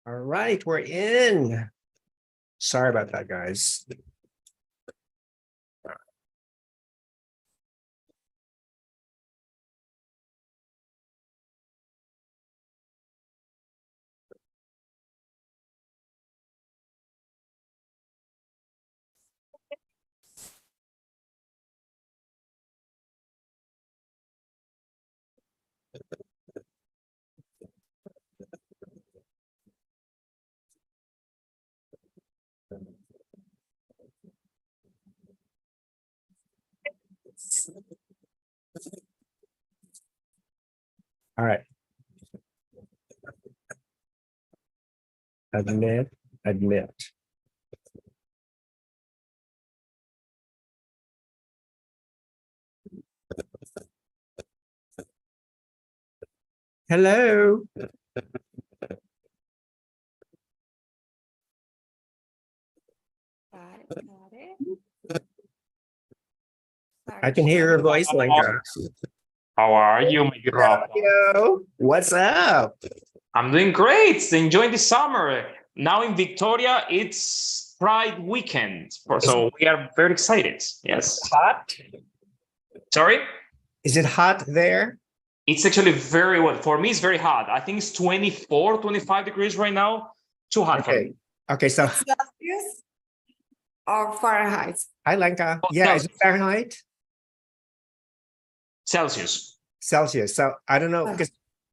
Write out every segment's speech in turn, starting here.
All right, we're in. Sorry about that, guys. All right. Admit. Hello. I can hear your voice, Lenka. How are you, my good Rafa? What's up? I'm doing great. Enjoying the summer. Now in Victoria, it's Pride weekend. So we are very excited. Yes. Hot? Sorry? Is it hot there? It's actually very well. For me, it's very hot. I think it's 24, 25 degrees right now. Too hot for me. Okay, so Celsius or Fahrenheit? hi, Lenka. Oh, Yeah, is it Fahrenheit? Celsius. Celsius. So I don't know because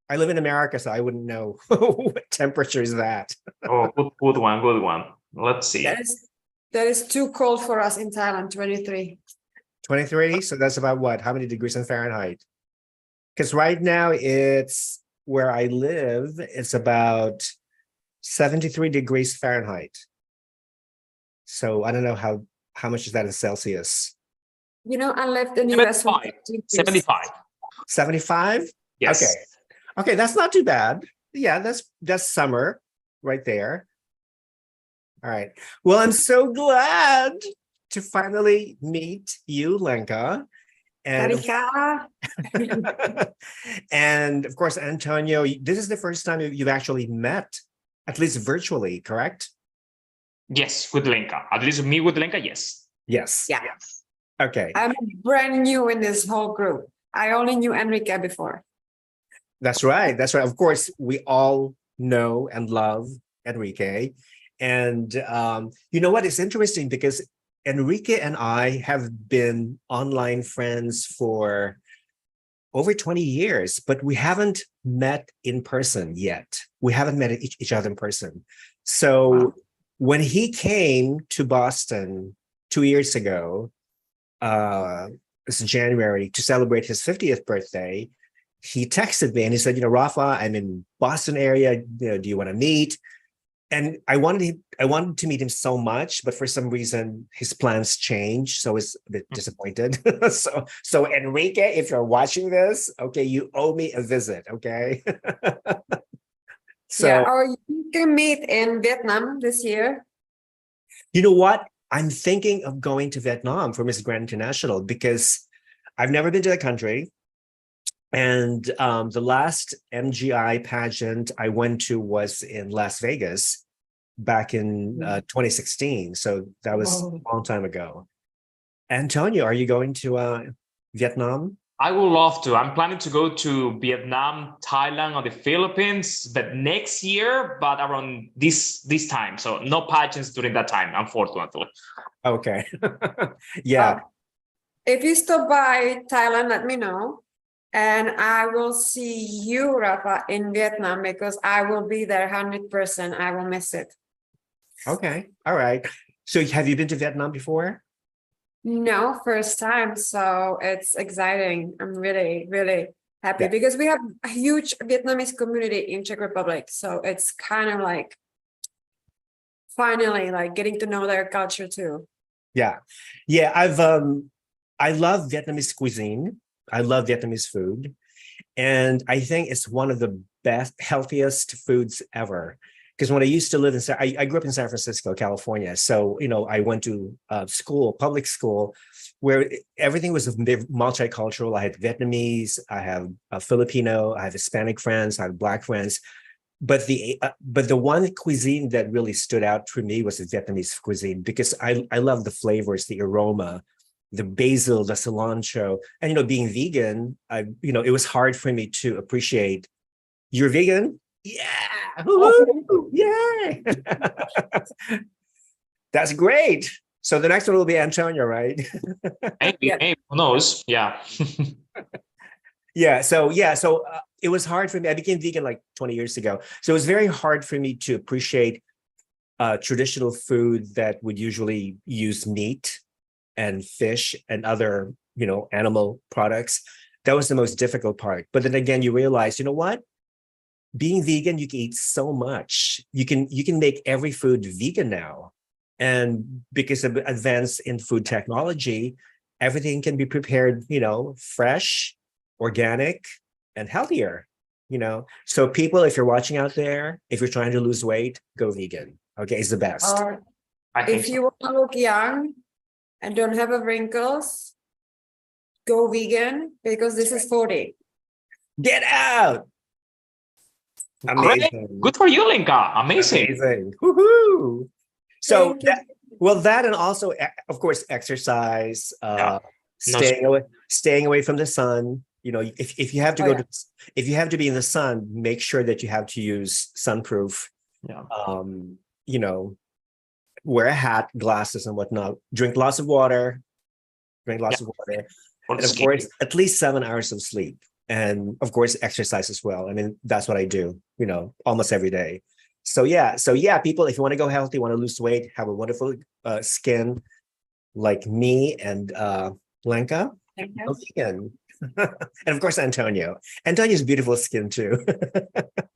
I live in America, so I wouldn't know what temperature is that. Oh, good one, good one. Let's see. That is too cold for us in Thailand, 23. 23. So that's about what? How many degrees in Fahrenheit? Because right now it's where I live, it's about 73 degrees Fahrenheit. So I don't know how much is that in Celsius? You know, I lived in the US. 75. 75? Yes. Okay. Okay, that's not too bad. Yeah, that's summer right there. All right. Well, I'm so glad to finally meet you, Lenka. And, and of course, Antonio, this is the first time you've actually met, at least virtually, correct? Yes, with Lenka. At least me with Lenka, yes. Yes. Yeah. Okay. I'm brand new in this whole group. I only knew Henrique before. That's right. That's right. Of course, we all know and love Henrique. And you know what? It's interesting because Henrique and I have been online friends for over 20 years, but we haven't met in person yet. We haven't met each other in person. So when he came to Boston 2 years ago, this is January, to celebrate his 50th birthday, he texted me and he said, you know, Rafa, I'm in Boston area. You know, do you want to meet? And I wanted to meet him so much, but for some reason his plans changed. So I was a bit disappointed. so Henrique, if you're watching this, okay, you owe me a visit, okay? So yeah, or you can meet in Vietnam this year. You know what? I'm thinking of going to Vietnam for Miss Grand International because I've never been to the country. And the last MGI pageant I went to was in Las Vegas back in 2016. So that was a long time ago. Antonio, are you going to Vietnam? I would love to. I'm planning to go to Vietnam, Thailand, or the Philippines, but next year, but around this time. So no pageants during that time, unfortunately. Okay. Yeah. If you stop by Thailand, let me know. And I will see you, Rafa, in Vietnam because I will be there 100%. I will miss it. Okay. All right. So have you been to Vietnam before? No, first time. So it's exciting. I'm really, really happy because we have a huge Vietnamese community in Czech Republic. So it's kind of like finally like getting to know their culture too. Yeah. Yeah. I love Vietnamese cuisine. I love Vietnamese food. And I think it's one of the best, healthiest foods ever. Because when I used to live in, I grew up in San Francisco, California. So, you know, I went to school, public school, where everything was multicultural. I had Vietnamese, I have Filipino, I have Hispanic friends, I have Black friends. but the one cuisine that really stood out for me was the Vietnamese cuisine, because I love the flavors, the aroma, the basil, the cilantro, and being vegan, it was hard for me to appreciate. You're vegan? Yeah, woo-hoo! Yay! That's great. So the next one will be Antonio, right? Maybe, who knows? Yeah. Yeah. So it was hard for me. I became vegan like 20 years ago. So it was very hard for me to appreciate traditional food that would usually use meat and fish and other, animal products. That was the most difficult part. But then again, you realize, what? Being vegan, you can eat so much. You can make every food vegan now. And because of advance in food technology, everything can be prepared, fresh, organic, and healthier, So people, if you're watching out there, if you're trying to lose weight, go vegan. Okay, it's the best. If you want to look young and don't have wrinkles, go vegan, because this is 40. Get out. Amazing. Great. Good for you, Lenka. Amazing. Amazing. Woohoo. So that and also, of course, exercise, staying away from the sun. If you have to if you have to be in the sun, make sure that you have to use sunproof. Yeah. Wear a hat, glasses, and whatnot. Drink lots of water. And of course, at least 7 hours of sleep. And of course, exercise as well. I mean, that's what I do, almost every day. So yeah, people, if you want to go healthy, want to lose weight, have a wonderful skin like me and Lenka, go vegan. And of course, Antonio. Antonio's beautiful skin too.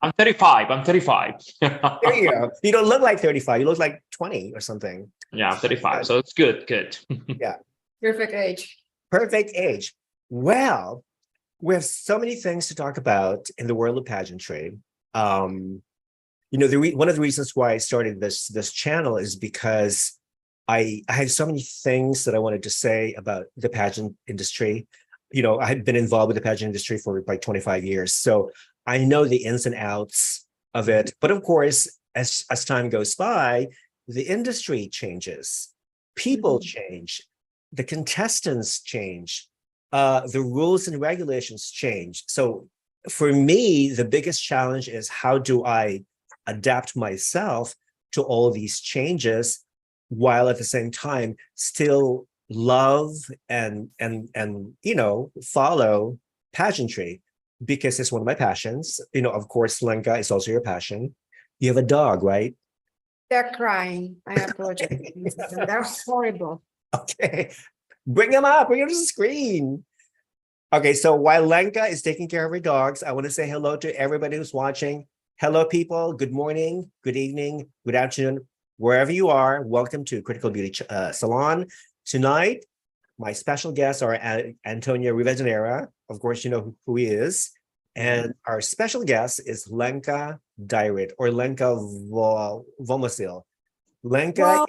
I'm 35. There you go. You don't look like 35. You look like 20 or something. Yeah, I'm 35. So it's good. Yeah. Perfect age. Well, we have so many things to talk about in the world of pageantry. One of the reasons why I started this channel is because I have so many things that I wanted to say about the pageant industry. I had been involved with the pageant industry for like 25 years. So I know the ins and outs of it. But of course, as time goes by, the industry changes, people change, the contestants change, the rules and regulations change. So for me, the biggest challenge is, how do I adapt myself to all these changes while at the same time still love and follow pageantry, because it's one of my passions. Of course, Lenka is also your passion. You have a dog, right? They're crying. I apologize. They're horrible. Okay, bring them up. Bring them to the screen. Okay, so while Lenka is taking care of her dogs, I want to say hello to everybody who's watching. Hello, people. Good morning, good evening, good afternoon, wherever you are. Welcome to Critical Beauty Salon. Tonight, my special guests are Antonio Rivadeneira. Of course, you know who he is. And our special guest is Lenka Direct, or Lenka Vomosil. Lenka. Well,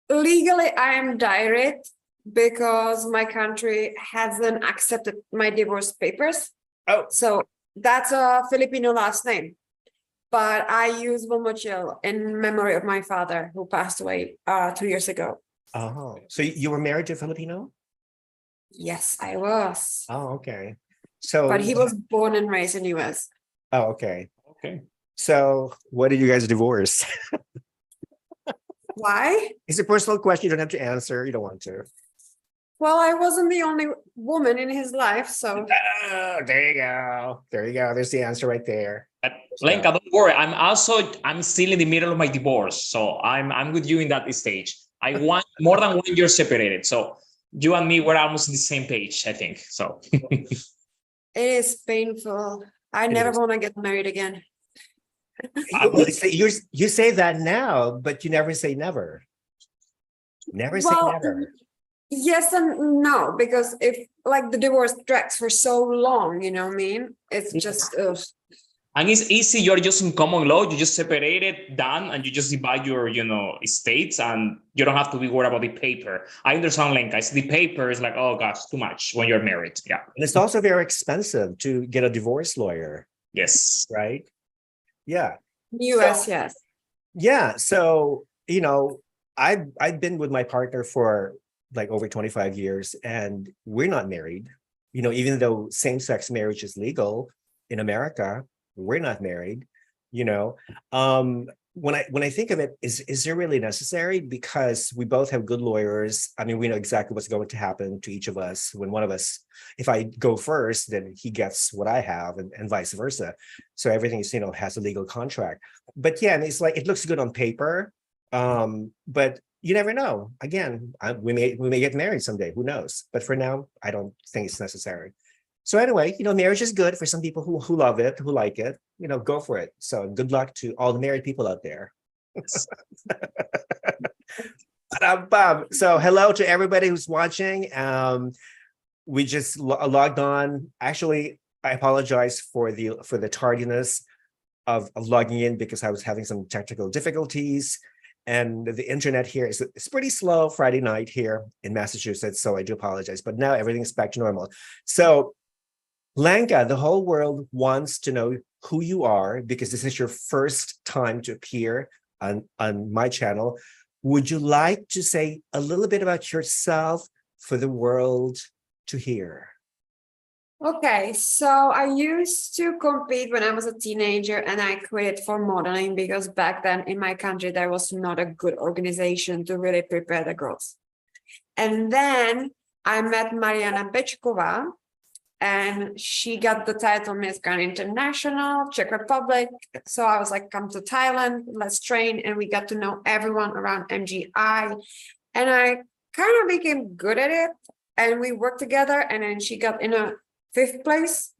legally, I am direct because my country hasn't accepted my divorce papers. Oh. So that's a Filipino last name. But I use Vomosil in memory of my father, who passed away 2 years ago. Oh, so you were married to a Filipino? Yes, I was. Oh, okay. So, but he was born and raised in US. Oh, okay. Okay. So why did you guys divorce? Why? It's a personal question. You don't have to answer. You don't want to. Well, I wasn't the only woman in his life, so. Oh, there you go. There you go. There's the answer right there. Lenka, don't worry. I'm still in the middle of my divorce, so I'm with you in that stage. I want more than 1 year separated. So you and me, we're almost on the same page, I think. So it is painful. I never want to get married again. You say that now, but you never say never. Never say never. Yes and no, because if like the divorce drags for so long, you know what I mean? It's just and it's easy. You're just in common law. You just separate it, done, and you just divide your, estates, and you don't have to be worried about the paper. I understand, Lenka. It's the paper is like, oh gosh, too much when you're married. Yeah. And it's also very expensive to get a divorce lawyer. Yes. Right? Yeah. US, yes. Yeah. So, I've been with my partner for like over 25 years and we're not married. Even though same-sex marriage is legal in America, we're not married, you know. When I think of it, is it really necessary? Because we both have good lawyers. I mean, we know exactly what's going to happen to each of us when one of us, if I go first, then he gets what I have, and vice versa. So everything is, has a legal contract. But yeah, and it's like it looks good on paper, but you never know. Again, we may get married someday. Who knows? But for now, I don't think it's necessary. So anyway, marriage is good for some people who love it, who like it. Go for it. So good luck to all the married people out there. So hello to everybody who's watching. We just logged on. Actually, I apologize for the tardiness of logging in because I was having some technical difficulties. And the internet here is pretty slow Friday night here in Massachusetts. So I do apologize. But now everything's back to normal. So Lenka, the whole world wants to know who you are because this is your first time to appear on my channel. Would you like to say a little bit about yourself for the world to hear? Okay, so I used to compete when I was a teenager and I quit for modeling because back then in my country, there was not a good organization to really prepare the girls. And then I met Marina Bekova and she got the title Miss Grand International, Czech Republic. So I was like, come to Thailand, let's train. And we got to know everyone around MGI. And I kind of became good at it. And we worked together and then she got in a 5th place,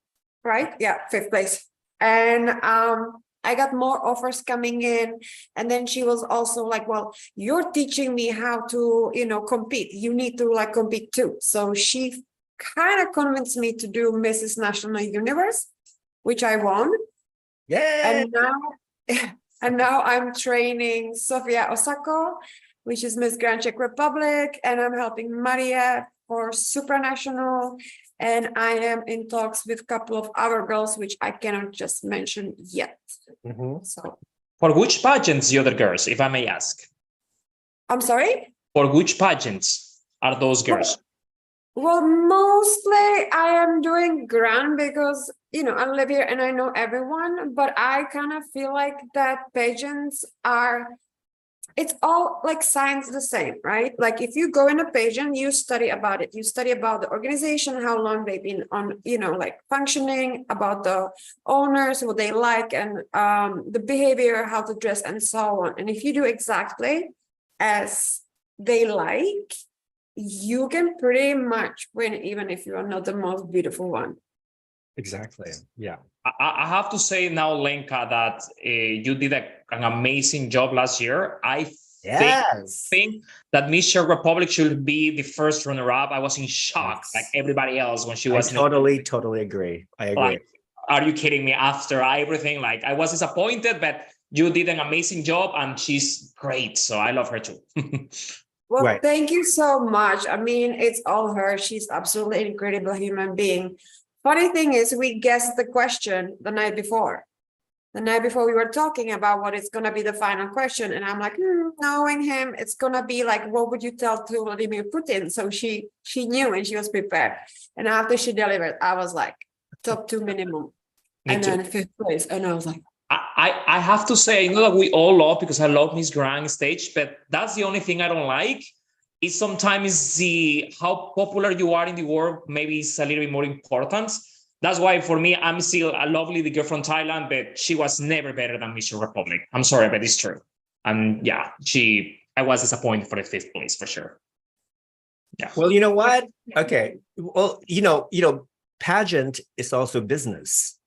right? Yeah, 5th place. And I got more offers coming in. And then she was also like, well, you're teaching me how to, compete. You need to compete too. So she kind of convinced me to do Mrs. National Universe, which I won. Yeah. And now I'm training Sophia Osako, which is Miss Grand Czech Republic. And I'm helping Maria for supranational. And I am in talks with a couple of other girls, which I cannot just mention yet. Mm-hmm. So, for which pageants the other girls, if I may ask? I'm sorry? For which pageants are those girls? Well, mostly I am doing Grand because, I live here and I know everyone, but I kind of feel like that pageants it's all like science the same, right? Like if you go in a pageant, you study about it. You study about the organization, how long they've been on, functioning, about the owners, what they like, and the behavior, how to dress, and so on. And if you do exactly as they like, you can pretty much win, even if you are not the most beautiful one. Exactly. Yeah. I have to say now, Lenka, that you did an amazing job last year. I think that Miss Czech Republic should be the first runner-up. I was in shock, like everybody else, when she was. I totally agree. I agree. Like, are you kidding me? After everything, I was disappointed, but you did an amazing job, and she's great. So I love her too. Well, right. Thank you so much. I mean, it's all her. She's absolutely incredible human being. Funny thing is, we guessed the question the night before. The night before we were talking about what is going to be the final question. And I'm like, knowing him, it's going to be like, what would you tell to Vladimir Putin? So she knew and she was prepared. And after she delivered, I was like, top 2 minimum. And then 5th place. And I was like, I have to say, that we all love, because I love Miss Grand stage, but that's the only thing I don't like. Is sometimes how popular you are in the world maybe is a little bit more important. That's why for me, I'm still a lovely the girl from Thailand, but she was never better than Miss Republic. I'm sorry, but it's true. And yeah, I was disappointed for the 5th place for sure. Yeah. Well, you know what? Okay. Well, pageant is also business.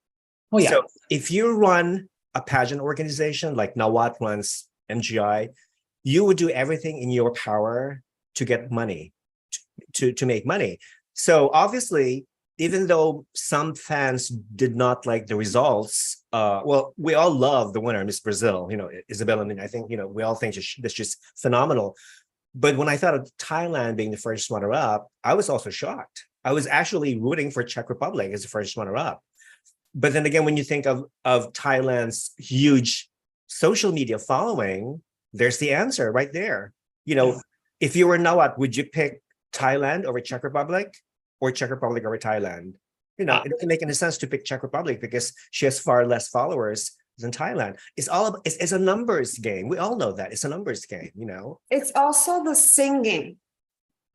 Oh yeah. So if you run a pageant organization like Nawat runs MGI, you would do everything in your power to get money, to make money. So obviously, even though some fans did not like the results, well, we all love the winner, Miss Brazil, Isabella. I mean, I think, we all think that's just phenomenal. But when I thought of Thailand being the first runner-up, I was also shocked. I was actually rooting for Czech Republic as the first runner-up. But then again, when you think of Thailand's huge social media following, there's the answer right there. You know, if you were Nawat, would you pick Thailand over Czech Republic or Czech Republic over Thailand? You know, it doesn't make any sense to pick Czech Republic because she has far less followers than Thailand. It's it's a numbers game. We all know that it's a numbers game, you know. It's also the singing.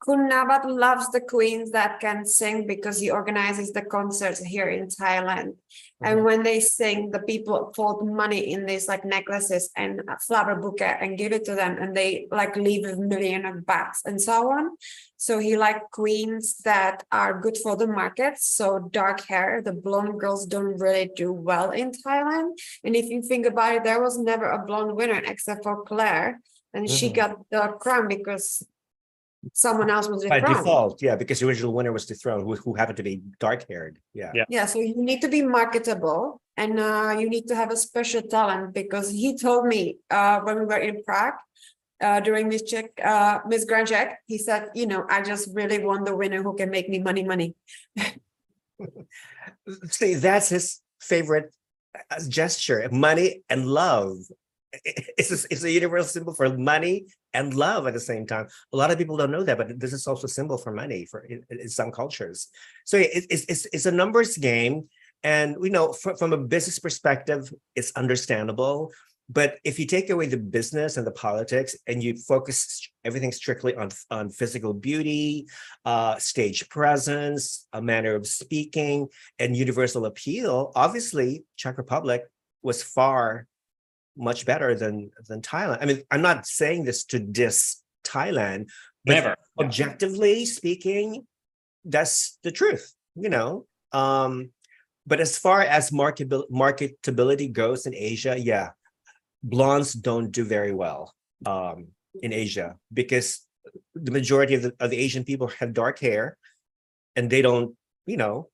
Khun Nawat loves the queens that can sing because he organizes the concerts here in Thailand. And when they sing, the people fold money in these like necklaces and a flower bouquet and give it to them, and they like leave a million of bahts and so on. So he like queens that are good for the market. So dark hair, the blonde girls don't really do well in Thailand. And if you think about it, there was never a blonde winner except for Claire, and she got the crown because someone else was By dethroned. default, yeah, because the original winner was dethroned, who happened to be dark-haired. Yeah, so you need to be marketable, and you need to have a special talent, because he told me when we were in Prague during Miss Grand Czech, he said, you know, I just really want the winner who can make me money. See, that's his favorite gesture: money and love. It's a universal symbol for money and love at the same time. A lot of people don't know that, but this is also a symbol for money in some cultures. So it's a numbers game, and you know, from a business perspective, it's understandable. But if you take away the business and the politics and you focus everything strictly on physical beauty, stage presence, a manner of speaking, and universal appeal, obviously Czech Republic was much better than Thailand. I mean, I'm not saying this to diss Thailand, but Never. Objectively speaking, that's the truth, you know. But as far as marketability goes in Asia, yeah, blondes don't do very well in Asia, because the majority of the Asian people have dark hair, and they don't, you know,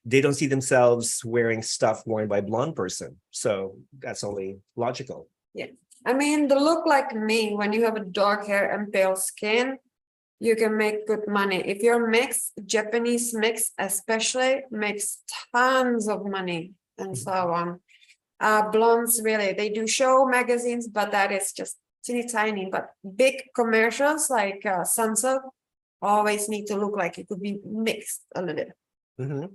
they don't see themselves wearing stuff worn by a blonde person. So that's only logical. Yeah. I mean, the look like me, when you have a dark hair and pale skin, you can make good money. If you're mixed, Japanese mix especially makes tons of money and so on. Blondes, really, they do show magazines, but that is just teeny tiny. But big commercials like Sunsilk always need to look like it could be mixed a little bit.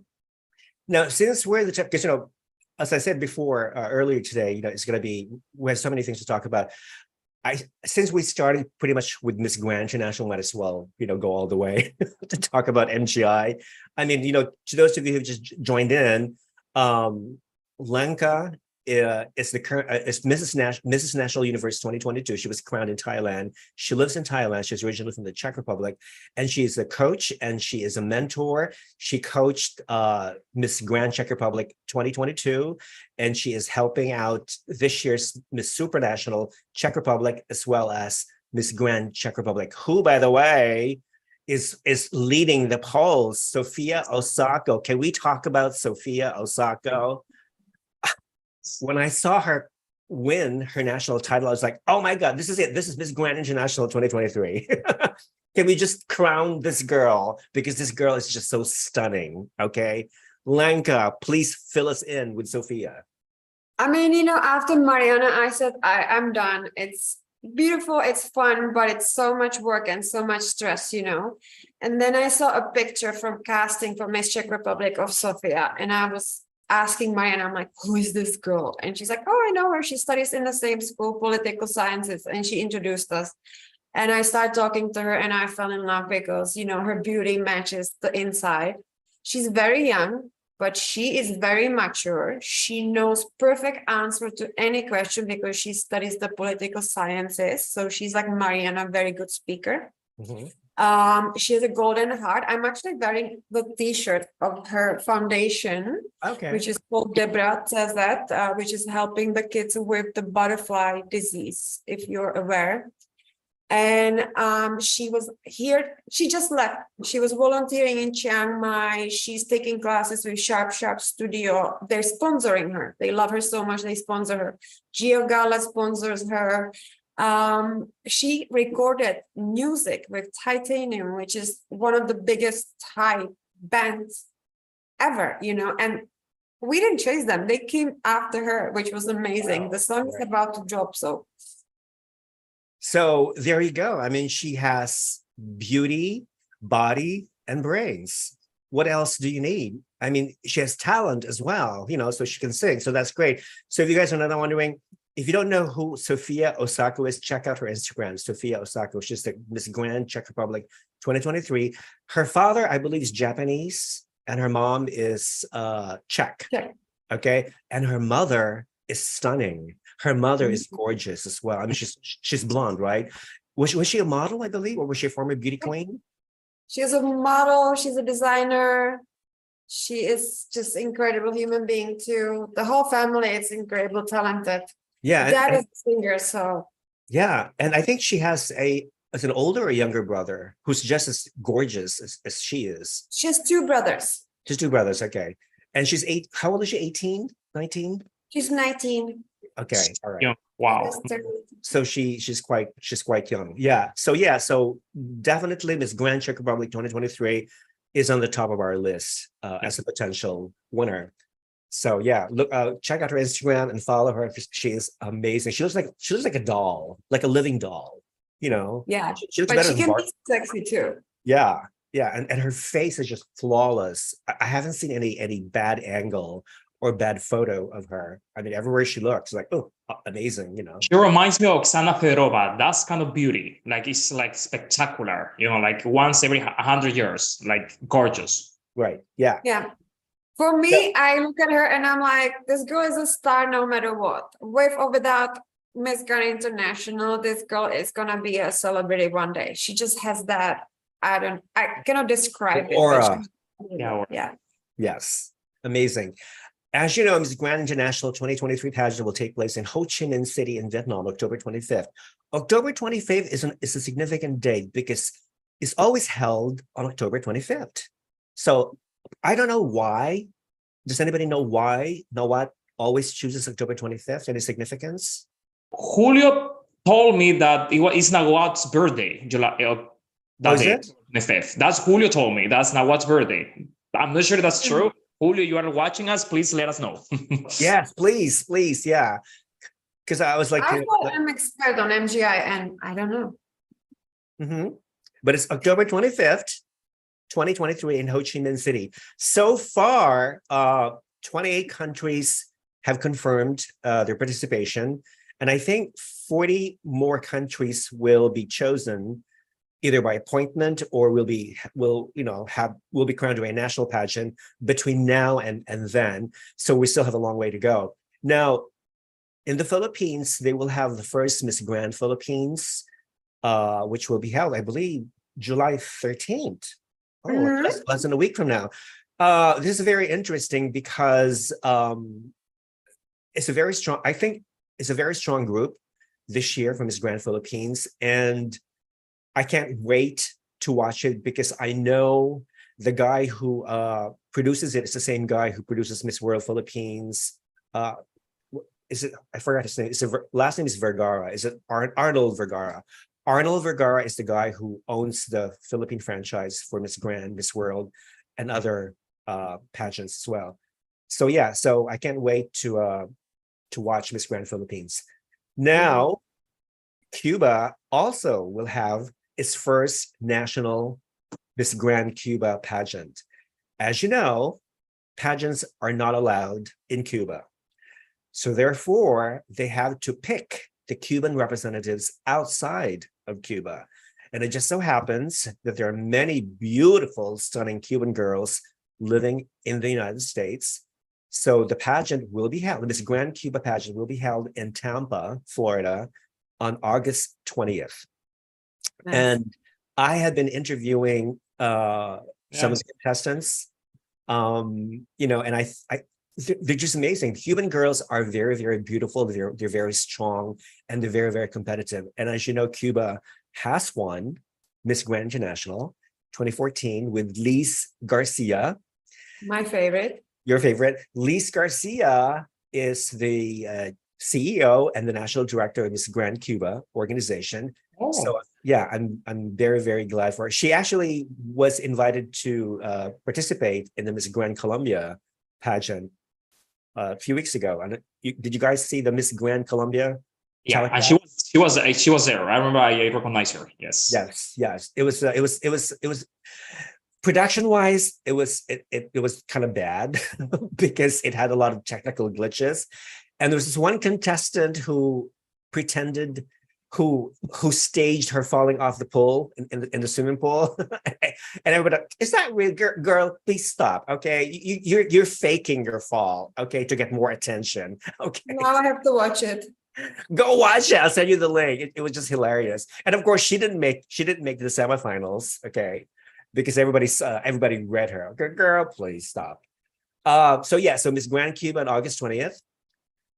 Now, since we're because, you know, as I said before earlier today, you know, it's going to be, we have so many things to talk about. Since we started pretty much with Miss Grand International, might as well, you know, go all the way to talk about MGI. I mean, you know, to those of you who just joined in, Lenka is the current is Mrs. National Universe 2022. She was crowned in Thailand. She lives in Thailand. She's originally from the Czech Republic, and she is a coach and she is a mentor. She coached Miss Grand Czech Republic 2022, and she is helping out this year's Miss Supranational Czech Republic, as well as Miss Grand Czech Republic, who, by the way, is leading the polls. Sophia Osako. Can we talk about Sophia Osako? When I saw her win her national title, I was like, oh my God, this is it. This is Miss Grand International 2023. Can we just crown this girl? Because this girl is just so stunning, okay? Lenka, please fill us in with Sophia. I mean, you know, after Mariana, I said, I'm done. It's beautiful, it's fun, but it's so much work and so much stress, you know? And then I saw a picture from casting for Miss Czech Republic of Sophia, and I was asking Mariana, I'm like, who is this girl? And she's like, oh, I know her. She studies in the same school, political sciences. And she introduced us. And I started talking to her, and I fell in love because, you know, her beauty matches the inside. She's very young, but she is very mature. She knows perfect answer to any question because she studies the political sciences. So she's like Mariana, very good speaker. She has a golden heart. I'm actually wearing the t-shirt of her foundation, which is called Debra says that, which is helping the kids with the butterfly disease, if you're aware. And she was here, she just left. She was volunteering in Chiang Mai. She's taking classes with Sharp Studio. They're sponsoring her. They love her so much, they sponsor her. Gio Gala sponsors her. She recorded music with Titanium, which is one of the biggest Thai bands ever, you know, and We didn't chase them. They came after her, which was amazing. Wow. The song is Right. about to drop, so So there you go. I mean, she has beauty, body, and brains. What else do you need? I mean, she has talent as well, so she can sing. So that's great. So if you guys are not wondering, if you don't know who Sophia Osako is, check out her Instagram, Sophia Osako. She's the Miss Grand Czech Republic 2023. Her father, I believe, is Japanese, and her mom is Czech. Czech. Okay. And her mother is stunning. Her mother is gorgeous as well. I mean, she's blonde, right? Was she a model, I believe, or was she a former beauty queen? she's a model, she's a designer. She is just incredible human being too. The whole family is incredible, talented. Yeah. Dad is a singer, so Yeah. And I think she has an older or younger brother who's just as gorgeous as she is. she has two brothers. Just two brothers. Okay. And she's how old is she? 18, 19? She's 19. Okay. All right. Yeah. Wow. So she's quite young. Yeah. So definitely Miss Grand Czech Republic 2023 is on the top of our list as a potential winner. So yeah, look, check out her Instagram and follow her. She is amazing. She looks like a doll, like a living doll. Yeah, She looks but better she than can Bart. be sexy too. Yeah, and her face is just flawless. I haven't seen any bad angle or bad photo of her. I mean, everywhere she looks, like, oh, amazing, She reminds me of Oxana Fedorova. That's kind of beauty. Like, it's like spectacular, like once every 100 years, like gorgeous. Right. Yeah. Yeah. For me, I look at her and I'm like, this girl is a star no matter what. With or without Miss Grand International, this girl is gonna be a celebrity one day. She just has that, I cannot describe it. Aura. Yeah. Yes. Amazing. As you know, Miss Grand International 2023 pageant will take place in Ho Chi Minh City in Vietnam, October 25th. October 25th is a significant date because it's always held on October 25th. So I don't know why. Does anybody know why Nawat always chooses October 25th? Any significance? Julio told me that it's Nawat's birthday, July. Is it? 25th. That's Julio told me. That's Nawat's birthday. I'm not sure that's true. Julio, you are watching us. Please let us know. Yes, please. Yeah. Because I was like, I thought I'm expert on MGI and I don't know. But it's October 25th, 2023 in Ho Chi Minh City. So far, 28 countries have confirmed their participation. And I think 40 more countries will be chosen either by appointment or will be crowned to a national pageant between now and then. So we still have a long way to go. Now, in the Philippines, they will have the first Miss Grand Philippines, which will be held, I believe, July 13th. Oh, just less than a week from now. This is very interesting because it's a very strong group this year from Miss Grand Philippines. And I can't wait to watch it because I know the guy who produces it is the same guy who produces Miss World Philippines. I forgot his name. Last name is Vergara. Is it Arnold Vergara? Arnold Vergara is the guy who owns the Philippine franchise for Miss Grand, Miss World, and other pageants as well. So yeah, so I can't wait to watch Miss Grand Philippines. Now, Cuba also will have its first national Miss Grand Cuba pageant. As you know, pageants are not allowed in Cuba. So therefore, they have to pick the Cuban representatives outside of Cuba. And it just so happens that there are many beautiful, stunning Cuban girls living in the United States. So the pageant will be held, this Grand Cuba pageant will be held in Tampa, Florida on August 20th. Nice. And I had been interviewing some of the contestants, and they're just amazing. Cuban girls are very, very beautiful. They're very strong and they're very, very competitive. And as you know, Cuba has won Miss Grand International 2014 with Liz Garcia. My favorite. Your favorite. Liz Garcia is the CEO and the national director of Miss Grand Cuba organization. Oh. So yeah, I'm very, very glad for her. She actually was invited to participate in the Miss Grand Colombia pageant a few weeks ago. And did you guys see the Miss Grand Colombia? Yeah, and she was there. I remember I recognized her. Yes. Yes. It was production wise, it was kind of bad because it had a lot of technical glitches. And there was this one contestant who pretended who staged her falling off the pool in the swimming pool. And everybody, is that real, girl? Please stop. Okay, you're faking your fall. Okay, to get more attention. Okay, Now I have to watch it. go watch it. I'll send you the link. It was just hilarious. And of course, she didn't make the semifinals. Okay, because everybody read her. Okay, girl, please stop. So Miss Grand Cuba on August 20th.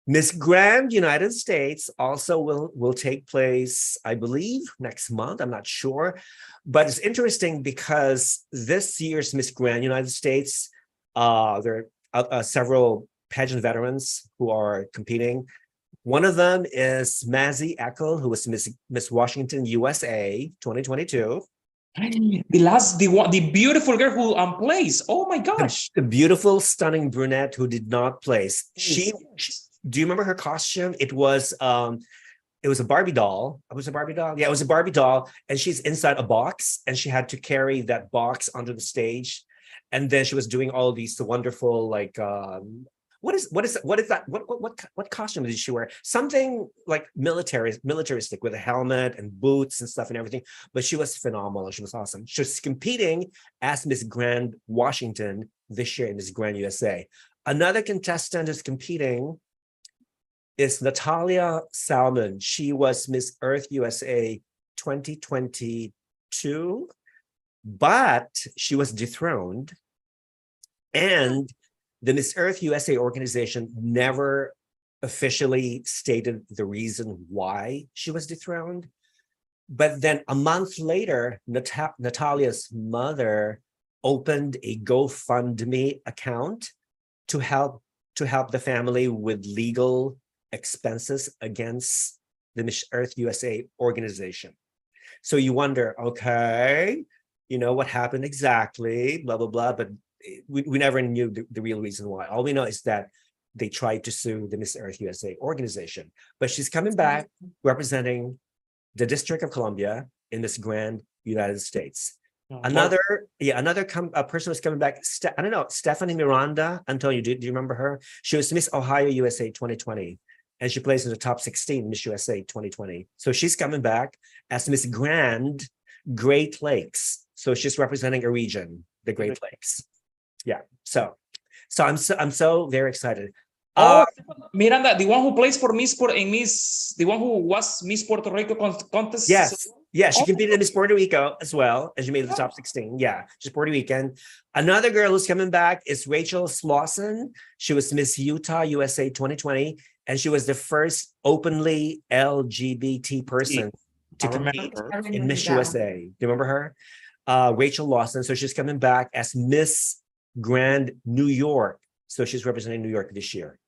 Miss Grand United States also will take place, I believe, next month. I'm not sure. But it's interesting because this year's Miss Grand United States, there are several pageant veterans who are competing. One of them is Mazzy Eckel, who was Miss Washington USA 2022. The beautiful girl who plays. Oh my gosh. The beautiful, stunning brunette who did not place. She do you remember her costume? It was a Barbie doll. Was it a Barbie doll? Yeah, it was a Barbie doll, and she's inside a box, and she had to carry that box onto the stage, and then she was doing all these wonderful what costume did she wear? Something like militaristic with a helmet and boots and stuff and everything. But she was phenomenal. She was awesome. She was competing as Miss Grand Washington this year in Miss Grand USA. Another contestant who's competing is Natalia Salmon. She was Miss Earth USA 2022, but she was dethroned. And the Miss Earth USA organization never officially stated the reason why she was dethroned. But then a month later, Natalia's mother opened a GoFundMe account to help the family with legal expenses against the Miss Earth USA organization. So you wonder, okay, what happened exactly, blah, blah, blah. But we never knew the real reason why. All we know is that they tried to sue the Miss Earth USA organization. But she's coming back representing the District of Columbia in Miss Grand United States. Another person was coming back. I don't know, Stephanie Miranda Antonio. Do you remember her? She was Miss Ohio USA 2020, and she plays in the top 16 Miss USA 2020. So she's coming back as Miss Grand Great Lakes. So she's representing a region, the Great Lakes. Yeah. So I'm so very excited. Miranda, the one who plays for the one who was Miss Puerto Rico contest. Yes. Yeah, she competed in Miss Puerto Rico as well, and she made the top 16. Yeah, she's Puerto Rican. Another girl who's coming back is Rachel Slauson. She was Miss Utah USA 2020, and she was the first openly LGBT person to compete in Miss USA. Do you remember her? Rachel Lawson. So she's coming back as Miss Grand New York. So she's representing New York this year.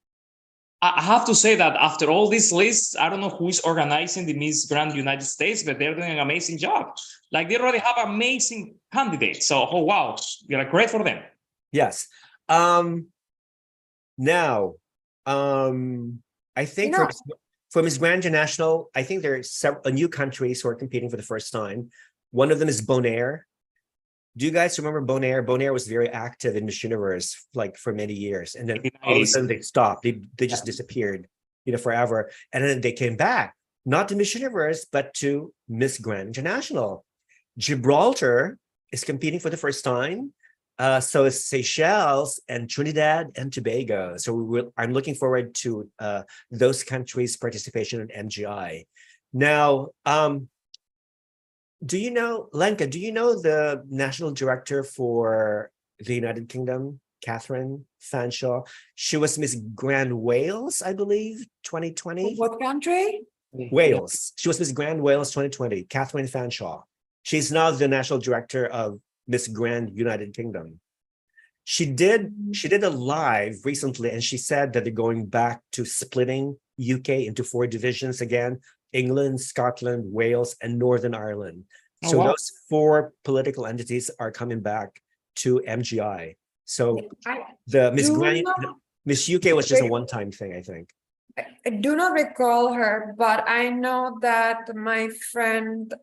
I have to say that after all these lists, I don't know who is organizing the Miss Grand United States, but they're doing an amazing job. Like, they already have amazing candidates. So, oh wow, you're great for them. Yes. Now, I think for Miss Grand International, I think there are several new countries who are competing for the first time. One of them is Bonaire. Do you guys remember Bonaire? Bonaire was very active in Miss Universe, for many years, and then all of a sudden they stopped. They just disappeared, forever. And then they came back, not to Miss Universe, but to Miss Grand International. Gibraltar is competing for the first time. So is Seychelles and Trinidad and Tobago. So I'm looking forward to those countries' participation in MGI. Now, Lenka, do you know the national director for the United Kingdom, Kathryn Fanshawe? She was Miss Grand Wales, I believe, 2020. What country? Wales. She was Miss Grand Wales 2020, Kathryn Fanshawe. She's now the national director of Miss Grand United Kingdom. She did a live recently, and she said that they're going back to splitting UK into 4 divisions again: England, Scotland, Wales, and Northern Ireland. So those 4 political Miss UK was just a one-time thing, I think. I do not recall her, but I know that my friend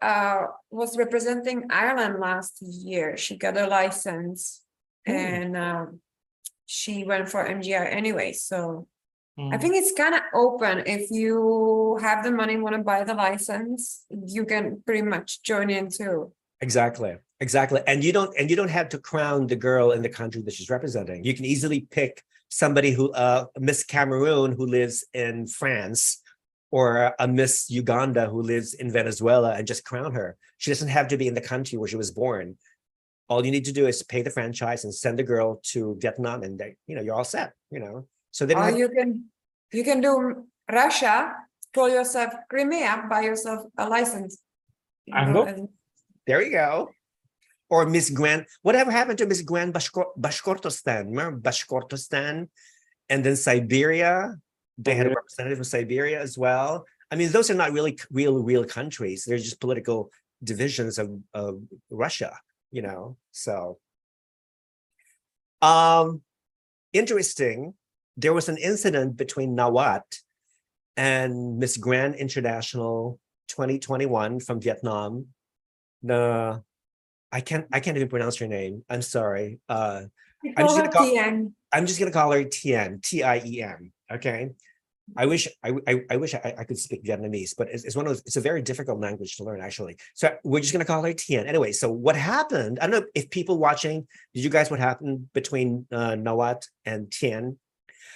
was representing Ireland last year. She got a license and she went for MGI anyway. So I think it's kind of open. If you have the money, want to buy the license, you can pretty much join in too. Exactly. And you don't have to crown the girl in the country that she's representing. You can easily pick somebody who Miss Cameroon who lives in France, or a Miss Uganda who lives in Venezuela, and just crown her. She doesn't have to be in the country where she was born. All you need to do is pay the franchise and send the girl to Vietnam, and you're all set. So they don't you can do Russia, call yourself Crimea, buy yourself a license. There you go. Or Miss Grand, whatever happened to Miss Grand Bashkortostan? Remember Bashkortostan? And then Siberia, they had a representative from Siberia as well. I mean, those are not really real countries. They're just political divisions of Russia, so. Interesting, there was an incident between Nawat and Miss Grand International 2021 from Vietnam. I can't even pronounce her name. I'm sorry. I'm just gonna call her Tien, Tiem. Okay. I wish I could speak Vietnamese, but it's a very difficult language to learn, actually. So we're just gonna call her Tien. Anyway, so what happened? I don't know if people watching, did you guys what happened between Nawat and Tien?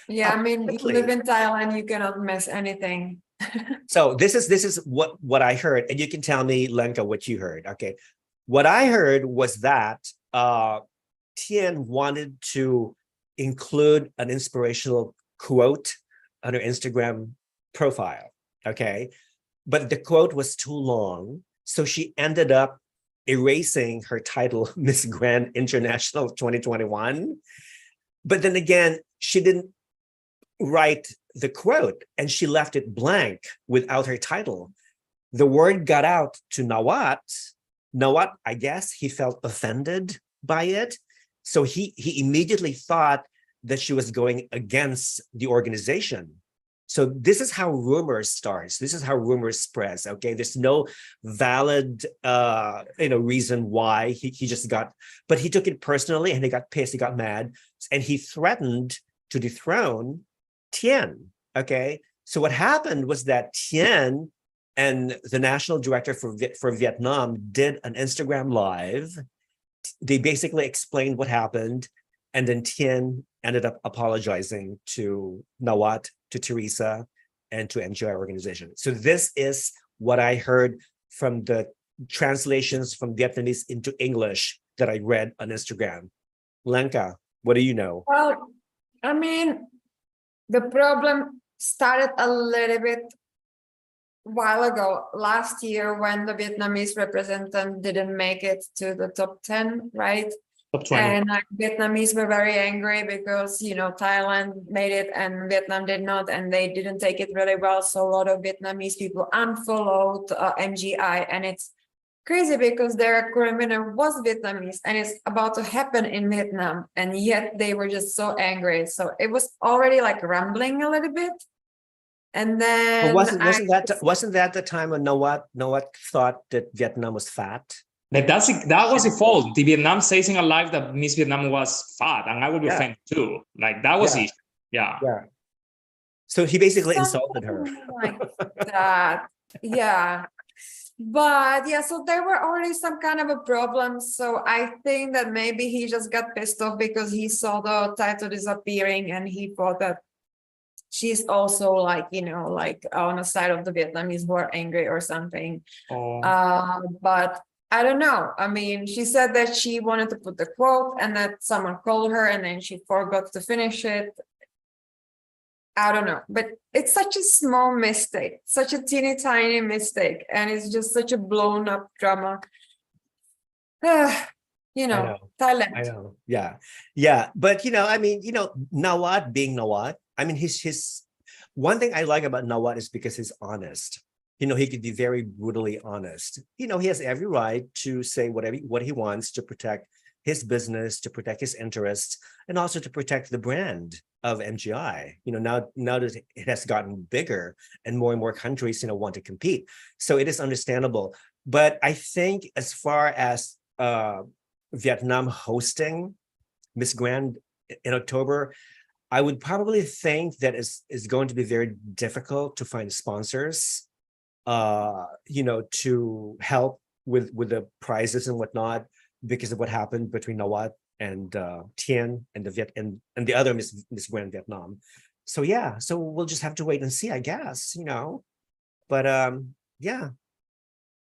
Yeah, I mean, if you live in Thailand, you cannot miss anything. So this is what I heard, and you can tell me, Lenka, what you heard. Okay. What I heard was that Tien wanted to include an inspirational quote on her Instagram profile, okay? But the quote was too long, so she ended up erasing her title, Miss Grand International 2021. But then again, she didn't write the quote, and she left it blank without her title. The word got out to Nawat. Nawat, I guess he felt offended by it. So he immediately thought that she was going against the organization. So this is how rumors starts. This is how rumors spreads. Okay, there's no valid reason why he just got, but he took it personally and he got pissed, he got mad, and he threatened to dethrone Tien. Okay, so what happened was that Tien and the national director for Vietnam did an Instagram live. They basically explained what happened, and then Tien ended up apologizing to Nawat, to Teresa, and to MGI organization. So this is what I heard from the translations from Vietnamese into English that I read on Instagram. Lenka, what do you know? Well, I mean, the problem started a little bit while ago, last year, when the Vietnamese representative didn't make it to the top 10, right? Top 20. And Vietnamese were very angry because, Thailand made it and Vietnam did not, and they didn't take it really well. So a lot of Vietnamese people unfollowed MGI, and it's crazy because their current winner was Vietnamese, and it's about to happen in Vietnam, and yet they were just so angry. So it was already like rumbling a little bit. And then wasn't that the time when Nawat thought that Vietnam was fat? That was the fault. The Vietnam says in a live that Miss Vietnam was fat, and I would be offended too. Like that was it. Yeah. So he basically insulted her. Like that. Yeah. But yeah, so there were already some kind of a problem. So I think that maybe he just got pissed off because he saw the title disappearing, and he thought that she's also like on the side of the Vietnamese who are angry or something. But I don't know. I mean, she said that she wanted to put the quote and that someone called her and then she forgot to finish it. I don't know, but it's such a small mistake, such a teeny tiny mistake, and it's just such a blown up drama. Thailand. I know. Yeah. But Nawat being Nawat. I mean, his one thing I like about Nawat is because he's honest. He could be very brutally honest. He has every right to say what he wants to protect his business, to protect his interests, and also to protect the brand. of MGI. Now that it has gotten bigger and more countries, want to compete. So it is understandable. But I think as far as Vietnam hosting Miss Grand in October, I would probably think that it's going to be very difficult to find sponsors, to help with the prizes and whatnot, because of what happened between Nawat and Tien and the other Miss Grand Vietnam. So yeah, so we'll just have to wait and see, I guess, But yeah.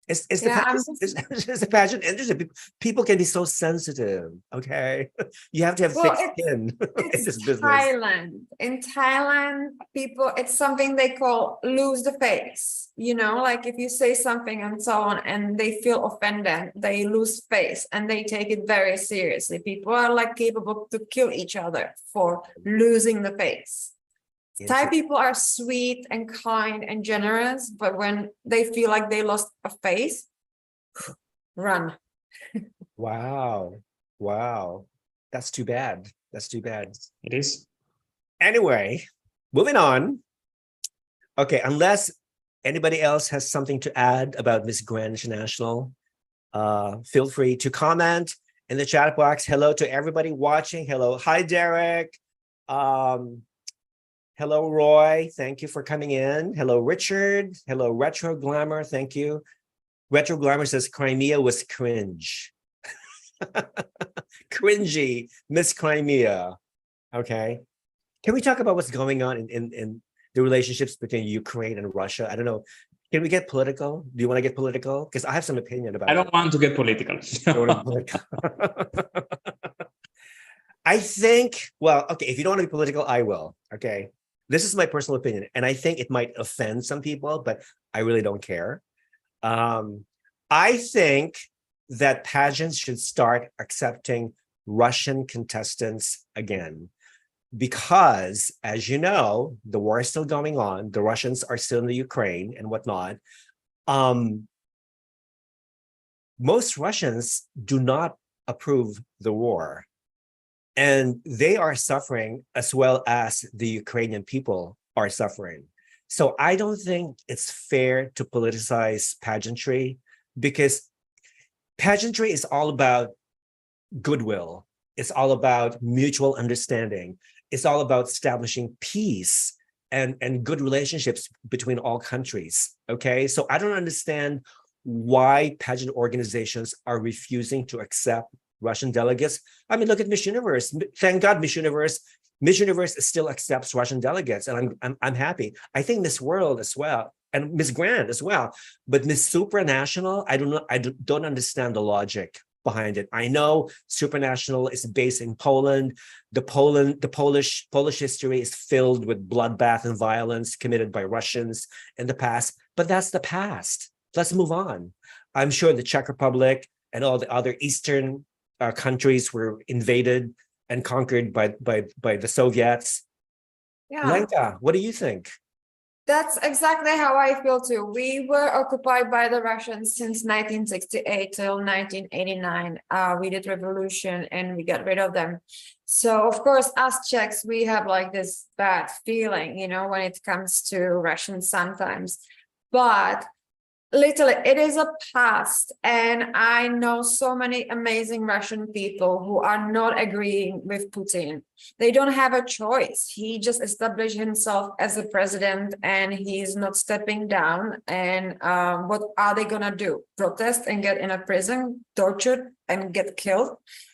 It's the pageant industry. People can be so sensitive. Okay, you have to have thick skin in this business. Thailand. In Thailand, people, it's something they call lose the face. Like if you say something and so on, and they feel offended, they lose face, and they take it very seriously. People are like capable to kill each other for losing the face. Thai people are sweet and kind and generous, but when they feel like they lost a face, run. Wow. That's too bad. It is. Anyway, moving on. Okay, unless anybody else has something to add about Miss Grand International, feel free to comment in the chat box. Hello to everybody watching. Hello. Hi, Derek. Hello, Roy. Thank you for coming in. Hello, Richard. Hello, Retro Glamour. Thank you. Retro Glamour says Crimea was cringe. Cringy, Miss Crimea. Okay. Can we talk about what's going on in the relationships between Ukraine and Russia? I don't know. Can we get political? Do you want to get political? Because I have some opinion about it. I don't want to get political. I think, well, okay, if you don't want to be political, I will. Okay. This is my personal opinion, and I think it might offend some people, but I really don't care. I think that pageants should start accepting Russian contestants again, because, as you know, the war is still going on. The Russians are still in the Ukraine and whatnot. Most Russians do not approve the war. And they are suffering as well as the Ukrainian people are suffering. So I don't think it's fair to politicize pageantry, because pageantry is all about goodwill. It's all about mutual understanding. It's all about establishing peace and good relationships between all countries. Okay, so I don't understand why pageant organizations are refusing to accept Russian delegates. I mean, look at Miss Universe. Thank God Miss Universe still accepts Russian delegates, and I'm happy. I think Miss World as well, and Miss Grand as well. But Miss Supranational, I don't understand the logic behind it. I know Supranational is based in Poland. The Polish history is filled with bloodbath and violence committed by Russians in the past, but that's the past. Let's move on. I'm sure the Czech Republic and all the other Eastern countries were invaded and conquered by the Soviets. Yeah. Lenka, what do you think? That's exactly how I feel too. We were occupied by the Russians since 1968 till 1989. We did revolution and we got rid of them. So of course, as Czechs, we have like this bad feeling, when it comes to Russians sometimes. But literally, it is a past, and I know so many amazing Russian people who are not agreeing with Putin. They don't have a choice. He just established himself as a president, and he's not stepping down. And what are they gonna do? Protest and get in a prison, tortured and get killed?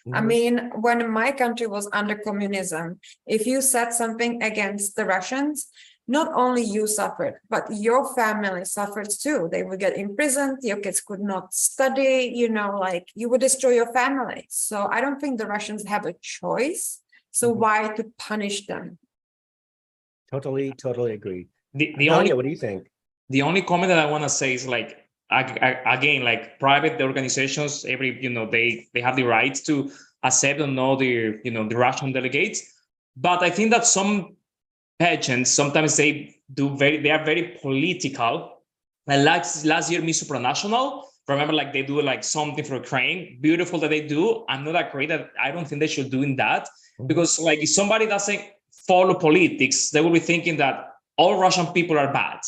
Mm-hmm. I mean, when my country was under communism, if you said something against the Russians, not only you suffered, but your family suffered too. They would get imprisoned, your kids could not study, like you would destroy your family. So I don't think the Russians have a choice. So why to punish them? Totally agree. What do you think? The only comment that I want to say is again, like private organizations, they have the rights to accept or know the Russian delegates. But I think that some pageants, sometimes they are very political. And last year, Miss Supranational, remember, they do something for Ukraine. Beautiful that they do. I'm not agree that I don't think they should do in that, because if somebody doesn't follow politics, they will be thinking that all Russian people are bad.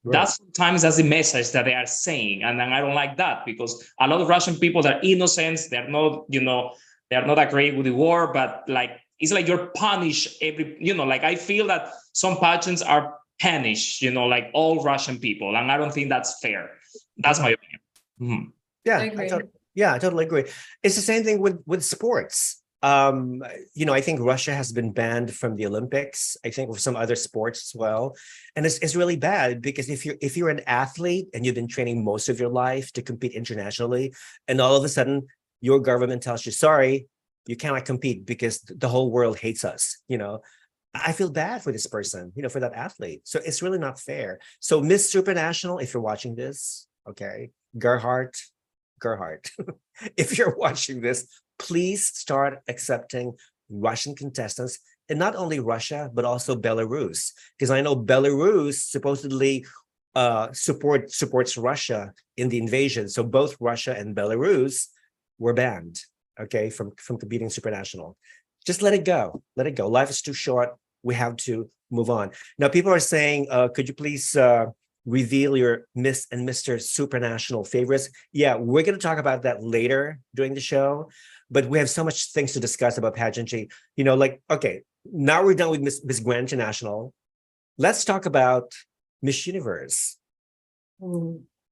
Right. That's the message that they are saying, and I don't like that, because a lot of Russian people are innocent. They're not, they're not agree with the war, but like it's like you're punished every, like I feel that some pageants are punished, like all Russian people, and I don't think that's fair. That's my opinion. Mm-hmm. Yeah, I totally agree. It's the same thing with sports. I think Russia has been banned from the Olympics. I think with some other sports as well, and it's really bad, because if you're an athlete and you've been training most of your life to compete internationally, and all of a sudden your government tells you, sorry, you cannot compete because the whole world hates us. I feel bad for this person, for that athlete. So it's really not fair. So Miss Supranational, if you're watching this, okay, Gerhardt, if you're watching this, please start accepting Russian contestants, and not only Russia, but also Belarus, because I know Belarus supposedly supports Russia in the invasion. So both Russia and Belarus were banned, okay, from competing Supranational. Just let it go. Let it go. Life is too short. We have to move on. Now, people are saying, could you please reveal your Miss and Mr. Supranational favorites? Yeah, we're going to talk about that later during the show. But we have so much things to discuss about pageantry. Okay, now we're done with Miss Grand International. Let's talk about Miss Universe.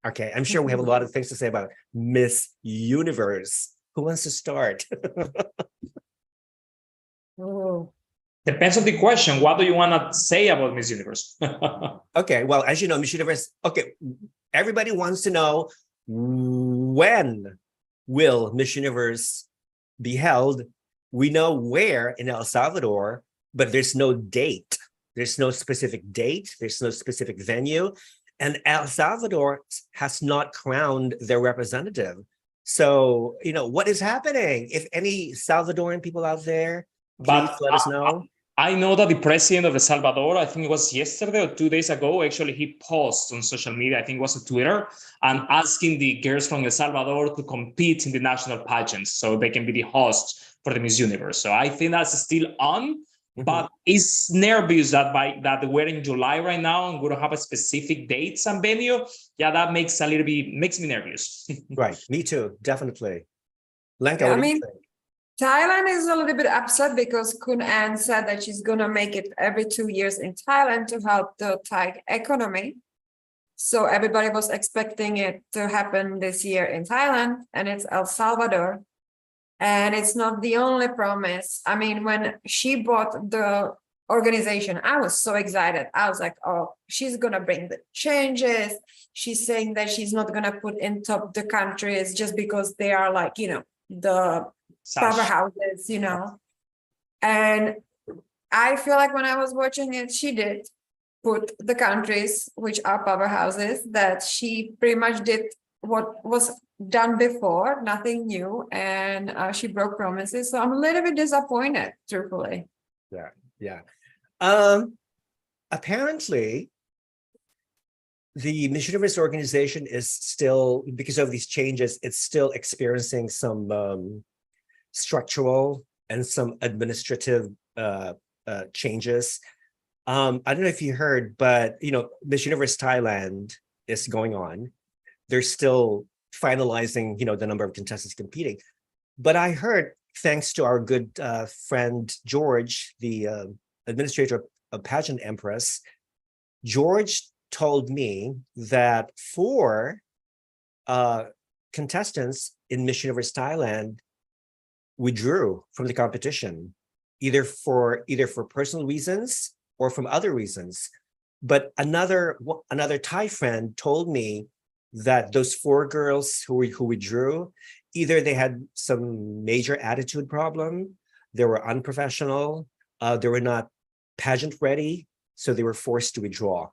Okay, I'm sure we have a lot of things to say about Miss Universe. Who wants to start? Depends on the question. What do you want to say about Miss Universe? Okay, well, as you know, Miss Universe, okay, everybody wants to know, when will Miss Universe be held? We know where, in El Salvador, but there's no date. There's no specific date. There's no specific venue. And El Salvador has not crowned their representative. So, what is happening? If any Salvadoran people out there, please let us know. I know that the president of El Salvador, I think it was yesterday or 2 days ago, actually, he posted on social media, I think it was on Twitter, and asking the girls from El Salvador to compete in the national pageants so they can be the hosts for the Miss Universe. So I think that's still on, but it's nervous that we're in July right now and we don't have a specific dates and venue. Yeah, that makes me nervous. Right, me too, definitely. Lenka, Yeah, what do you think? Thailand is a little bit upset because Khun Anne said that she's going to make it every 2 years in Thailand to help the Thai economy. So everybody was expecting it to happen this year in Thailand, and it's El Salvador. And it's not the only promise. I mean, when she bought the organization, I was so excited. I was like, oh, she's going to bring the changes. She's saying that she's not going to put in top the countries just because they are like, the powerhouses, and I feel like when I was watching it, she did put the countries which are powerhouses, that she pretty much did what was done before, nothing new, and she broke promises. So I'm a little bit disappointed, truthfully. Yeah. Apparently, the Miss Universe organization is still, because of these changes, it's still experiencing some structural and some administrative changes. I don't know if you heard, but Miss Universe Thailand is going on. They're still finalizing, the number of contestants competing. But I heard, thanks to our good friend George, the administrator of Pageant Empress, George told me that 4 contestants in Miss Universe Thailand withdrew from the competition, either for personal reasons or from other reasons. But another Thai friend told me that those 4 girls who withdrew, either they had some major attitude problem, they were unprofessional, they were not pageant ready, so they were forced to withdraw.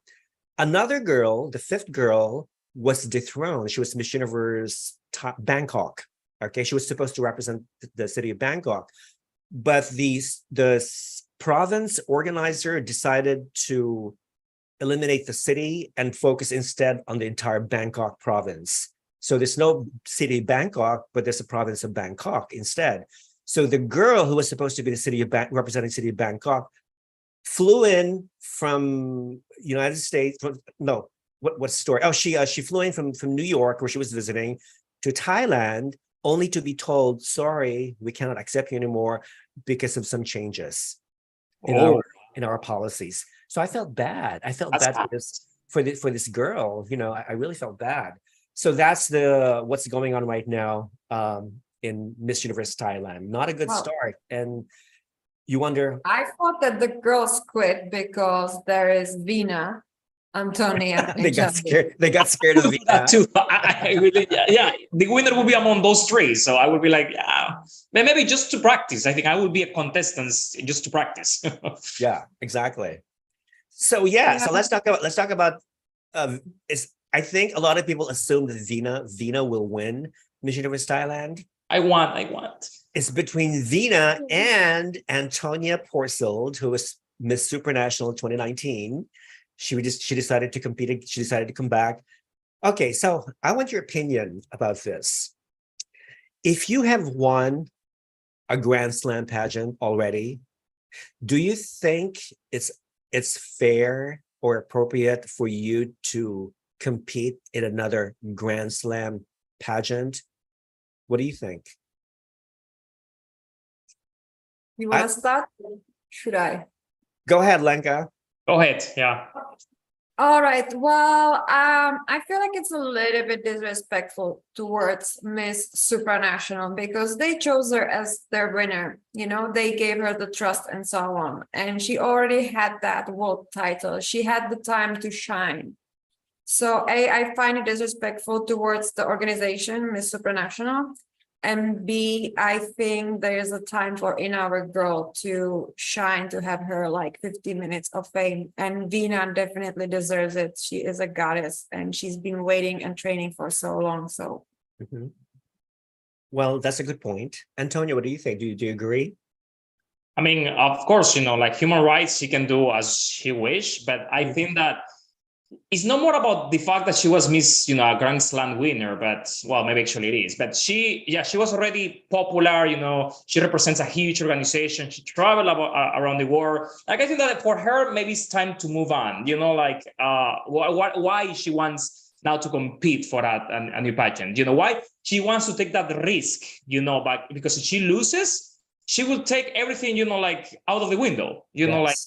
Another girl, the 5th girl, was dethroned. She was Miss Universe Bangkok. Okay, she was supposed to represent the city of Bangkok, but the province organizer decided to eliminate the city and focus instead on the entire Bangkok province. So there's no city of Bangkok, but there's a province of Bangkok instead. So the girl who was supposed to be the representing city of Bangkok flew in from United States. No, what's the story? Oh, she flew in from New York, where she was visiting, to Thailand, only to be told, sorry, we cannot accept you anymore because of some changes in our policies. So I felt bad. I felt bad for this girl. I really felt bad. So that's what's going on right now in Miss Universe Thailand. Not a good start. And you wonder. I thought that the girls quit because there is Vina, Antonia. They got scared. They got scared of Vina. That too. I really, yeah. The winner will be among those three. So I would be like, yeah, maybe just to practice. I think I would be a contestant just to practice. Yeah, exactly. So so let's talk about. I think a lot of people assume that Vina will win Miss Universe Thailand. I want. It's between Vina and Antonia Porceld, who was Miss Supranational 2019. She decided to compete. She decided to come back. Okay, so I want your opinion about this. If you have won a Grand Slam pageant already, do you think it's fair or appropriate for you to compete in another Grand Slam pageant? What do you think? You want to start? Should I? Go ahead, Lenka. Go ahead. Yeah. All right. Well, I feel like it's a little bit disrespectful towards Miss Supranational because they chose her as their winner. They gave her the trust and so on. And she already had that world title. She had the time to shine. So I find it disrespectful towards the organization, Miss Supranational. And B, I think there is a time for in our girl to shine, to have her like 15 minutes of fame. And Vina definitely deserves it. She is a goddess and she's been waiting and training for so long. So, Well, that's a good point. Antonio, what do you think? Do you agree? I mean, of course, like human rights, she can do as she wish, but I think that it's not more about the fact that she was Miss, a Grand Slam winner, but well, maybe actually it is. But she was already popular. She represents a huge organization. She traveled around the world. Like I think that for her, maybe it's time to move on. Why she wants now to compete for a new pageant? Why she wants to take that risk? But because if she loses, she will take everything, out of the window.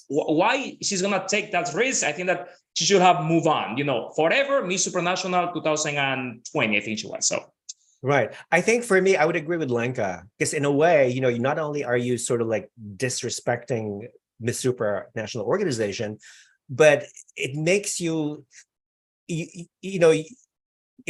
Why she's gonna take that risk? I think that she should have moved on, forever Miss Supranational 2020, I think she was. So, right. I think for me, I would agree with Lenka because in a way, not only are you sort of like disrespecting Miss Supranational organization, but it makes you, it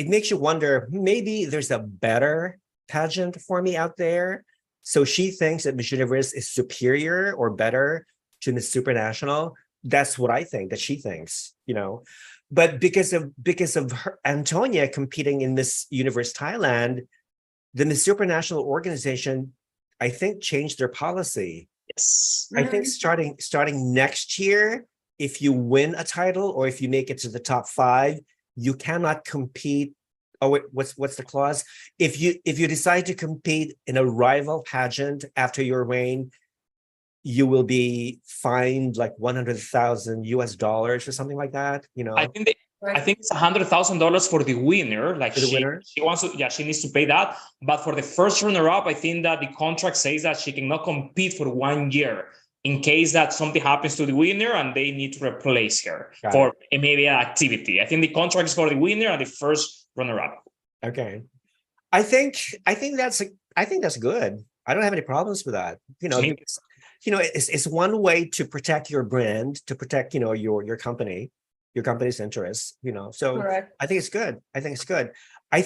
makes you wonder, maybe there's a better pageant for me out there. So she thinks that Miss Universe is superior or better to Miss Supranational. That's what I think that she thinks, but because of her, Antonia competing in Miss Universe Thailand, the Miss Supranational organization, I think, changed their policy. Yes. I think starting next year, if you win a title or if you make it to the top 5, you cannot compete. Oh, wait, what's the clause? If you decide to compete in a rival pageant after your reign, you will be fined like $100,000 or something like that. I think it's $100,000 for the winner. Like for the winner, she wants to. Yeah, she needs to pay that. But for the first runner-up, I think that the contract says that she cannot compete for 1 year in case that something happens to the winner and they need to replace her for maybe an activity. I think the contract is for the winner and the first runner-up. Okay, I think that's good. I don't have any problems with that. It's one way to protect your brand, to protect your company's interests. So correct. I think it's good. I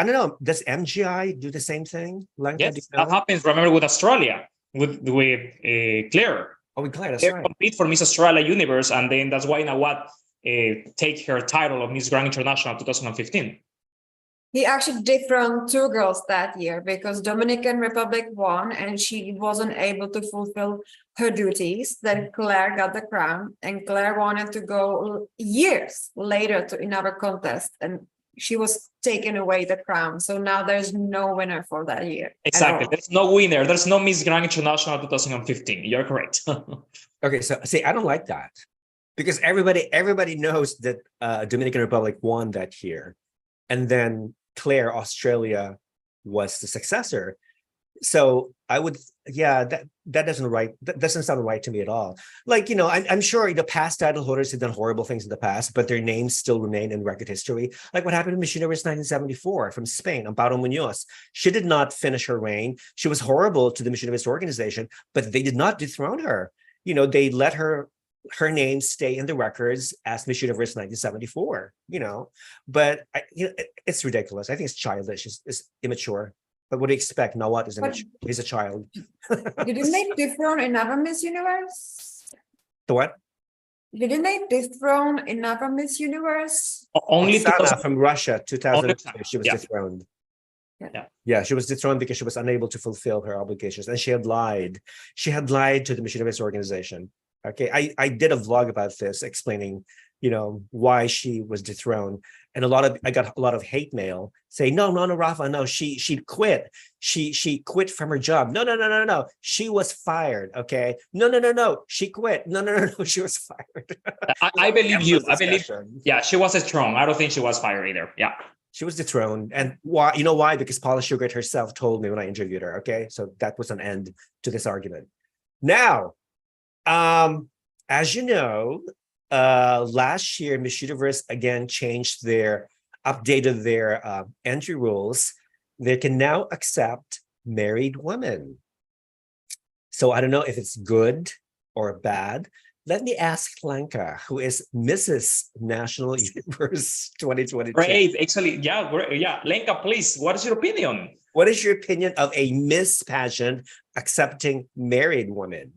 don't know. Does MGI do the same thing? Lenka, yes, that happens. Remember with Australia, with Claire. Oh, with Claire, that's Claire right. Compete for Miss Australia Universe, and then that's why Nawat take her title of Miss Grand International 2015. He actually dethroned 2 girls that year because Dominican Republic won and she wasn't able to fulfill her duties. Then Claire got the crown and Claire wanted to go years later to another contest. And she was taken away the crown. So now there's no winner for that year. Exactly. There's no winner. There's no Miss Grand International 2015. You're correct. Okay, so see, I don't like that because everybody knows that Dominican Republic won that year, and then Claire, Australia, was the successor. So I would, yeah, that doesn't sound right to me at all. Like, you know, I'm sure the past title holders have done horrible things in the past, but their names still remain in record history. Like what happened to Miss Universe 1974 from Spain, Amparo Munoz. She did not finish her reign. She was horrible to the Miss Universe organization, but they did not dethrone her. You know, they let her name stay in the records as Miss Universe 1974, you know, but it's ridiculous. I think it's childish, it's immature. But what do you expect? Nawat is immature. He's a child. Didn't they dethrone another Miss Universe? The what? Didn't they dethrone another Miss Universe? Only Oksana from Russia, 2002, she was Yeah. dethroned. Yeah. Yeah, she was dethroned because she was unable to fulfill her obligations, and she had lied. She had lied to the Miss Universe organization. Okay, I did a vlog about this explaining, you know, why she was dethroned, and I got a lot of hate mail saying, no, Rafa, no, she quit. She quit from her job. No, she was fired. Okay, no, she quit. No, she was fired. I believe you. I believe. Discussion. Yeah, she was strong. I don't think she was fired either. Yeah. She was dethroned. And why? You know why? Because Paula Sugar herself told me when I interviewed her. Okay, so that was an end to this argument. Now, as you know, last year Miss Universe again updated their entry rules. They can now accept married women. So I don't know if it's good or bad. Let me ask Lenka, who is Mrs. National Universe 2022. Great. Actually, yeah, great. Yeah. Lenka, please, what is your opinion? What is your opinion of a Miss pageant accepting married women?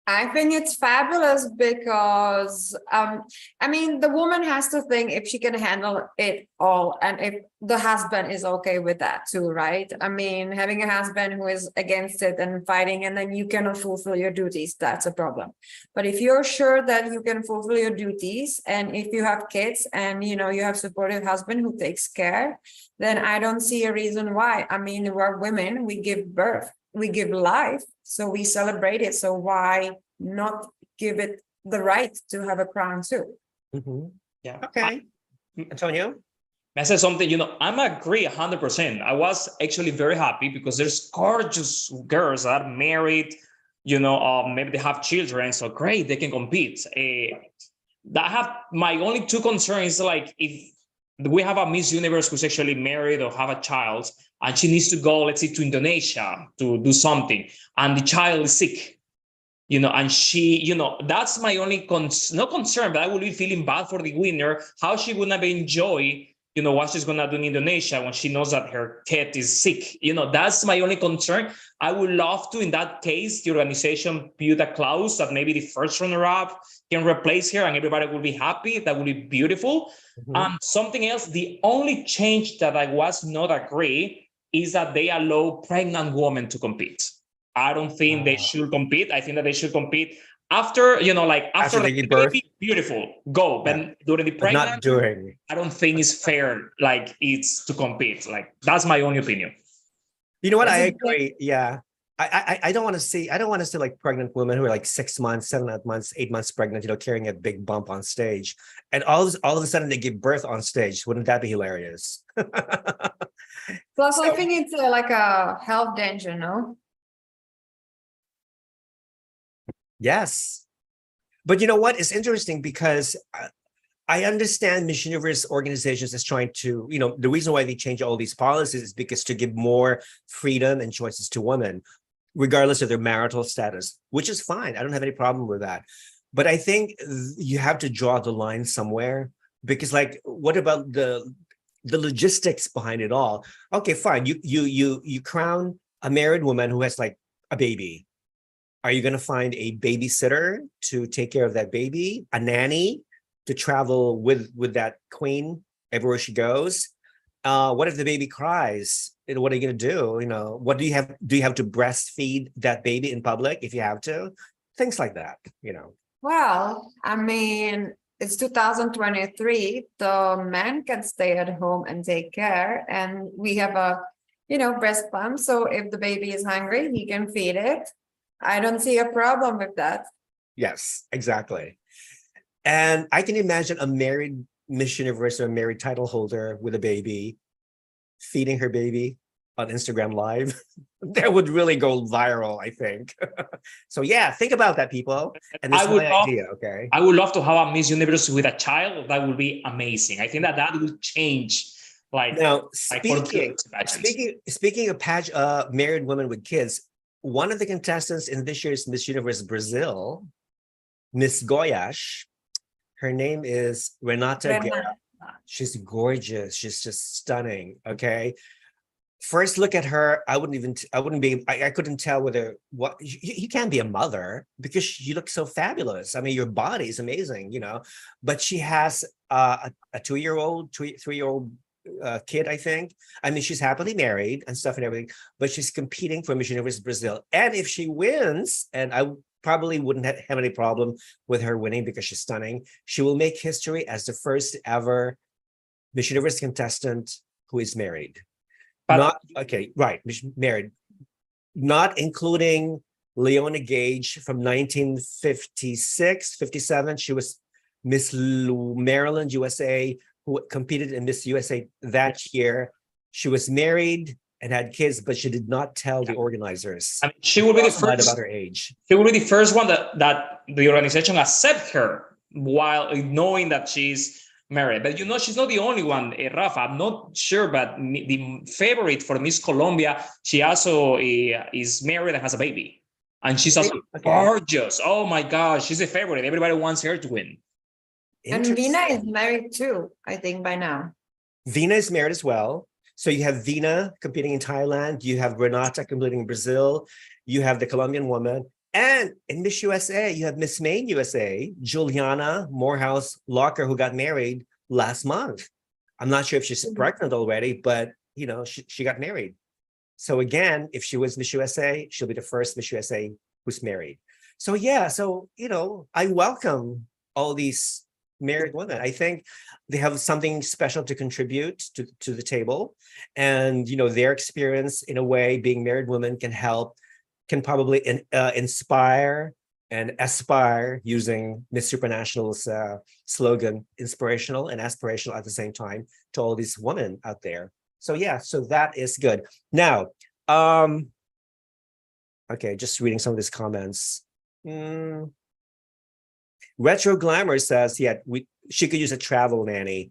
I think it's fabulous because, I mean, the woman has to think if she can handle it all and if the husband is okay with that too, right? I mean, having a husband who is against it and fighting and then you cannot fulfill your duties, that's a problem. But if you're sure that you can fulfill your duties and if you have kids and, you know, you have supportive husband who takes care, then I don't see a reason why. I mean, we're women, we give birth, we give life. So we celebrate it. So why not give it the right to have a crown too? Mm-hmm. Yeah. Okay. Antonio? I said something, you know, I'm agree 100%. I was actually very happy because there's gorgeous girls that are married, you know, maybe they have children. So great, they can compete. That have my only two concerns, like if we have a Miss Universe who's actually married or have a child, and she needs to go, let's say, to Indonesia to do something, and the child is sick, you know, and she, you know, that's my only no concern, but I will be feeling bad for the winner, how she would not enjoy, you know, what she's gonna do in Indonesia when she knows that her kid is sick. You know, that's my only concern. I would love to, in that case, the organization build a clause that maybe the first runner-up can replace her and everybody will be happy. That would be beautiful. Mm-hmm. Something else, the only change that I was not agree is that they allow pregnant women to compete. I don't think they should compete. I think that they should compete after, you know, like after they give birth. Beautiful, go. Yeah. But during the pregnant, not during. I don't think it's fair. Like it's to compete. Like that's my only opinion. You know what? I agree. Yeah. I don't want to see like pregnant women who are like 6 months, 7 months, 8 months pregnant, you know, carrying a big bump on stage. And all of a sudden they give birth on stage. Wouldn't that be hilarious? Plus, I think it's like a health danger, no? Yes. But you know what? It's interesting because I understand Miss Universe organizations is trying to, you know, the reason why they change all these policies is because to give more freedom and choices to women, regardless of their marital status, which is fine. I don't have any problem with that. But I think you have to draw the line somewhere because, like, what about the logistics behind it all? Okay, fine. You crown a married woman who has like a baby. Are you going to find a babysitter to take care of that baby, a nanny to travel with that queen everywhere she goes? What if the baby cries? What are you going to do? You know, what do you have? Do you have to breastfeed that baby in public if you have to? Things like that, you know. Well, I mean, it's 2023. The man can stay at home and take care, and we have a, breast pump. So if the baby is hungry, he can feed it. I don't see a problem with that. Yes, exactly. And I can imagine a married Miss Universe or a married title holder with a baby feeding her baby on Instagram Live. That would really go viral, I think. So yeah, think about that, people. And this is my idea, okay? I would love to have a Miss Universe with a child. That would be amazing. I think that would change. Now, speaking of married women with kids, one of the contestants in this year's Miss Universe Brazil, Miss Goiás, her name is Renata. She's gorgeous. She's just stunning. Okay. First look at her. I couldn't tell whether you can't be a mother because she looks so fabulous. I mean, your body is amazing, but she has a 2-year-old, 3-year-old kid, I think. I mean, she's happily married and stuff and everything, but she's competing for Miss Universe Brazil. And if she wins, and I probably wouldn't have any problem with her winning because she's stunning, she will make history as the first ever Miss Universe contestant who is married. Married. Not including Leona Gage from 1956, 57. She was Miss Maryland, USA, who competed in Miss USA that year. She was married and had kids, but she did not tell the organizers. I mean, she will be the first about her age. She will be the first one that the organization accept her while knowing that she's married. But she's not the only one, Rafa. I'm not sure, but the favorite for Miss Colombia, she also is married and has a baby. And she's also gorgeous. Oh my gosh, she's a favorite. Everybody wants her to win. And Vina is married too, I think, by now. Vina is married as well. So you have Vina competing in Thailand. You have Renata competing in Brazil. You have the Colombian woman. And in Miss USA, you have Miss Maine USA, Juliana Morehouse Locker, who got married last month. I'm not sure if she's pregnant already, but, she got married. So again, if she was Miss USA, she'll be the first Miss USA who's married. So yeah, I welcome all these married women. I think they have something special to contribute to the table, and their experience in a way, being married women, can probably inspire and aspire, using Miss Supranational's slogan, inspirational and aspirational at the same time, to all these women out there. So yeah, so that is good. Now, okay, just reading some of these comments. Retro Glamour says, she could use a travel nanny.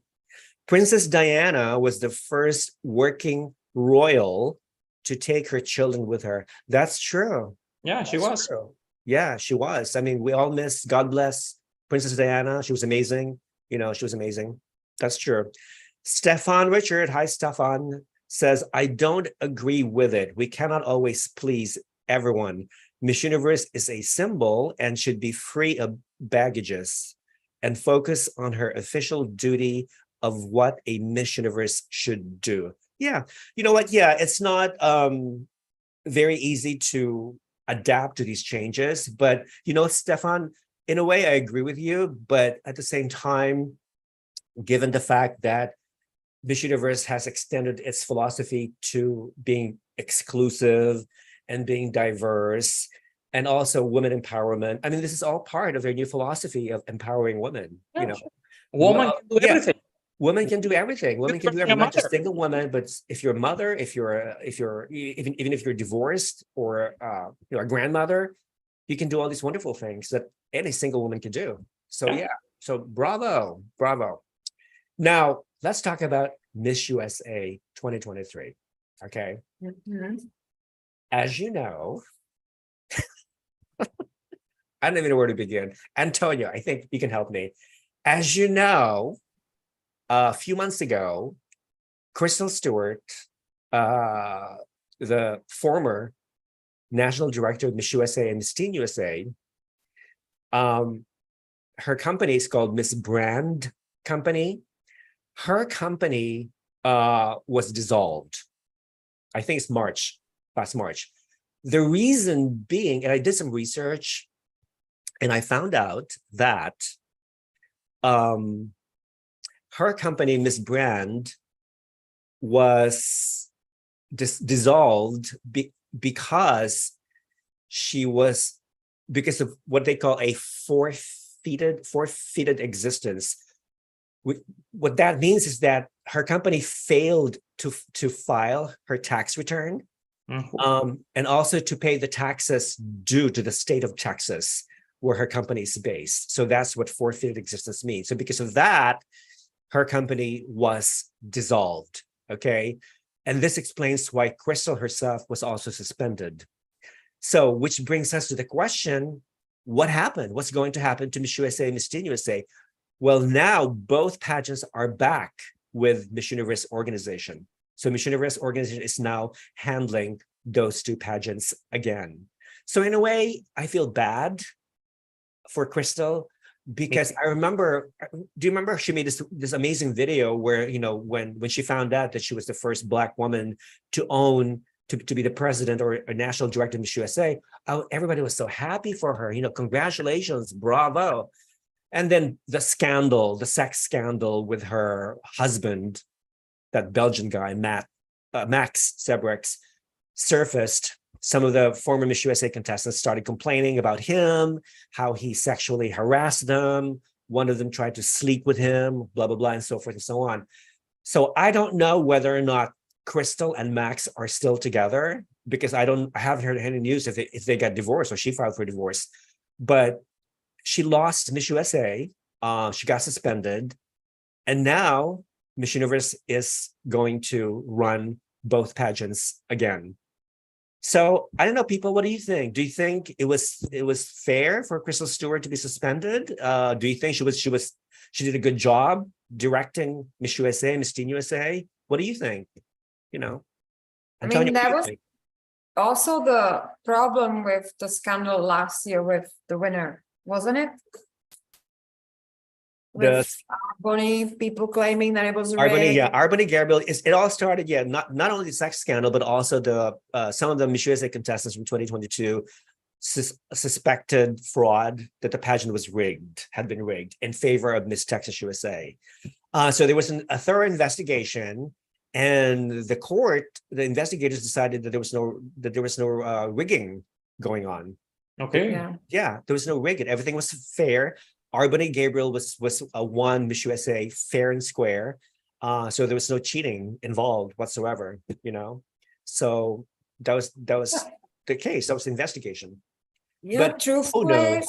Princess Diana was the first working royal to take her children with her. That's true. Yeah, she was. True. Yeah, she was. I mean, we all miss, God bless Princess Diana. She was amazing. She was amazing. That's true. Stefan Richard, hi Stefan, says, I don't agree with it. We cannot always please everyone. Miss Universe is a symbol and should be free of baggages and focus on her official duty of what a Miss Universe should do. Yeah, you know what? Yeah, it's not very easy to adapt to these changes, but Stefan, in a way, I agree with you, but at the same time, given the fact that Miss Universe has extended its philosophy to being exclusive and being diverse, and also women empowerment. I mean, this is all part of their new philosophy of empowering women. Women can do everything. Women can do everything. Women can do everything. Not just single women, but if you're a mother, if you're even if you're divorced or a grandmother, you can do all these wonderful things that any single woman can do. So yeah. So bravo. Now let's talk about Miss USA 2023. Okay. Mm-hmm. As you know, I don't even know where to begin. Antonio, I think you can help me. As you know, a few months ago, Crystal Stewart, the former national director of Miss USA and Miss Teen USA, her company is called Miss Brand Company. Her company was dissolved. I think it's last March. The reason being, and I did some research, and I found out that her company, Miss Brand, was dissolved because of what they call a forfeited existence. What that means is that her company failed to file her tax return, and also to pay the taxes due to the state of Texas, where her company is based. So that's what forfeited existence means. So because of that, her company was dissolved. Okay. And this explains why Crystal herself was also suspended. So, which brings us to the question, what happened? What's going to happen to Miss USA and Miss Teen USA? Well, now both pageants are back with Miss Universe organization. So Miss Universe organization is now handling those two pageants again. So in a way, I feel bad for Crystal, because I remember, do you remember she made this amazing video where, you know, when she found out that she was the first Black woman to be the president or a national director of Miss USA, everybody was so happy for her, you know, congratulations, bravo. And then the sex scandal with her husband, that Belgian guy, Max Sebrex, surfaced. Some of the former Miss USA contestants started complaining about him, how he sexually harassed them. One of them tried to sleep with him, blah, blah, blah, and so forth and so on. So I don't know whether or not Crystal and Max are still together, because I haven't heard any news if they got divorced or she filed for divorce. But she lost Miss USA. She got suspended. And now Miss Universe is going to run both pageants again. So I don't know, people, what do you think? Do you think it was fair for Crystal Stewart to be suspended? Do you think she did a good job directing Miss USA, Miss Teen USA? What do you think? You know, Antonio, I mean, that was also the problem with the scandal last year with the winner, wasn't it? With Arboni, people claiming that it was rigged. Arboni Gabriel. It all started, not only the sex scandal, but also the some of the Miss USA contestants from 2022 suspected fraud, that the pageant had been rigged in favor of Miss Texas USA. So there was a thorough investigation, and the investigators decided that there was no rigging going on. Okay. Yeah, there was no rigging. Everything was fair. Arboni Gabriel was won Miss USA fair and square. So there was no cheating involved whatsoever, you know. So that was the case. That was the investigation. Yeah, but truthfully,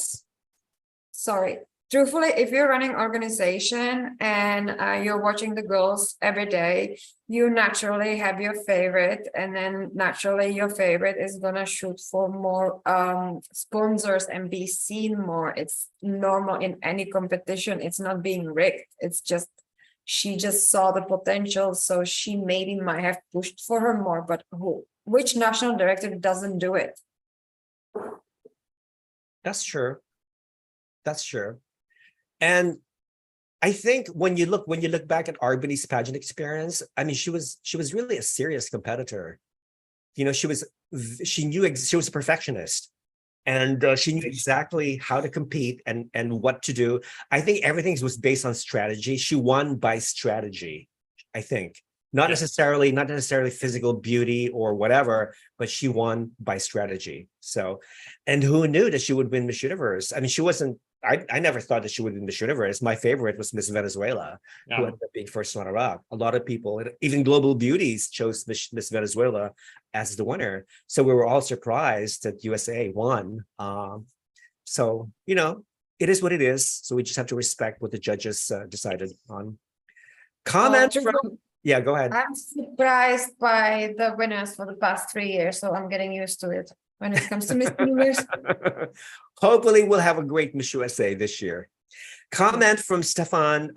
truthfully, if you're running organization and you're watching the girls every day, you naturally have your favorite, and then naturally your favorite is gonna shoot for more sponsors and be seen more. It's normal in any competition. It's not being rigged. It's just she just saw the potential, so she maybe might have pushed for her more. But which national director doesn't do it? That's true. And I think when you look back at Arboni's pageant experience, I mean, she was really a serious competitor. You know, she was a perfectionist, and she knew exactly how to compete and what to do. I think everything was based on strategy. She won by strategy, I think. Not necessarily physical beauty or whatever, but she won by strategy. So, and who knew that she would win Miss Universe? I mean, she wasn't. I never thought that she would win Miss Universe. My favorite was Miss Venezuela, who ended up being first runner-up. A lot of people, even Global Beauties, chose Miss Venezuela as the winner. So we were all surprised that USA won. So, you know, it is what it is. So we just have to respect what the judges decided on. Comment from... Yeah, go ahead. I'm surprised by the winners for the past 3 years, so I'm getting used to it when it comes to Miss Universe. Hopefully we'll have a great Miss USA this year. Comment from Stefan,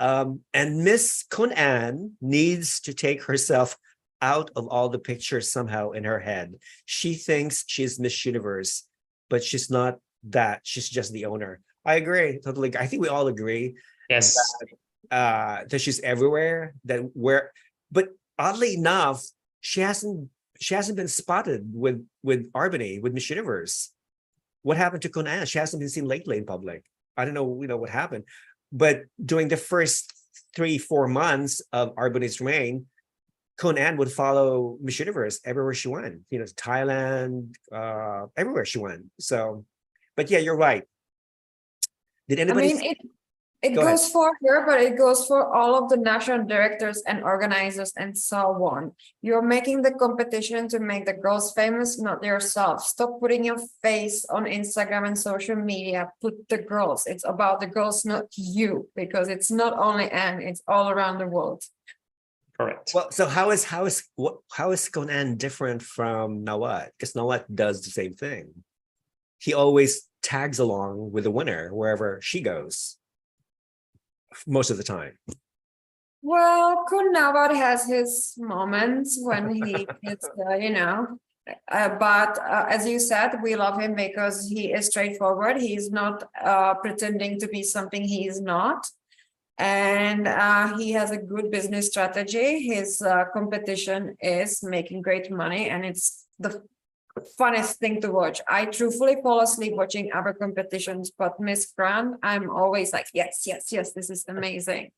and Miss Khun Anne needs to take herself out of all the pictures somehow in her head. She thinks she's Miss Universe, but she's not that. She's just the owner. I agree, totally. I think we all agree. Yes. That she's everywhere. But oddly enough, she hasn't been spotted with Arboni, with Miss Universe. What happened to Khun Anne? She hasn't been seen lately in public. I don't know, what happened. but during the first 3-4 months of Arbonne's reign, Khun Anne would follow Miss Universe everywhere she went. You know, Thailand, everywhere she went. So, but yeah, you're right. Did I anybody? mean, it Go ahead. goes for her, but it goes for all of the national directors and organizers and so on. You're making the competition to make the girls famous, not yourself. Stop putting your face on Instagram and social media. Put the girls. It's about the girls, not you, because it's not only Anne, it's all around the world. Correct. Well, so how is Khun Anne different from Nawat? Because Nawat does the same thing. He always tags along with the winner wherever she goes. Most of the time. Well, Khun Nawat has his moments when he gets, but as you said, we love him because he is straightforward. He's not pretending to be something he is not. And he has a good business strategy. His competition is making great money, and it's the funnest thing to watch. I truthfully fall asleep watching other competitions, but Miss Grand, I'm always like, yes, this is amazing.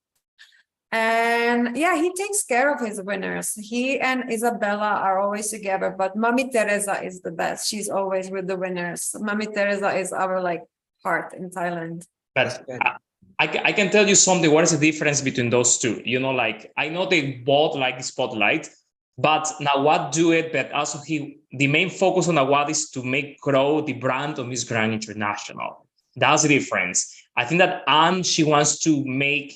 And yeah, he takes care of his winners. He and Isabella are always together, but Mami Teresa is the best. She's always with the winners. Mami Teresa is our like heart in Thailand. But I can tell you something. What is the difference between those two? You know, like I know they both like the spotlight, but Nawat do it. But also the main focus on Nawat is to grow the brand of Miss Grand International. That's the difference. I think that Anne, she wants to make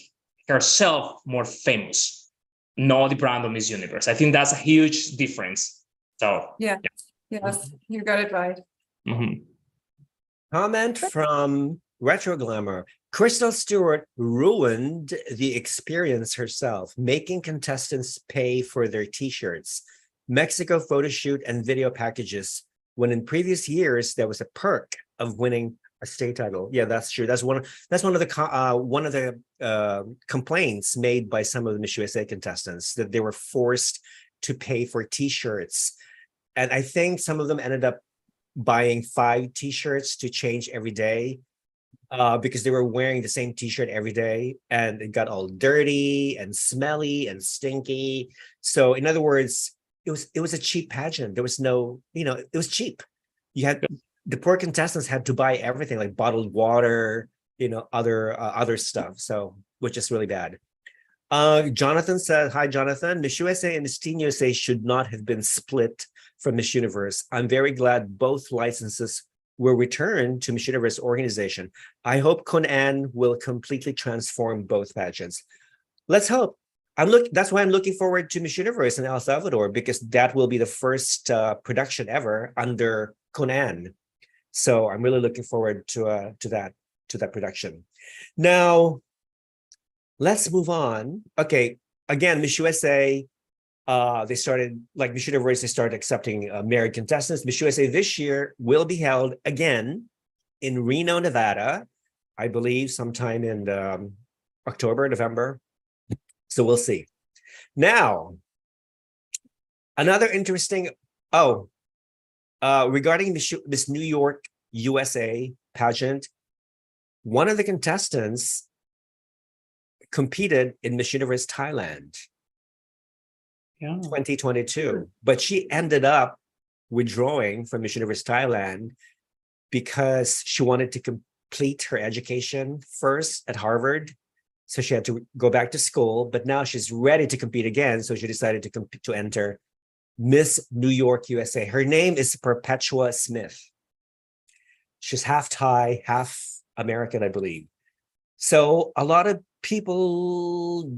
herself more famous, not the brand of Miss Universe. I think that's a huge difference. So yes, you got it right. Mm-hmm. Comment from Retro Glamour. Crystal Stewart ruined the experience herself, making contestants pay for their t-shirts, Mexico photo shoot and video packages, when in previous years there was a perk of winning a state title. Yeah, that's true. That's one of the complaints made by some of the Miss USA contestants, that they were forced to pay for t-shirts. And I think some of them ended up buying 5 t-shirts to change every day. Because they were wearing the same t-shirt every day, and it got all dirty and smelly and stinky. So in other words, it was a cheap pageant. There was no, it was cheap. You had the poor contestants had to buy everything, like bottled water, other stuff. So, which is really bad. Jonathan said, hi, Jonathan. Miss USA and Miss Teen USA should not have been split from Miss Universe. I'm very glad both licenses were returned to Miss Universe organization. I hope Khun Anne will completely transform both pageants. Let's hope. That's why I'm looking forward to Miss Universe in El Salvador, because that will be the first production ever under Khun Anne. So I'm really looking forward to that production. Now, let's move on. Okay, again, Miss USA. They started, like Miss Universe, they started accepting married contestants. Miss USA this year will be held again in Reno, Nevada, I believe sometime in October, November. So we'll see. Now, another interesting, regarding Miss New York USA pageant, one of the contestants competed in Miss Universe Thailand. 2022, but she ended up withdrawing from Miss Universe Thailand because she wanted to complete her education first at Harvard. So she had to go back to school, but now she's ready to compete again. So she decided to enter Miss New York USA. Her name is Perpetua Smith. She's half Thai, half American, I believe. So a lot of people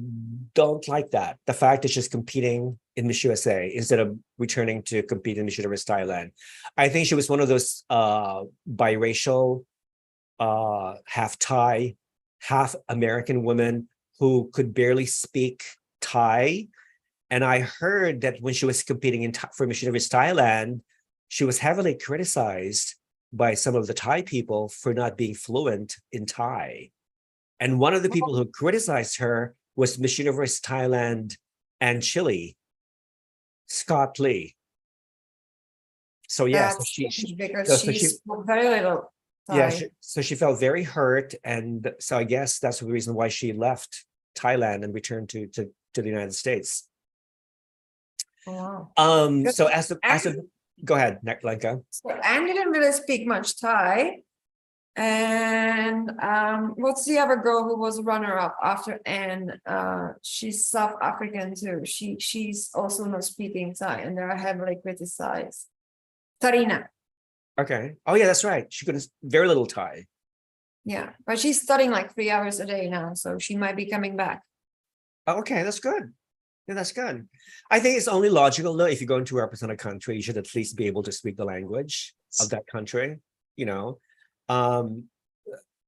don't like that. The fact that she's competing in Miss USA instead of returning to compete in Miss Universe Thailand. I think she was one of those biracial, half Thai, half American women who could barely speak Thai. And I heard that when she was competing for Miss Universe Thailand, she was heavily criticized by some of the Thai people for not being fluent in Thai. And one of the people who criticized her was Miss Universe Thailand and Chile, Scott Lee. So yeah, She spoke very little. Yeah, Thai. so she felt very hurt, and so I guess that's the reason why she left Thailand and returned to the United States. Wow. So as a go ahead, Lenka. So Anne didn't really speak much Thai. And what's the other girl who was runner-up after Anne? She's South African too. She's also not speaking Thai, and they're heavily criticized. Tarina. Okay. Oh yeah, that's right. She couldn't very little Thai. Yeah, but she's studying like 3 hours a day now, so she might be coming back. Oh, okay, that's good. Yeah, that's good. I think it's only logical though, if you're going to represent a country, you should at least be able to speak the language of that country, you know.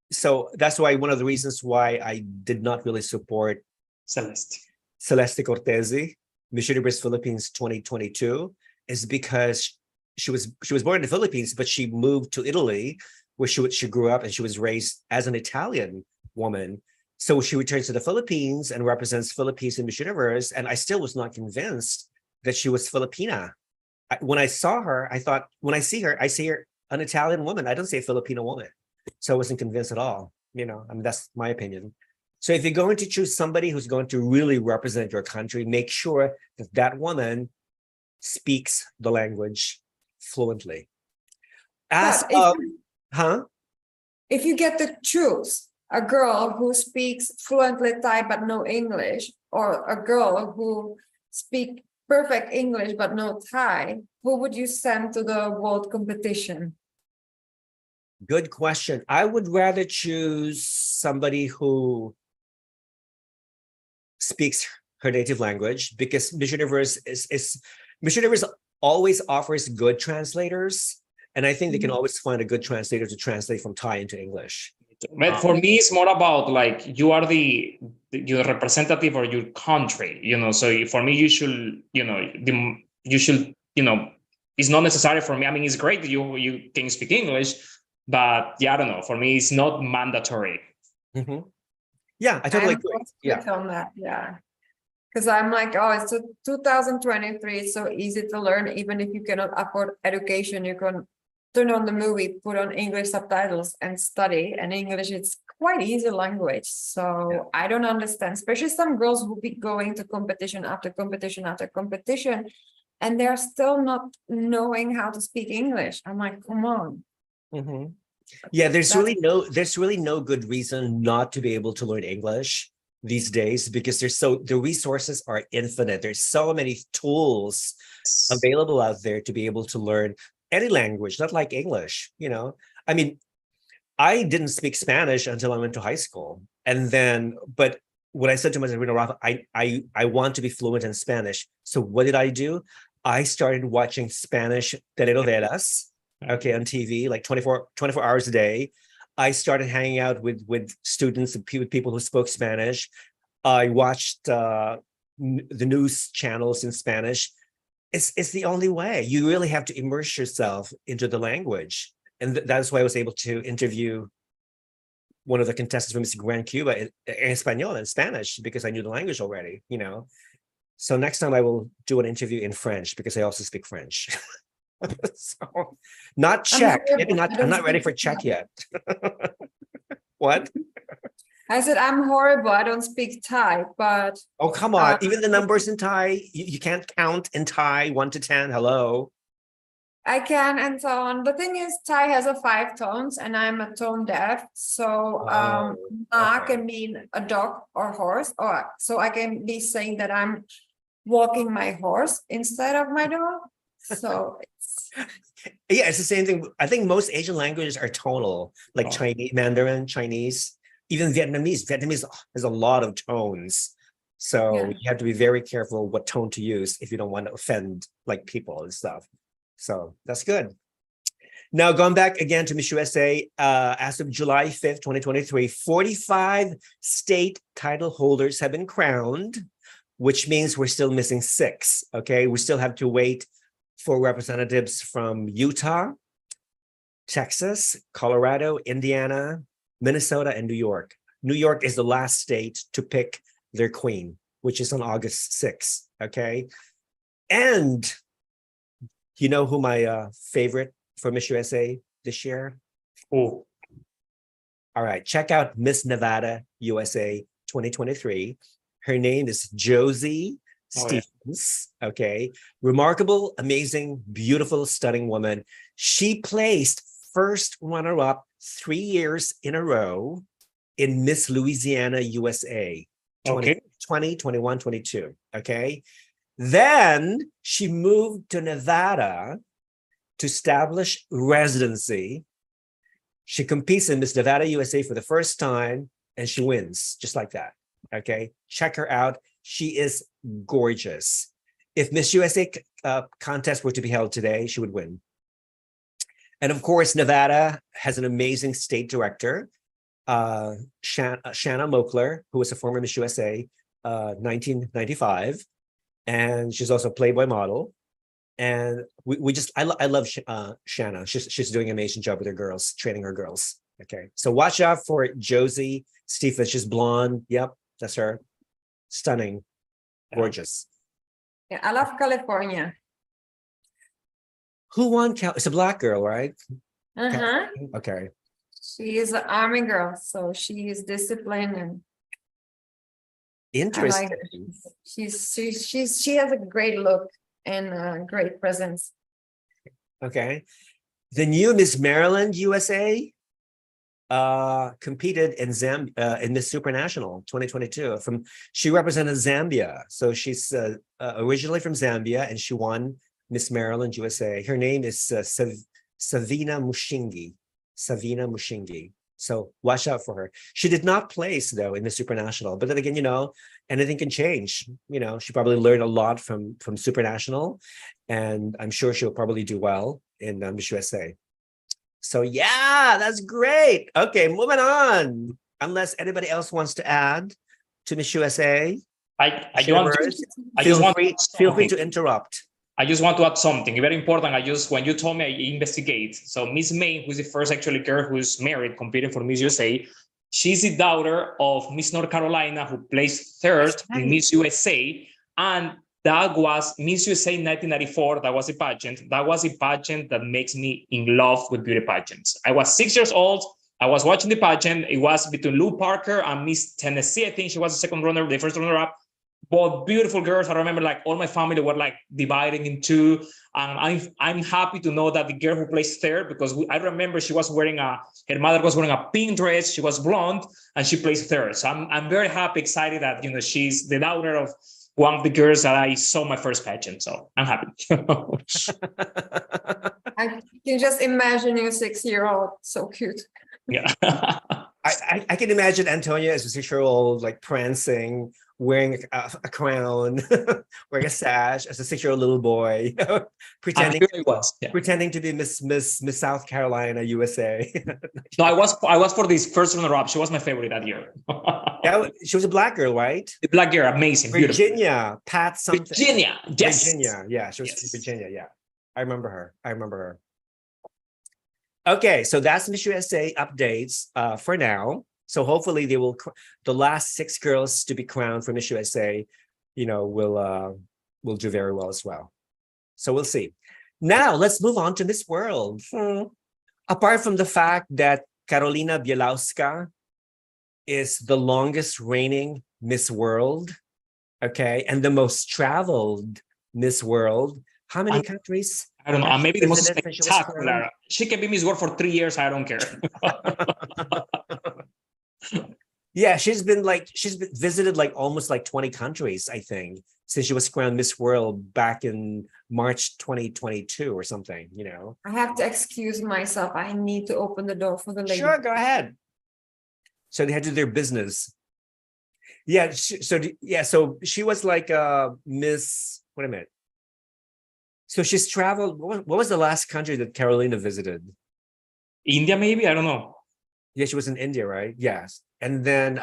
So that's why one of the reasons why I did not really support Celeste Cortese, Miss Universe Philippines 2022, is because she was born in the Philippines, but she moved to Italy, where she grew up, and she was raised as an Italian woman. So she returns to the Philippines and represents Philippines in Miss Universe, and I still was not convinced that she was Filipina. When I saw her, I thought, when I see her an Italian woman. I don't say a Filipino woman. So I wasn't convinced at all. You know, I mean, that's my opinion. So if you're going to choose somebody who's going to really represent your country, make sure that that woman speaks the language fluently. If you get to choose a girl who speaks fluently Thai but no English, or a girl who speaks perfect English but no Thai, who would you send to the world competition? Good question. I would rather choose somebody who speaks her native language, because Miss Universe Miss Universe always offers good translators, and I think they can always find a good translator to translate from Thai into English. But for me, it's more about like you are the your representative of your country, you know. So for me, you should, you know, it's not necessary for me. I mean, it's great that you can speak English, but yeah, I don't know. For me, it's not mandatory. Mm-hmm. Yeah, I totally agree. Yeah, on that. Yeah, because I'm like, oh, it's 2023. It's so easy to learn. Even if you cannot afford education, you can turn on the movie, put on English subtitles, and study. And English, it's quite easy language. So I don't understand, especially some girls who be going to competition after competition after competition, and they're still not knowing how to speak English. I'm like, come on. Mm-hmm. Yeah, there's really no good reason not to be able to learn English these days, because the resources are infinite. There's so many tools available out there to be able to learn any language, not like English, you know. I mean, I didn't speak Spanish until I went to high school. And then, but when I said to myself, Rafa, I want to be fluent in Spanish. So what did I do? I started watching Spanish telenovelas, okay, on TV, like 24 hours a day. I started hanging out with students and with people who spoke Spanish. I watched the news channels in Spanish. It's the only way. You really have to immerse yourself into the language. And that's why I was able to interview one of the contestants from Miss Grand Cuba in Espanol, in Spanish, because I knew the language already, you know. So next time I will do an interview in French, because I also speak French. So not Czech. Maybe not. I'm not ready for Czech yet. What? I said, I'm horrible. I don't speak Thai, but oh, come on. Even the numbers in Thai, you can't count in Thai 1 to 10. Hello. I can, and so on. The thing is, Thai has 5 tones, and I'm a tone deaf. So Ma can mean a dog or horse, or so I can be saying that I'm walking my horse instead of my dog. So it's yeah, it's the same thing. I think most Asian languages are tonal, like Chinese, Mandarin, Chinese, even Vietnamese. Vietnamese has a lot of tones. So you have to be very careful what tone to use if you don't want to offend like people and stuff. So that's good. Now, going back again to Miss USA, as of July 5th, 2023, 45 state title holders have been crowned, which means we're still missing 6. Okay, we still have to wait for representatives from Utah, Texas, Colorado, Indiana, Minnesota, and New York. New York is the last state to pick their queen, which is on August 6th. Okay, and you know who my favorite for Miss USA this year? Oh, All right, check out Miss Nevada USA 2023. Her name is Josie Stevens. Okay, remarkable, amazing, beautiful, stunning woman. She placed first runner-up 3 years in a row in Miss Louisiana USA 2020, 21, 22. Okay, then she moved to Nevada to establish residency. She competes in Miss Nevada USA for the first time and she wins just like that. Okay, check her out. She is gorgeous. If Miss USA contest were to be held today, she would win. And of course, Nevada has an amazing state director, Shanna Mokler, who was a former Miss USA 1995. And she's also a Playboy model. And I love Shanna. She's doing an amazing job with her girls, training her girls. Okay, so watch out for Josie Stevens. She's blonde. Yep, that's her. Stunning, gorgeous. Yeah, I love California. Who won? It's a black girl, right? Uh-huh. Okay. She is an army girl, so she is disciplined and interesting. I like her. She has a great look and a great presence. Okay. The new Miss Maryland USA competed in in Miss Supranational 2022. She represented Zambia. So she's originally from Zambia and she won Miss Maryland USA. Her name is Savina Mushingi. Savina Mushingi. So watch out for her. She did not place though in the Supranational, but then again, anything can change. She probably learned a lot from Supranational, and I'm sure she'll probably do well in Miss USA. So yeah, that's great. Okay, moving on. Unless anybody else wants to add to Miss USA, feel free to interrupt. I just want to add something very important. When you told me I investigate. So Miss May, who's the first actually girl who's married competing for Miss USA, she's the daughter of Miss North Carolina who placed third in Miss USA. And that was Miss USA 1994. That was a pageant. That was a pageant that makes me in love with beauty pageants. I was 6 years old. I was watching the pageant. It was between Lou Parker and Miss Tennessee. I think she was the second runner, the first runner-up. Both beautiful girls. I remember all my family were dividing in two. And I'm happy to know that the girl who placed third, because I remember she was wearing her mother was wearing a pink dress. She was blonde and she placed third. So I'm very happy, excited that, she's the daughter of one of the girls that I saw my first pageant. So I'm happy. I can just imagine you 6-year-old. So cute. Yeah. I can imagine Antonio as a 6-year-old, Prancing, wearing a crown, wearing a sash as a 6-year-old little boy, pretending to be Miss South Carolina USA. No, I was for this first runner-up. She was my favorite that year. Yeah, she was a black girl, right? The black girl, amazing, Virginia, beautiful. Pat something. Virginia, yes. Virginia, yeah, she was from Virginia, yeah. I remember her. Okay, so that's Miss USA updates for now. So hopefully the last 6 girls to be crowned for Miss USA, will do very well as well. So we'll see. Now let's move on to Miss World. Apart from the fact that Karolina Bielawska is the longest reigning Miss World, okay, and the most traveled Miss World, how many countries? I don't know. Maybe the most spectacular. She can be Miss World for 3 years. I don't care. Yeah, she's been visited almost 20 countries, I think, since she was crowned Miss World back in March 2022 or something, I have to excuse myself. I need to open the door for the lady. Sure, go ahead. So they had to do their business. Yeah, so she was Miss, wait a minute. So she's traveled, what was the last country that Karolina visited? India, maybe? I don't know. Yeah, she was in India, right? Yes. And then,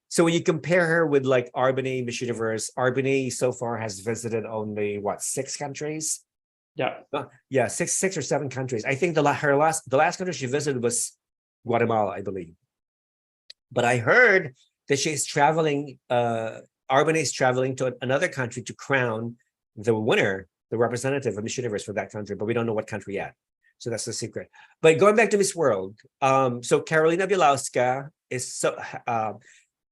so when you compare her with Albany, Miss Universe, Albany so far has visited only, 6 countries? Yeah. Yeah, six or 7 countries. I think the last country she visited was Guatemala, I believe. But I heard that she's traveling, Albany is traveling to another country to crown the winner, the representative of Miss Universe for that country, but we don't know what country yet. So that's the secret. But going back to Miss World, so Karolina Bielawska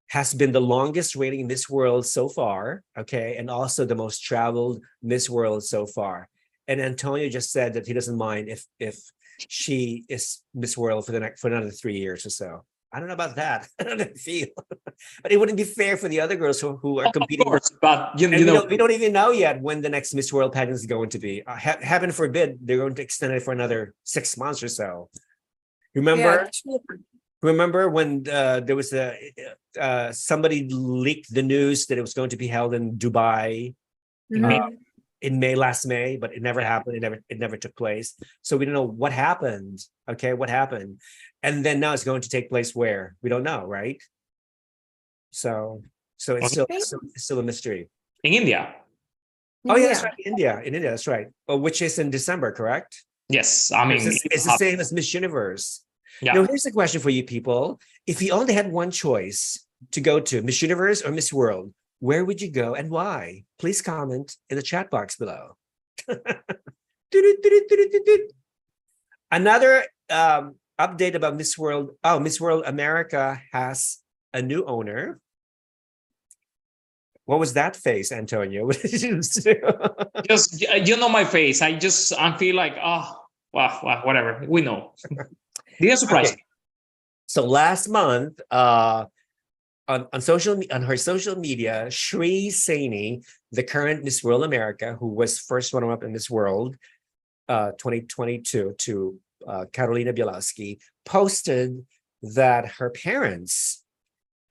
has been the longest reigning Miss World so far, okay, and also the most traveled Miss World so far. And Antonio just said that he doesn't mind if she is Miss World for another 3 years or so. I don't know about that. I don't know how I feel, but it wouldn't be fair for the other girls who are competing. Of course, but We don't even know yet when the next Miss World pageant is going to be. Heaven forbid they're going to extend it for another 6 months or so. Remember? Yeah, Remember when there was somebody leaked the news that it was going to be held in Dubai in last May, but it never happened. It never took place. So we don't know what happened. Okay, what happened? And then now it's going to take place where? We don't know, right? So it's still a mystery. In India. Oh yeah, that's right. In India, that's right. Which is in December, correct? Yes, I mean it's the same as Miss Universe. Yeah. Now here's the question for you people: if you only had one choice to go to, Miss Universe or Miss World, where would you go and why? Please comment in the chat box below. Another update about Miss World. Oh, Miss World America has a new owner. What was that face, Antonio? What did you do? Just my face. I feel like, oh, well, whatever. We know. Didn't surprise me. So last month, on her social media, Shri Saini, the current Miss World America, who was first runner-up in Miss World 2022 to Karolina Bielawska, posted that her parents,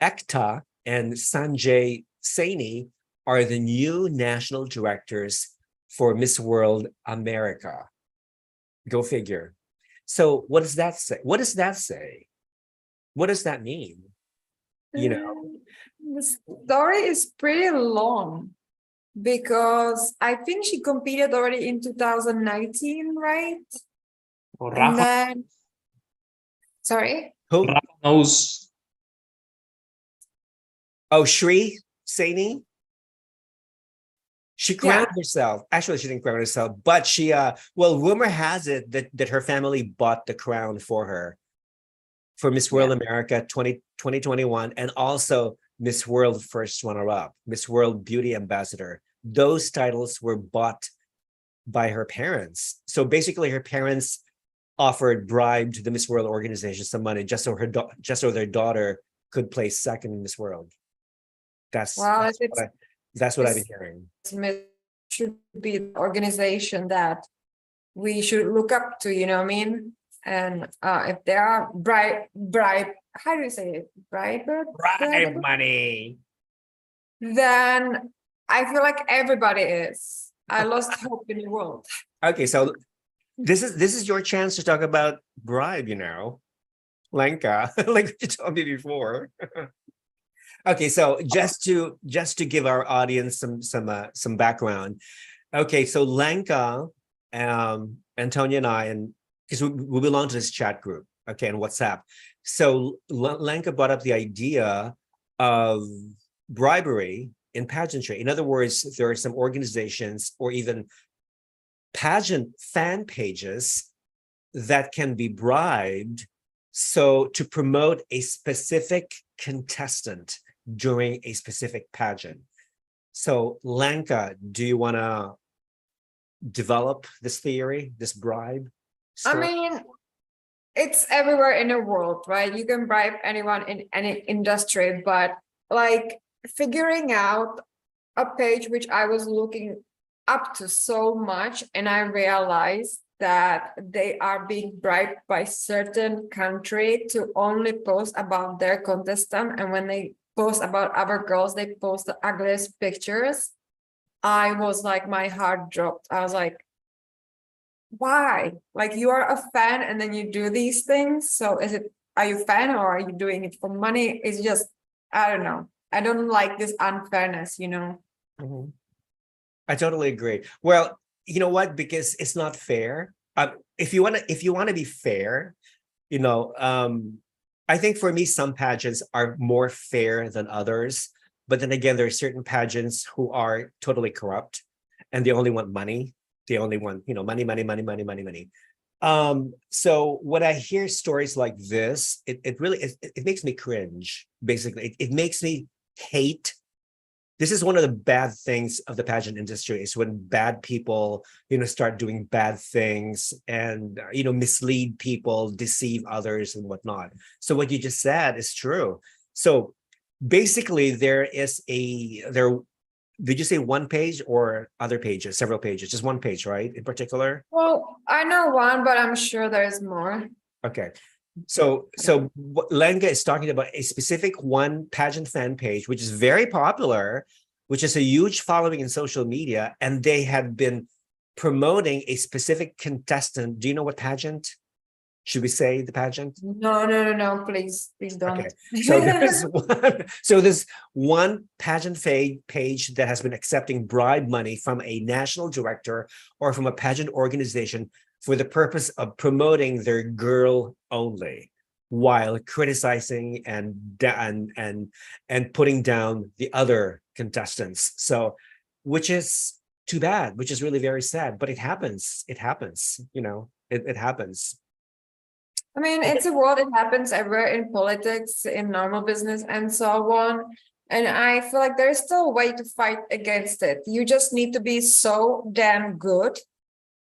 Ekta and Sanjay Saini, are the new national directors for Miss World America. Go figure. So what does that say? What does that say? What does that mean? You know, the story is pretty long because I think she competed already in 2019, right? Or And Rafa, then, sorry? who? Rafa knows. Oh, Shri Saini. She crowned herself. Actually, she didn't crown herself, but she rumor has it that her family bought the crown for her for Miss World America 2021 and also Miss World First Runner-Up, Miss World Beauty Ambassador. Those titles were bought by her parents. So basically her parents offered bribe to the Miss World organization some money just so their daughter could place second in Miss World. That's what I've been hearing. Smith should be the organization that we should look up to, you know what I mean? And if there are bribe, how do you say it? Bribe Money. Then I feel like everybody is. I lost hope in the world. Okay, so this is your chance to talk about bribe, Lenka, like you told me before. Okay, so just to give our audience some background. Okay, so Lenka, Antonio and I, and because we belong to this chat group, okay, and WhatsApp. So Lenka brought up the idea of bribery in pageantry. In other words, there are some organizations or even pageant fan pages that can be bribed so to promote a specific contestant during a specific pageant. So Lenka, do you want to develop this theory, this bribe story? I mean, it's everywhere in the world, right? You can bribe anyone in any industry, but like figuring out a page which I was looking up to so much, and I realized that they are being bribed by certain country to only post about their contestant, and when they post about other girls, they post the ugliest pictures. I was like, my heart dropped. I was like, why? Like, you are a fan and then you do these things. So are you a fan or are you doing it for money? It's just, I don't know. I don't like this unfairness, Mm-hmm. I totally agree. Well, you know what? Because it's not fair. If you want to be fair, I think for me, some pageants are more fair than others. But then again, there are certain pageants who are totally corrupt and they only want money. They only want, money, money, money, money, money, money. So when I hear stories like this, it really it makes me cringe. Basically, it makes me hate. This is one of the bad things of the pageant industry is when bad people, start doing bad things and, mislead people, deceive others and whatnot. So what you just said is true. So basically did you say one page or other pages, several pages, just one page, right? In particular? Well, I know one, but I'm sure there's more. Okay. So what Lenka is talking about a specific one pageant fan page, which is very popular, which is a huge following in social media, and they have been promoting a specific contestant. Do you know what pageant? Should we say the pageant? No, please don't. Okay. So there's one pageant page that has been accepting bribe money from a national director or from a pageant organization for the purpose of promoting their girl only, while criticizing and putting down the other contestants. So, which is too bad, which is really very sad, but it happens. It happens, it happens. I mean, it's a world, it happens everywhere in politics, in normal business, and so on. And I feel like there's still a way to fight against it. You just need to be so damn good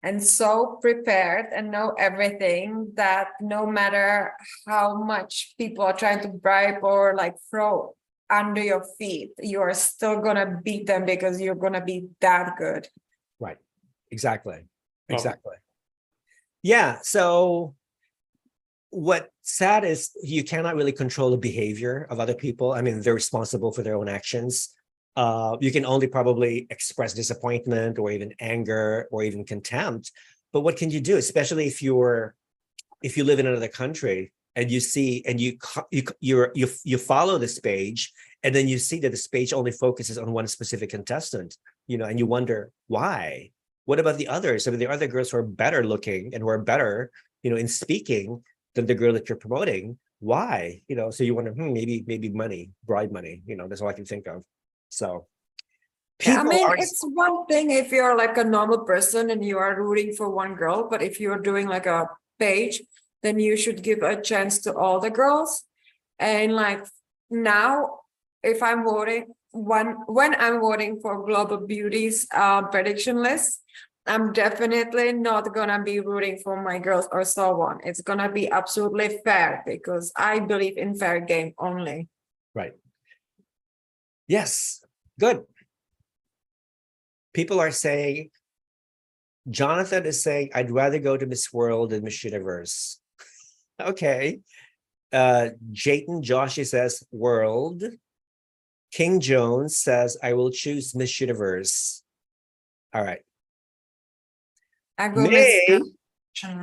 and so prepared and know everything that no matter how much people are trying to bribe or like throw under your feet, you are still gonna beat them because you're gonna be that good. Right. Exactly. Yeah. So what's sad is you cannot really control the behavior of other people. I mean, they're responsible for their own actions. You can only probably express disappointment or even anger or even contempt. But what can you do, especially if you live in another country and you see and you follow this page, and then you see that this page only focuses on one specific contestant, and you wonder why. What about the others? I mean, there are other girls who are better looking and who are better, in speaking than the girl that you're promoting. Why? So you wonder, maybe money, bribe money. That's all I can think of. So it's one thing if you're like a normal person and you are rooting for one girl, but if you're doing like a page, then you should give a chance to all the girls. And like now, if I'm voting, when I'm voting for Global Beauties prediction list, I'm definitely not gonna be rooting for my girls or so on. It's gonna be absolutely fair because I believe in fair game only. Right. Yes. Good. People are saying, Jonathan is saying, I'd rather go to Miss World than Miss Universe. Okay. Jayton Joshi says World. King Jones says, I will choose Miss Universe. All right.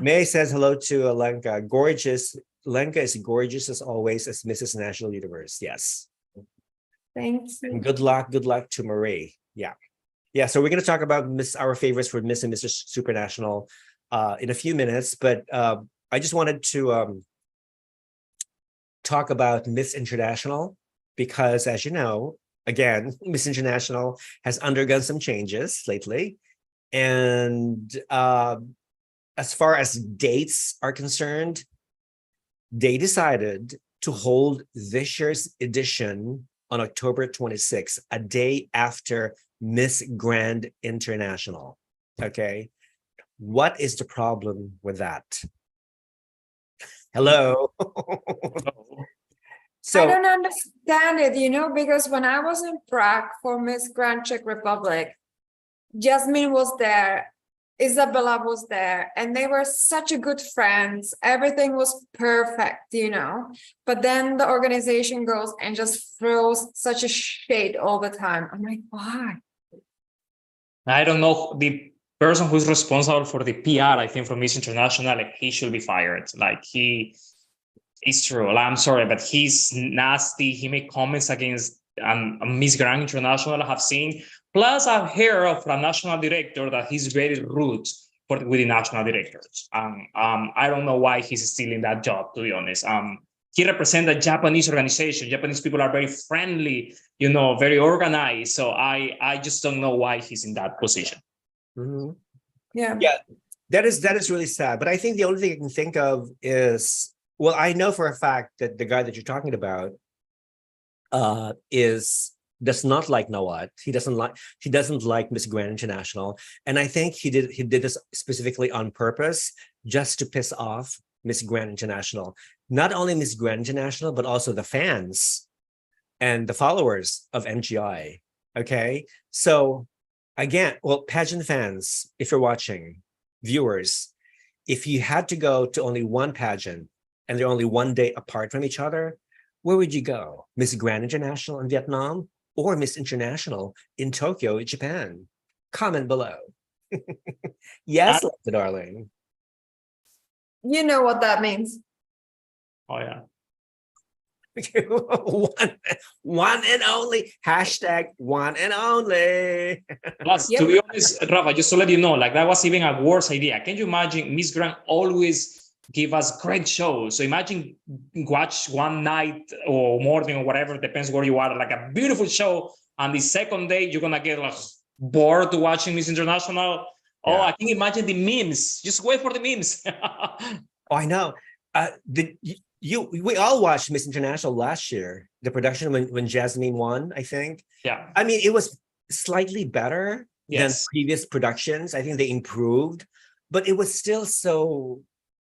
May says hello to Lenka. Gorgeous. Lenka is gorgeous as always as Mrs. National Universe. Yes. Thanks. And good luck to Marie. Yeah. So we're going to talk about our favorites for Miss and Mr. Supranational in a few minutes, but I just wanted to talk about Miss International because, as you know, again, Miss International has undergone some changes lately, and as far as dates are concerned, they decided to hold this year's edition on October 26th, a day after Miss Grand International. Okay. What is the problem with that? Hello. So I don't understand it, because when I was in Prague for Miss Grand Czech Republic, Jasmine was there, Isabella was there, and they were such a good friends. Everything was perfect, but then the organization goes and just throws such a shade all the time. I'm like, why? I don't know. The person who's responsible for the PR, I think, for Miss International, he should be fired. It's true. I'm sorry, but he's nasty. He made comments against Miss Grand International I have seen. Plus, I've heard of a national director that he's very rude with the national directors. I don't know why he's still in that job, to be honest. He represents a Japanese organization. Japanese people are very friendly, very organized. So I just don't know why he's in that position. Mm-hmm. Yeah. That is really sad. But I think the only thing I can think of is, well, I know for a fact that the guy that you're talking about does not like Nawat. He doesn't like Miss Grand International. And I think he did this specifically on purpose, just to piss off Miss Grand International. Not only Miss Grand International, but also the fans and the followers of MGI. Okay. So again, well, pageant fans, if you're watching, viewers, if you had to go to only one pageant and they're only one day apart from each other, where would you go? Miss Grand International in Vietnam or Miss International in Tokyo, Japan? Comment below. Yes, darling. You know what that means. Oh yeah. one and only. Hashtag one and only. Plus, to be honest, Rafa, just to let you know, like that was even a worse idea. Can you imagine Miss Grand always give us great shows? So imagine watch one night or morning or whatever, depends where you are, like a beautiful show. And the second day, you're going to get like bored to watching Miss International. Yeah. Oh, I can imagine the memes. Just wait for the memes. Oh, I know. We all watched Miss International last year, the production when Jasmine won, I think. Yeah. I mean, it was slightly better than previous productions. I think they improved, but it was still so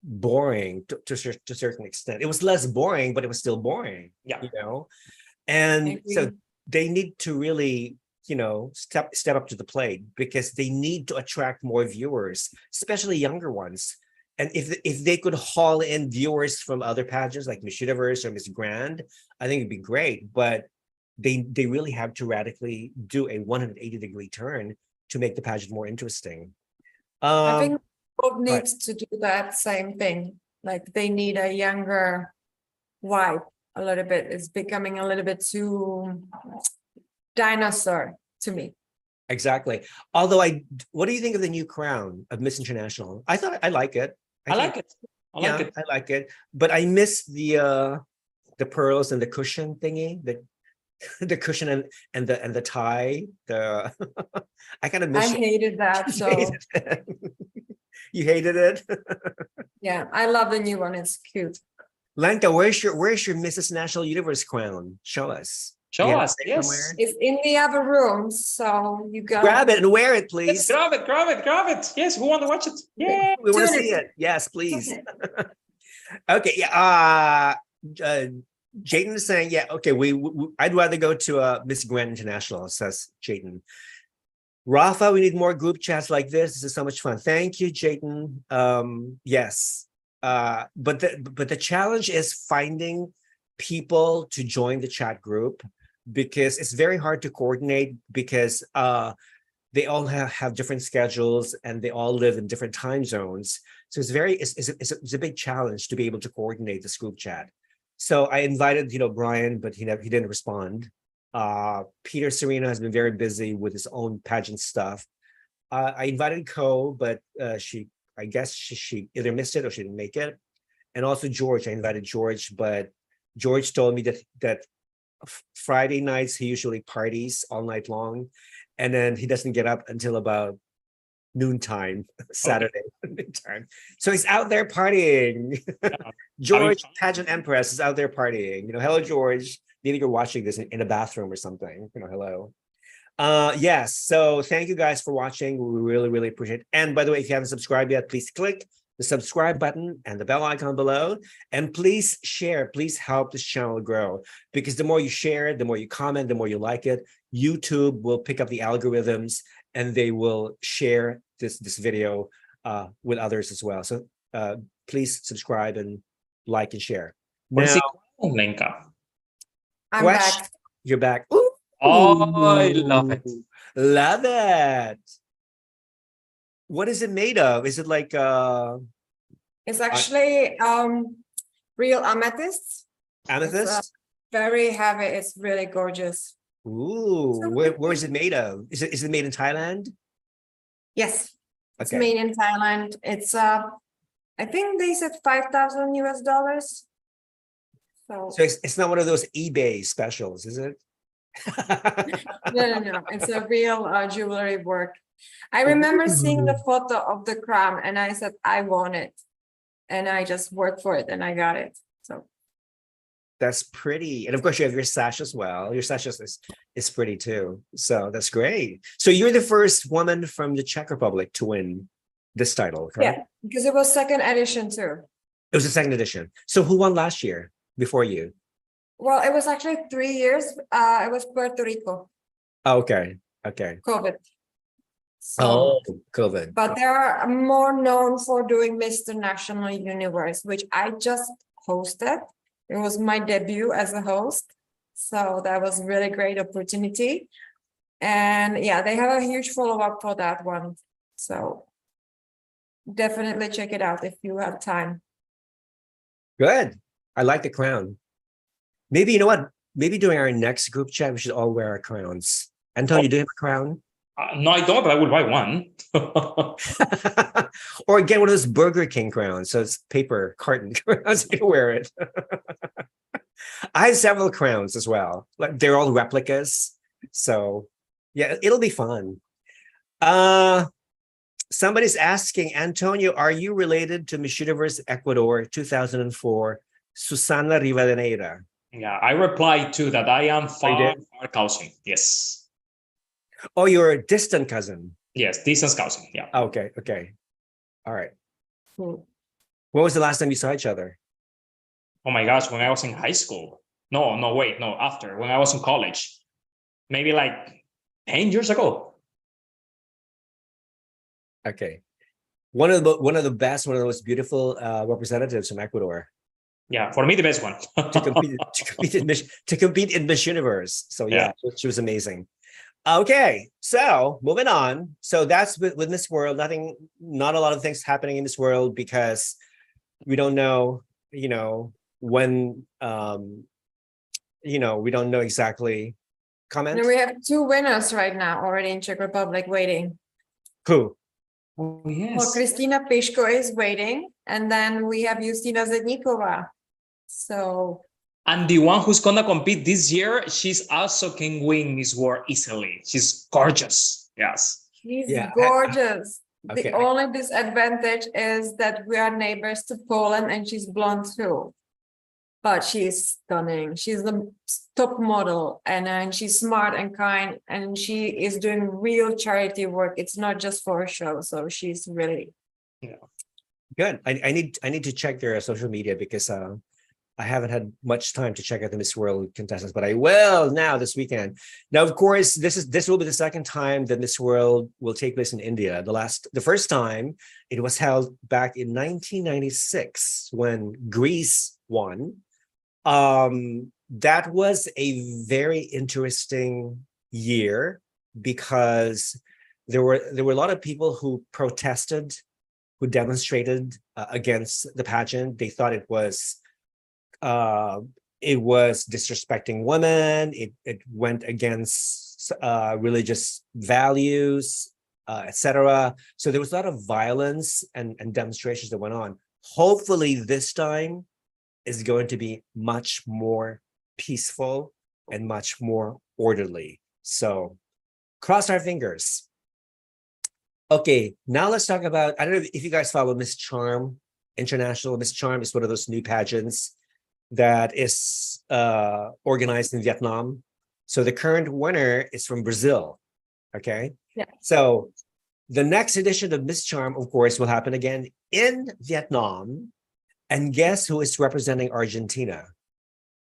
boring to a certain extent. It was less boring, but it was still boring. Yeah. You know? And so they need to really, you know, step up to the plate, because they need to attract more viewers, especially younger ones. And if they could haul in viewers from other pageants like Miss Universe or Miss Grand, I think it'd be great. But they really have to radically do a 180-degree turn to make the pageant more interesting. I think both needs to do that same thing. Like they need a younger vibe a little bit. It's becoming a little bit too dinosaur to me. Exactly. Although what do you think of the new crown of Miss International? I like it. I like it. I like it. But I miss the pearls and the cushion thingy, the cushion and the tie. I kind of miss it. I hated that. So you hated it? Yeah, I love the new one. It's cute. Lenka, where's your Mrs. National Universe crown? Show us. Show us. Yes. Somewhere? It's in the other room, so you go grab it and wear it, please. Yes, grab it. Yes, we want to watch it. Yeah, we want to see it. Yes, please. Okay. Yeah. Jayden is saying, yeah. Okay. I'd rather go to Miss Grand International, says Jayden. Rafa, we need more group chats like this. This is so much fun. Thank you, Jayden. Yes. But the challenge is finding people to join the chat group, because it's very hard to coordinate, because they all have different schedules and they all live in different time zones. So it's a big challenge to be able to coordinate this group chat. So I invited, Brian, but he didn't respond. Peter Serena has been very busy with his own pageant stuff. I invited Ko, but I guess she either missed it or she didn't make it. And also George, I invited George, but George told me that Friday nights he usually parties all night long, and then he doesn't get up until about noontime, Saturday noontime. So he's out there partying. George, pageant empress, is out there partying. Hello, George. Maybe you're watching this in a bathroom or something. Hello. Yes. So thank you guys for watching. We really, really appreciate it. And by the way, if you haven't subscribed yet, please click the subscribe button and the bell icon below, and please share. Please help this channel grow, because the more you share it, the more you comment, the more you like it, YouTube will pick up the algorithms and they will share this video with others as well. So please subscribe and like and share. Now, Lenka, I'm back. You're back. Ooh. Oh, I love it. Love it. What is it made of? Is it like it's actually real amethyst. Amethyst? It's, very heavy. It's really gorgeous. Ooh, where is it made of? Is it made in Thailand? Yes. It's okay. Made in Thailand. It's I think they said $5,000 US. So it's not one of those eBay specials, is it? No. It's a real jewelry work. I remember seeing the Ooh. photo of the crown and I said, I want it. And I just worked for it and I got it. So That's pretty. And of course, you have your sash as well. Your sash is pretty too. So that's great. So you're the first woman from the Czech Republic to win this title, correct? yeah, because it was second edition too. It was the second edition. So who won last year before you? Well, it was actually 3 years. It was Puerto Rico, Oh, okay. Okay. COVID. So, Oh, COVID. but they are more known for doing Mr. National Universe, which I just hosted. It was my debut as a host. So that was a really great opportunity. And yeah, they have a huge follow-up for that one. So definitely check it out if you have time. Good. I like the crown. Maybe, you know what? Maybe during our next group chat, we should all wear our crowns. Antonio, do you have a crown? No, I don't, but I would buy one. Or get one of those Burger King crowns. So it's paper carton crowns. You can wear it. I have several crowns as well. Like they're all replicas. So yeah, it'll be fun. Somebody's asking, Antonio, are you related to Miss Universe Ecuador 2004, Susana Rivadeneira? Yeah, I replied to that. I am you far did? cousin. Yes. Oh, you're a distant cousin. Yes, distant cousin. Yeah. Okay, okay. All right. Cool. When was the last time you saw each other? Oh my gosh, when I was in high school. No, wait, no, after. When I was in college. Maybe like 10 years ago. Okay. One of the best, one of the most beautiful representatives from Ecuador Yeah, for me, the best one. to compete in Miss Universe. So yeah, Yeah. she was amazing. Okay, so moving on. So that's with Miss World. Not a lot of things happening in this world because we don't know, when, we don't know exactly. Comment? And we have 2 winners right now already in Czech Republic waiting. Who? Oh, Well, yes. Kristina Piško is waiting, and then we have Justina Zedníková. So And the one who's gonna compete this year, she's also can win Miss World easily. She's gorgeous. Yes. she's Yeah, gorgeous. okay, The only disadvantage is that we are neighbors to Poland and she's blonde too. But she's stunning. She's the top model and she's smart and kind and she is doing real charity work. It's not just for a show. So she's really good. I need to check their social media because I haven't had much time to check out the Miss World contestants, but I will now this weekend. Now, of course, this will be the second time that Miss World will take place in India. The first time it was held back in 1996 when Greece won. That was a very interesting year because there were a lot of people who protested, who demonstrated against the pageant. They thought it was disrespecting women. It went against religious values, etc. So there was a lot of violence and demonstrations that went on. Hopefully this time is going to be much more peaceful and much more orderly. So cross our fingers. Okay, now let's talk about, I don't know if you guys follow Miss Charm International. Miss Charm is one of those new pageants that is organized in Vietnam. So the current winner is from Brazil. Okay. Yeah. So the next edition of Miss Charm, of course, will happen again in Vietnam. And guess who is representing Argentina?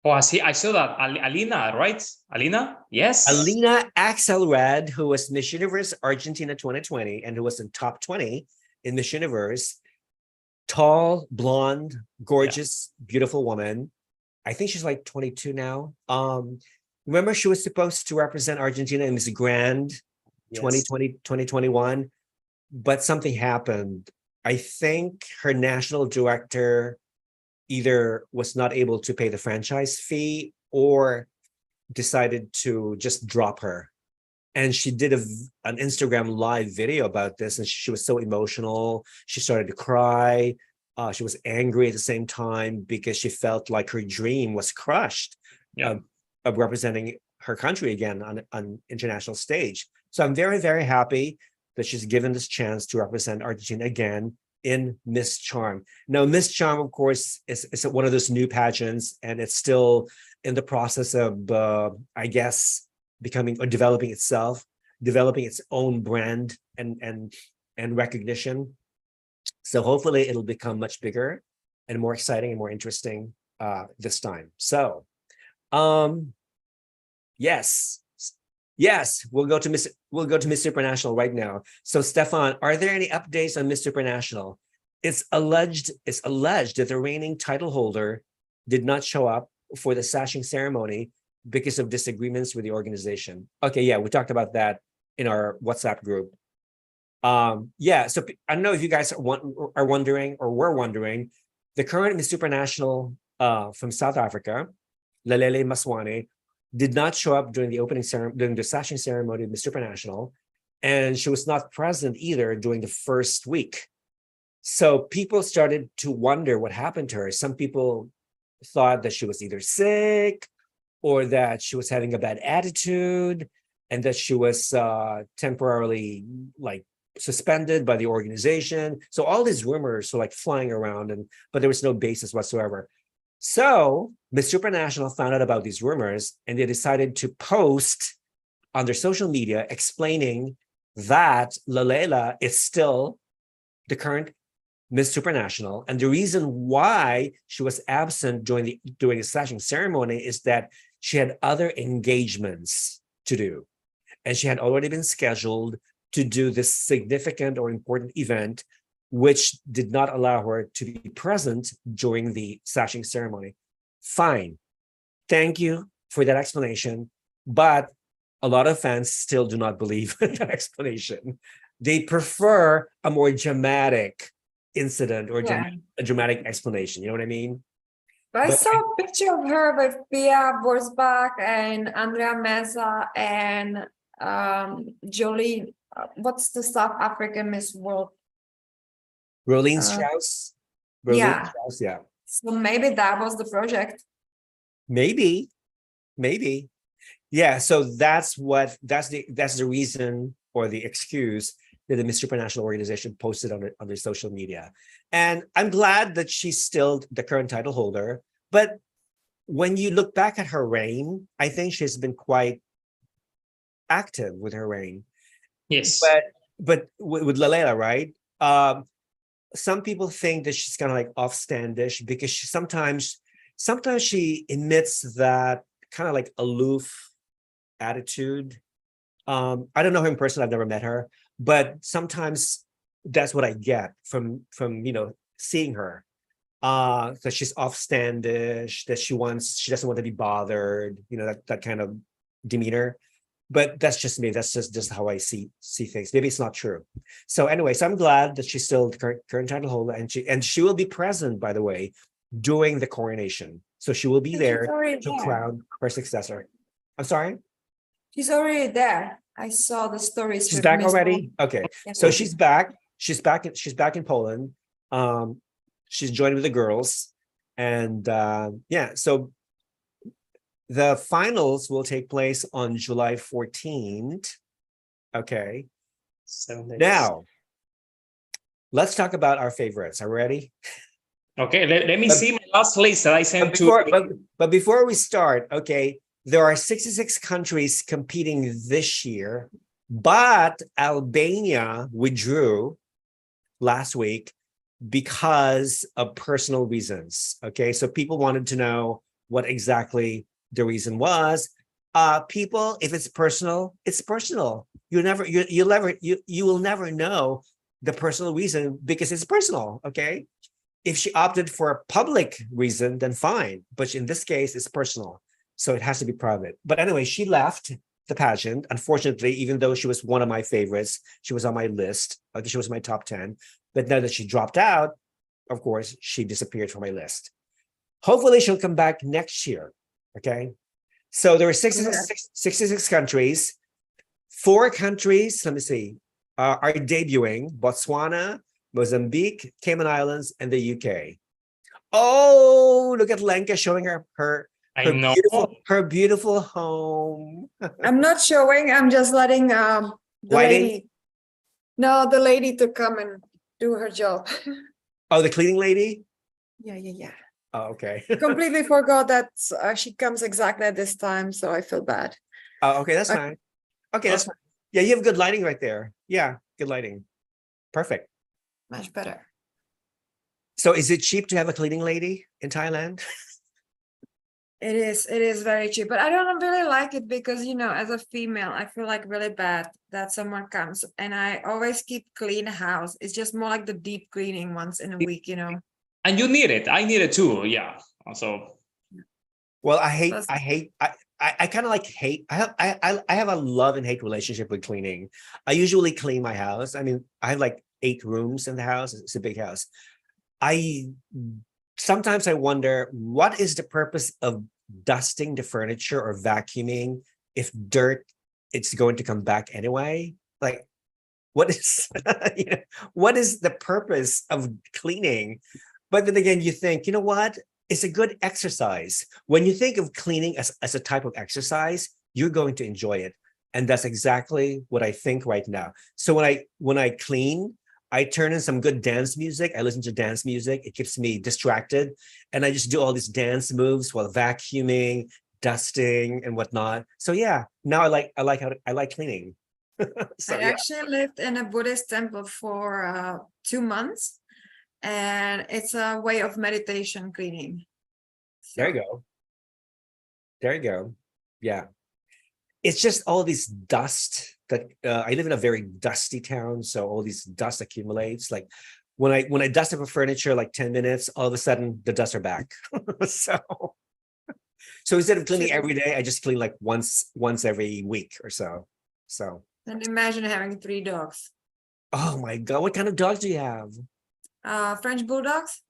Oh, I saw that. Alina, right? Alina? Yes. Alina Axelrad, who was Miss Universe Argentina 2020 and who was in top 20 in Miss Universe. Tall, blonde, gorgeous, beautiful woman. I think she's like 22 now. Remember she was supposed to represent Argentina in Miss Grand 2020, 2021, but something happened. I think her national director either was not able to pay the franchise fee or decided to just drop her. And she did an Instagram live video about this, and she was so emotional. She started to cry. She was angry at the same time because she felt like her dream was crushed of representing her country again on international stage. So I'm very, very happy that she's given this chance to represent Argentina again in Miss Charm. Now, Miss Charm, of course, is one of those new pageants, and it's still in the process of, I guess, becoming or developing itself, developing its own brand and recognition. So hopefully it'll become much bigger and more exciting and more interesting this time. So, yes, we'll go to Miss Supranational right now. So, Stefan, are there any updates on Miss Supranational? It's alleged that the reigning title holder did not show up for the sashing ceremony because of disagreements with the organization. Okay, yeah, we talked about that in our WhatsApp group. Yeah, so I don't know if you guys are wondering or were wondering, the current Miss Supranational from South Africa, Lalele Maswane, did not show up during the opening ceremony, during the sashing ceremony of Miss Supranational, and she was not present either during the first week. So people started to wonder what happened to her. Some people thought that she was either sick or that she was having a bad attitude and that she was temporarily like suspended by the organization. So all these rumors were like flying around, but there was no basis whatsoever. So Miss Supranational found out about these rumors, and they decided to post on their social media explaining that Lalela is still the current Miss Supranational, and the reason why she was absent during the sashing ceremony is that she had other engagements to do, and she had already been scheduled to do this significant or important event, which did not allow her to be present during the sashing ceremony. Fine. Thank you for that explanation. But a lot of fans still do not believe in that explanation. They prefer a more dramatic incident or a dramatic explanation. You know what I mean? I saw a picture of her with Pia Borsbach and Andrea Meza and Jolie. What's the South African Miss World? Rolene Strauss. Strauss, yeah. So maybe that was the project. Maybe. Yeah. So that's the reason or the excuse that the Miss Supranational organization posted on their social media. And I'm glad that she's still the current title holder. But when you look back at her reign, I think she's been quite active with her reign. Yes. But with Lalela, right? Some people think that she's kind of like offstandish because sometimes she emits that kind of like aloof attitude. I don't know her in person. I've never met her, but sometimes that's what I get from seeing her. That she's offstandish, that she doesn't want to be bothered, that kind of demeanor. But that's just me. That's just how I see things. Maybe it's not true. So anyway, so I'm glad that she's still the current title holder, and she will be present, by the way, during the coronation. So she will be there to crown her successor. I'm sorry? She's already there. I saw the stories. She's back already? Okay. So she's back. She's back in Poland. She's joined with the girls. And so the finals will take place on July 14th. Okay. Now, let's talk about our favorites. Are you ready? Okay, let me see my last list that I sent to. But before we start, okay, there are 66 countries competing this year, but Albania withdrew last week because of personal reasons. Okay, so people wanted to know what exactly the reason was. People, if it's personal, it's personal. You will never know the personal reason because it's personal. Okay, if she opted for a public reason, then fine. But in this case, it's personal, so it has to be private. But anyway, she left the pageant. Unfortunately, even though she was one of my favorites, she was on my list. Okay, she was my top 10. But now that she dropped out, of course, she disappeared from my list. Hopefully, she'll come back next year. Okay, so there are 66 countries. 4 countries, let me see, are debuting: Botswana, Mozambique, Cayman Islands, and the UK. Oh, look at Lenka showing her beautiful home. I'm not showing. I'm just letting the lady No, the lady to come and do her job. Oh, the cleaning lady? Yeah. Oh, okay. Completely forgot that she comes exactly at this time, so I feel bad. Oh, okay, that's Okay. fine. Okay, that's fine. Yeah, you have good lighting right there. Yeah, good lighting. Perfect. Much better. So is it cheap to have a cleaning lady in Thailand? It is very cheap, but I don't really like it because, as a female, I feel like really bad that someone comes and I always keep clean house. It's just more like the deep cleaning once in a week, And you need it. I need it too. Yeah. Also. Well, I kind of like hate. I have a love and hate relationship with cleaning. I usually clean my house. I mean, I have like 8 rooms in the house. It's a big house. Sometimes I wonder, what is the purpose of dusting the furniture or vacuuming if dirt it's going to come back anyway? Like, what is what is the purpose of cleaning? But then again, you think, you know what? It's a good exercise. When you think of cleaning as a type of exercise, you're going to enjoy it. And that's exactly what I think right now. So when I clean, I turn in some good dance music. I listen to dance music. It keeps me distracted. And I just do all these dance moves while vacuuming, dusting, and whatnot. So yeah, now I like cleaning. So I actually lived in a Buddhist temple for 2 months, and it's a way of meditation cleaning. There you go. There you go. Yeah. It's just all this dust that I live in a very dusty town, so all these dust accumulates. Like when I dust up a furniture like 10 minutes, all of a sudden the dust are back. so instead of cleaning every day, I just clean like once every week or so. So and imagine having 3 dogs. Oh my God, what kind of dogs do you have? French bulldogs.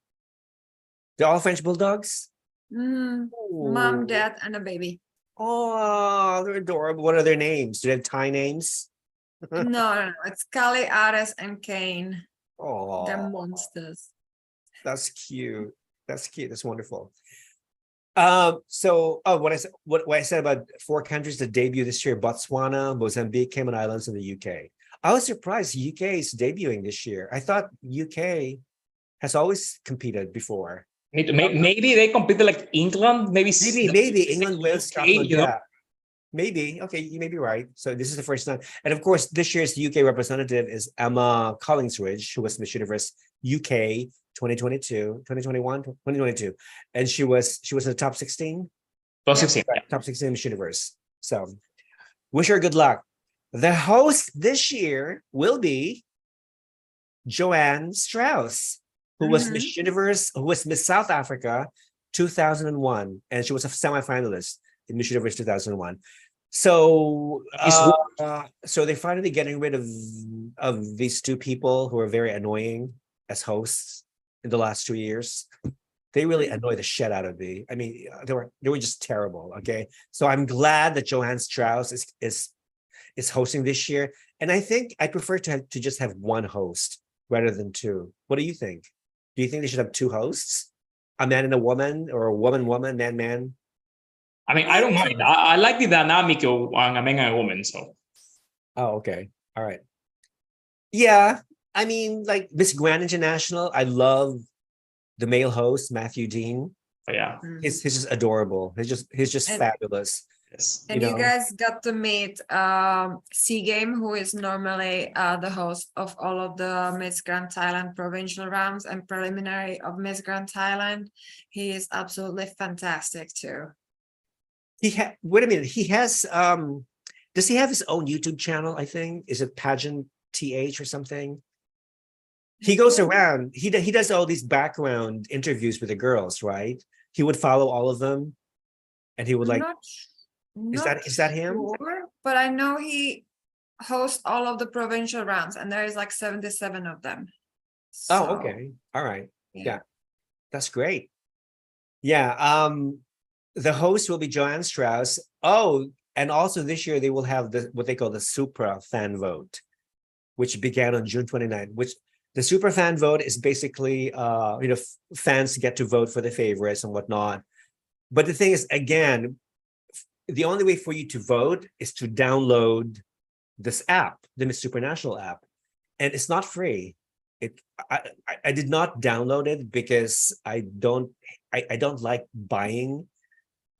They're all French bulldogs? Mom, dad, and a baby. Oh, they're adorable. What are their names? Do they have Thai names? No. It's Kali, Ares, and Kane. Oh, they're monsters. That's cute. That's cute. That's wonderful. What I said about 4 countries that debut this year: Botswana, Mozambique, Cayman Islands, and the UK. I was surprised UK is debuting this year. I thought UK has always competed before. Maybe they competed like England, maybe England, Wales, Scotland. Yeah, maybe. Okay, you may be right. So this is the first time, and of course, this year's UK representative is Emma Collingsridge, who was Miss Universe UK 2022, 2021, 2022, and she was in the top 16. Top 16, top 16 Miss Universe. So, wish her good luck. The host this year will be Joanne Strauss, who was Miss Universe, who was Miss South Africa 2001, and she was a semifinalist in Miss Universe 2001. So, so they're finally getting rid of these 2 people who are very annoying as hosts in the last 2 years. They really annoy the shit out of me. I mean, they were just terrible. Okay, so I'm glad that Joanne Strauss is hosting this year, and I think I prefer to just have 1 host rather than 2. What do you think? Do you think they should have 2 hosts, a man and a woman, or a woman, man? I mean, I don't mind. I like the dynamic of a man and a woman. So. Oh, okay, all right. Yeah, I mean, like Miss Grand International, I love the male host, Matthew Dean. Oh, yeah, he's just adorable. He's just fabulous. Yes. And you guys got to meet Seagame, who is normally the host of all of the Miss Grand Thailand provincial rounds and preliminary of Miss Grand Thailand. He is absolutely fantastic too. Wait a minute. He has does he have his own YouTube channel? I think, is it Pageant TH or something? He goes around. He does all these background interviews with the girls, right? He would follow all of them, and he would like. Is that him? Sure, but I know he hosts all of the provincial rounds, and there is like 77 of them. So, oh, okay. All right. Yeah. That's great. Yeah. The host will be Joanne Strauss. Oh, and also this year they will have what they call the Supra fan vote, which began on June 29th, which the Supra fan vote is basically, fans get to vote for the favorites and whatnot. But the thing is, again, the only way for you to vote is to download this app, the Miss Supranational app. and it's not free. I did not download it because I don't like buying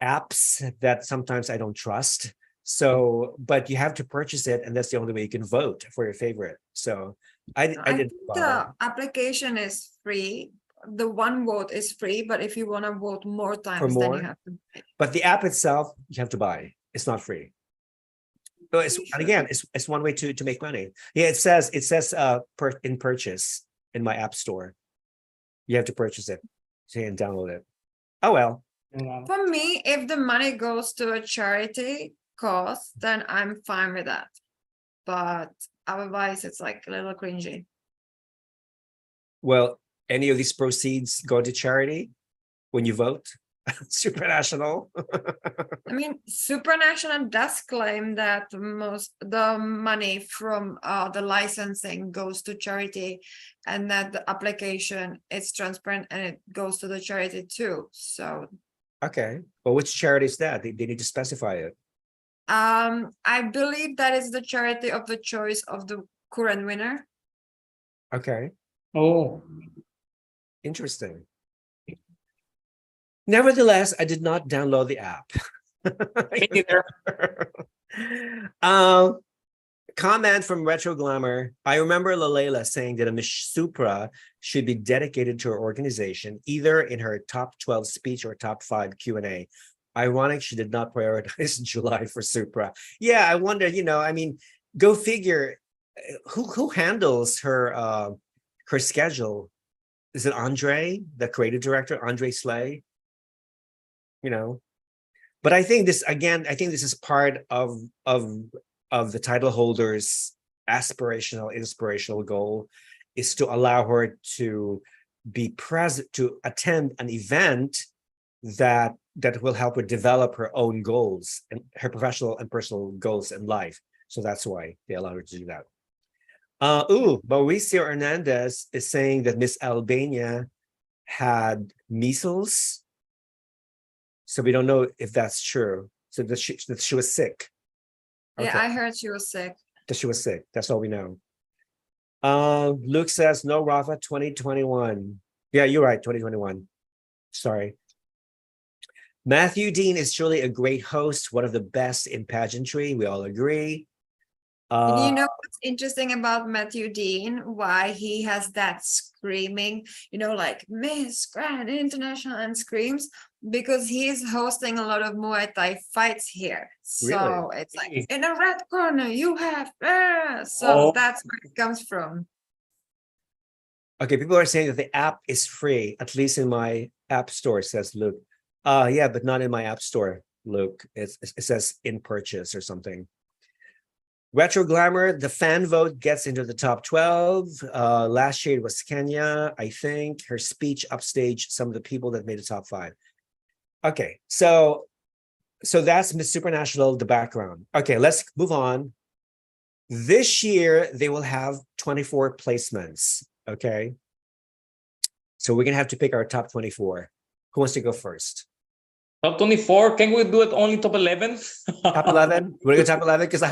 apps that sometimes I don't trust. So, but you have to purchase it, and that's the only way you can vote for your favorite. So I think didn't bother. the application is free. The one vote is free, but if you want to vote more times, then more? you have to pay. But the app itself, you have to buy. It's not free. So and again, it's one way to make money. Yeah, it says in purchase in my app store. You have to purchase it, so you can download it. Oh well. For me, if the money goes to a charity cause, then I'm fine with that. But otherwise, it's like a little cringy. Well, any of these proceeds go to charity when you vote? Supranational. I mean, Supranational does claim that the money from the licensing goes to charity, and that the application is transparent and it goes to the charity too. So okay, well, which charity is that? They need to specify it. I believe that is the charity of the choice of the current winner. Okay. Oh, interesting. Nevertheless, I did not download the app. me neither. Comment from Retro Glamour. I remember Lalela saying that a Miss Supra should be dedicated to her organization, either in her top 12 speech or top 5 Q&A. Ironic she did not prioritize July for Supra. Yeah, I wonder, I mean, go figure, who handles her schedule? Is it Andre, the creative director, Andre Slay? But I think this is part of the title holder's aspirational, inspirational goal, is to allow her to be present, to attend an event that will help her develop her own goals and her professional and personal goals in life. So that's why they allow her to do that. Mauricio Hernandez is saying that Miss Albania had measles. So we don't know if that's true. So that she was sick. Yeah, Okay. I heard she was sick. That she was sick. That's all we know. Luke says, no, Rafa, 2021. Yeah, you're right, 2021. Sorry. Matthew Dean is truly a great host, one of the best in pageantry. We all agree. You know what's interesting about Matthew Dean? Why he has that screaming, like Miss Grand International and screams, because he is hosting a lot of Muay Thai fights here. So Really? it's like, in a red corner, you have, so that's where it comes from. Okay, people are saying that the app is free, at least in my app store, says Luke. Yeah, but not in my app store, Luke. It says in purchase or something. Retro Glamour, the fan vote gets into the top 12. Last year it was Kenya, I think. Her speech upstaged some of the people that made the top 5. Okay, so that's Miss Supranational, the background. Okay, let's move on. This year, they will have 24 placements, okay? So we're gonna have to pick our top 24. Who wants to go first? Top 24, can we do it only top 11? Top 11? You wanna go top 11? Because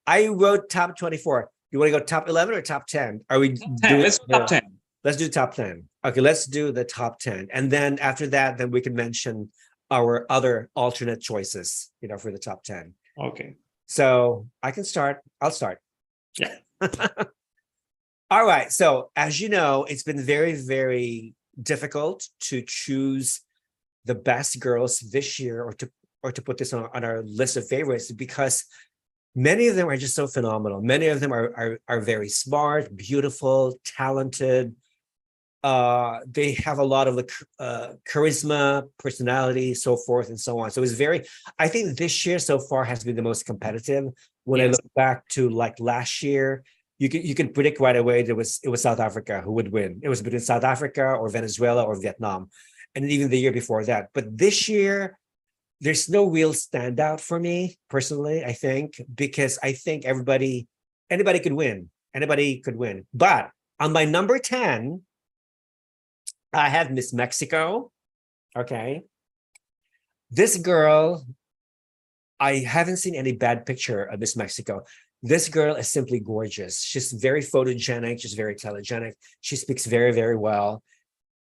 I wrote top 24. You wanna go top 11 or top 10? Are we Top 10. Let's do top 10. Let's do top 10. Okay, let's do the top 10. And then after that, then we can mention our other alternate choices, for the top 10. Okay. So I can start. I'll start. Yeah. All right. So as you know, it's been very, very difficult to choose the best girls this year, or to put this on our list of favorites, because many of them are just so phenomenal. Many of them are very smart, beautiful, talented. They have a lot of the charisma, personality, so forth and so on. So I think this year so far has been the most competitive. When I look back to like last year, you could predict right away it was South Africa who would win. It was between South Africa or Venezuela or Vietnam, and even the year before that. But this year, there's no real standout for me personally, I think, because I think anybody could win. Anybody could win. But on my number 10, I have Miss Mexico. Okay. This girl, I haven't seen any bad picture of Miss Mexico. This girl is simply gorgeous. She's very photogenic. She's very telegenic. She speaks very, very well.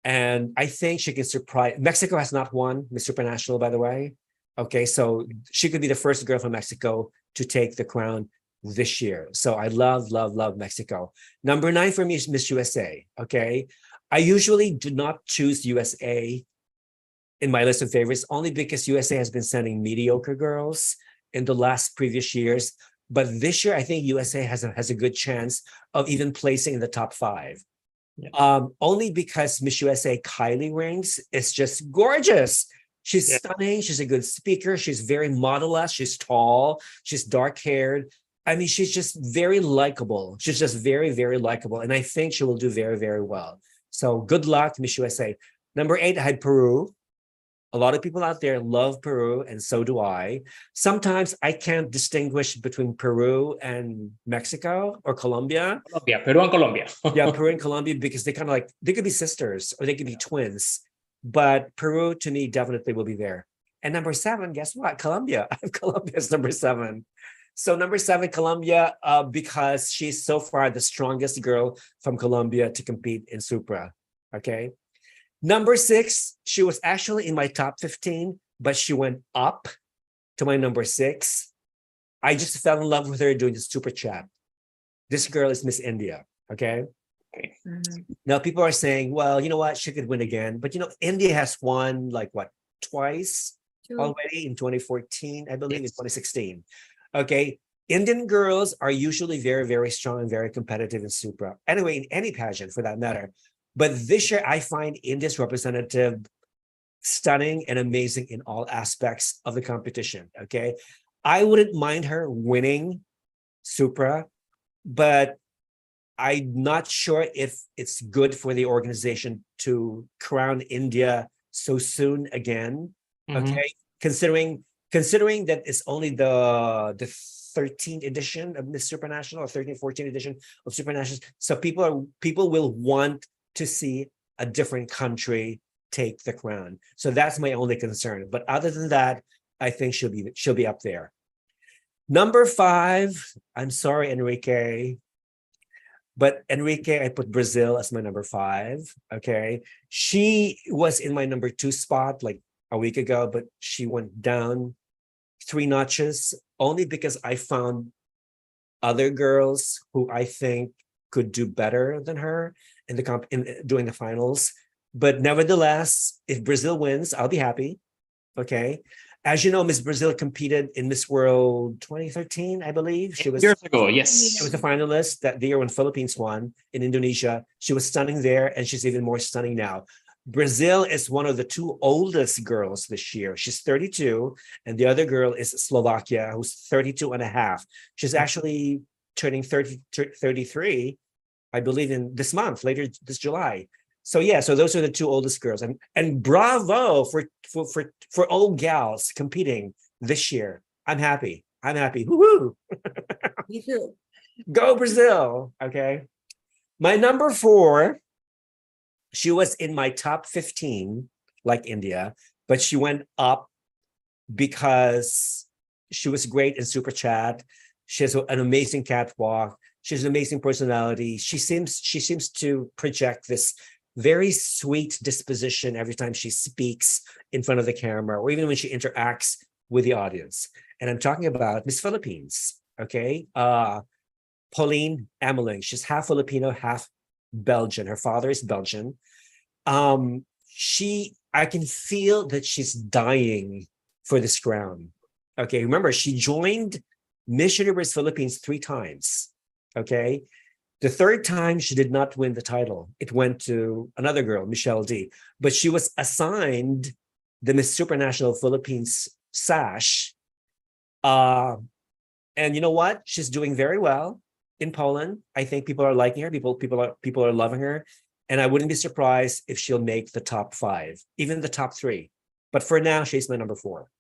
And I think she can surprise. Mexico has not won Miss Supranational, by the way. Okay, so she could be the first girl from Mexico to take the crown this year. So I love, love, love Mexico. Number 9 for me is Miss USA. Okay, I usually do not choose USA in my list of favorites only because USA has been sending mediocre girls in the last previous years. But this year, I think USA has a good chance of even placing in the top 5. Yeah. Only because Miss USA Kylie Rings is just gorgeous. She's stunning. She's a good speaker. She's very model-esque. She's tall. She's dark-haired. I mean, she's just very likable. She's just very, very likable. And I think she will do very, very well. So good luck, Miss USA. Number 8, I had Peru. A lot of people out there love Peru, and so do I. Sometimes I can't distinguish between Peru and Mexico or Colombia. Yeah, Peru and Colombia. Yeah, Peru and Colombia, because they kind of like, they could be sisters or they could be twins. But Peru, to me, definitely will be there. And number 7, guess what? Colombia. I have Colombia as number 7. So number 7, Colombia, because she's so far the strongest girl from Colombia to compete in Supra. Okay. Number 6, she was actually in my top 15, but she went up to my number 6. I just fell in love with her doing the Super Chat. This girl is Miss India, okay? Now people are saying, well, you know what? She could win again. But, you know, India has won like what, twice already in 2014, I believe, in 2016. Okay. Indian girls are usually very, very strong and very competitive in Supra. Anyway, in any pageant for that matter. But this year, I find India's representative stunning and amazing in all aspects of the competition, okay? I wouldn't mind her winning Supra, but I'm not sure if it's good for the organization to crown India so soon again, okay? Considering that it's only the 13th edition of Miss Supranational, or 13th, 14th edition of Supranational. So people will want to see a different country take the crown. So that's my only concern. But other than that, I think she'll be up there. Number 5, I'm sorry, Henrique, but Henrique, I put Brazil as my number 5. Okay. She was in my number 2 spot like a week ago, but she went down 3 notches only because I found other girls who I think could do better than her during the finals. But nevertheless, if Brazil wins, I'll be happy. Okay. As you know, Miss Brazil competed in Miss World 2013, I believe. She was years ago, yes. She was a finalist that the year when Philippines won in Indonesia. She was stunning there, and she's even more stunning now. Brazil is one of the 2 oldest girls this year. She's 32, and the other girl is Slovakia, who's 32 and a half. She's actually turning 33, I believe, in this month, later this July. So yeah, so those are the 2 oldest girls, and bravo for old gals competing this year. I'm happy. Woohoo! Me too. Go Brazil. Okay. My number 4, she was in my top 15, like India, but she went up because she was great in Super Chat. She has an amazing catwalk. She has an amazing personality. She seems to project this very sweet disposition every time she speaks in front of the camera, or even when she interacts with the audience. And I'm talking about Miss Philippines, okay? Pauline Ameling. She's half Filipino, half Belgian. Her father is Belgian. I can feel that she's dying for this crown. Okay, remember, she joined Miss Universe Philippines 3 times, okay? The 3rd time, she did not win the title. It went to another girl, Michelle D. But she was assigned the Miss Supranational Philippines sash. And you know what? She's doing very well in Poland. I think people are liking her. People are loving her. And I wouldn't be surprised if she'll make the top 5, even the top 3. But for now, she's my number 4.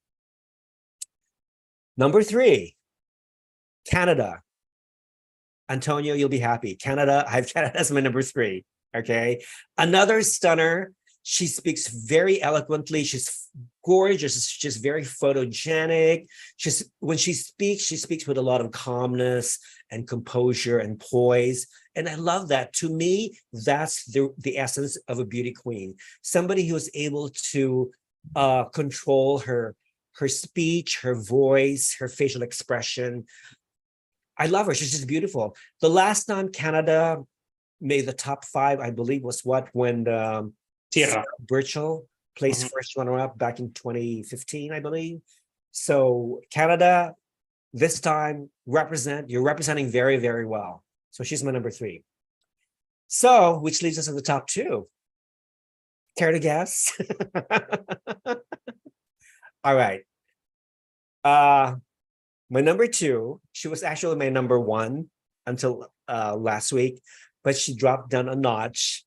Number 3, Canada. Antonio, you'll be happy. Canada, I have Canada as my number 3. Okay. Another stunner. She speaks very eloquently. She's gorgeous. She's very photogenic. When she speaks with a lot of calmness and composure and poise. And I love that. To me, that's the essence of a beauty queen. Somebody who is able to control her speech, her voice, her facial expression. I love her. She's just beautiful. The last time Canada made the top 5, I believe, was when Birchall placed first runner-up back in 2015, I believe. So Canada, this time, you're representing very, very well. So she's my number 3. So, which leaves us at the top 2. Care to guess? All right. My number 2, she was actually my number 1 until last week, but she dropped down a notch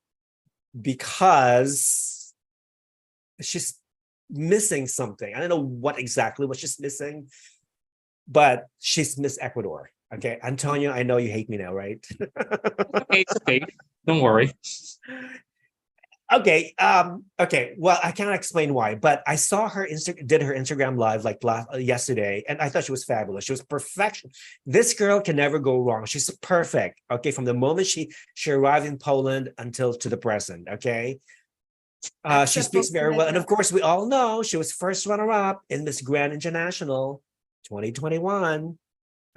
because she's missing something. I don't know what she's missing, but she's Miss Ecuador. Okay, Antonio, I know you hate me now, right? Okay, it's okay. Don't worry. Okay. Okay. Well, I cannot explain why, but I saw her did her Instagram live like yesterday, and I thought she was fabulous. She was perfection. This girl can never go wrong. She's perfect. Okay, from the moment she arrived in Poland until to the present. Okay. She speaks very well, and of course, we all know she was first runner-up in Miss Grand International 2021.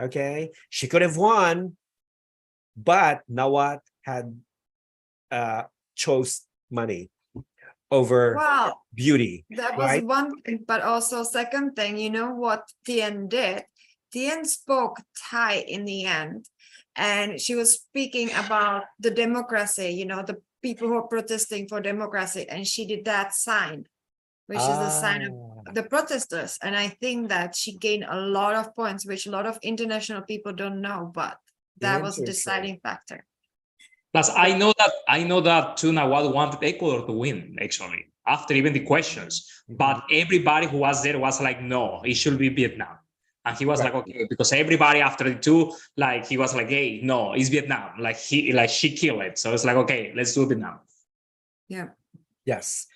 Okay, she could have won, but Nawat had chose money over beauty. That was one thing, but also second thing, you know what Tien did? Tien spoke Thai in the end, and she was speaking about the democracy, you know, the people who are protesting for democracy, and she did that sign, which is the sign of the protesters. And I think that she gained a lot of points, which a lot of international people don't know, but that was a deciding factor. Plus, I know that too. Nawat wanted Ecuador to win, actually, after even the questions. But everybody who was there was like, no, it should be Vietnam. And he was like, okay, because everybody after the 2, like, he was like, hey, no, it's Vietnam. Like, she killed it. So it's like, okay, let's do Vietnam. Yeah. Yes.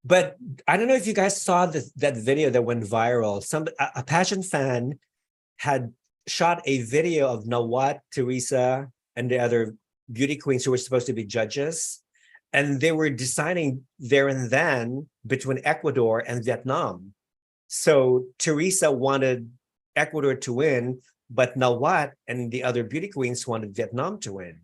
But I don't know if you guys saw that video that went viral. A pageant fan had shot a video of Nawat, Teresa, and the other beauty queens who were supposed to be judges, and they were deciding there and then between Ecuador and Vietnam. So Teresa wanted Ecuador to win, but Nawat and the other beauty queens wanted Vietnam to win.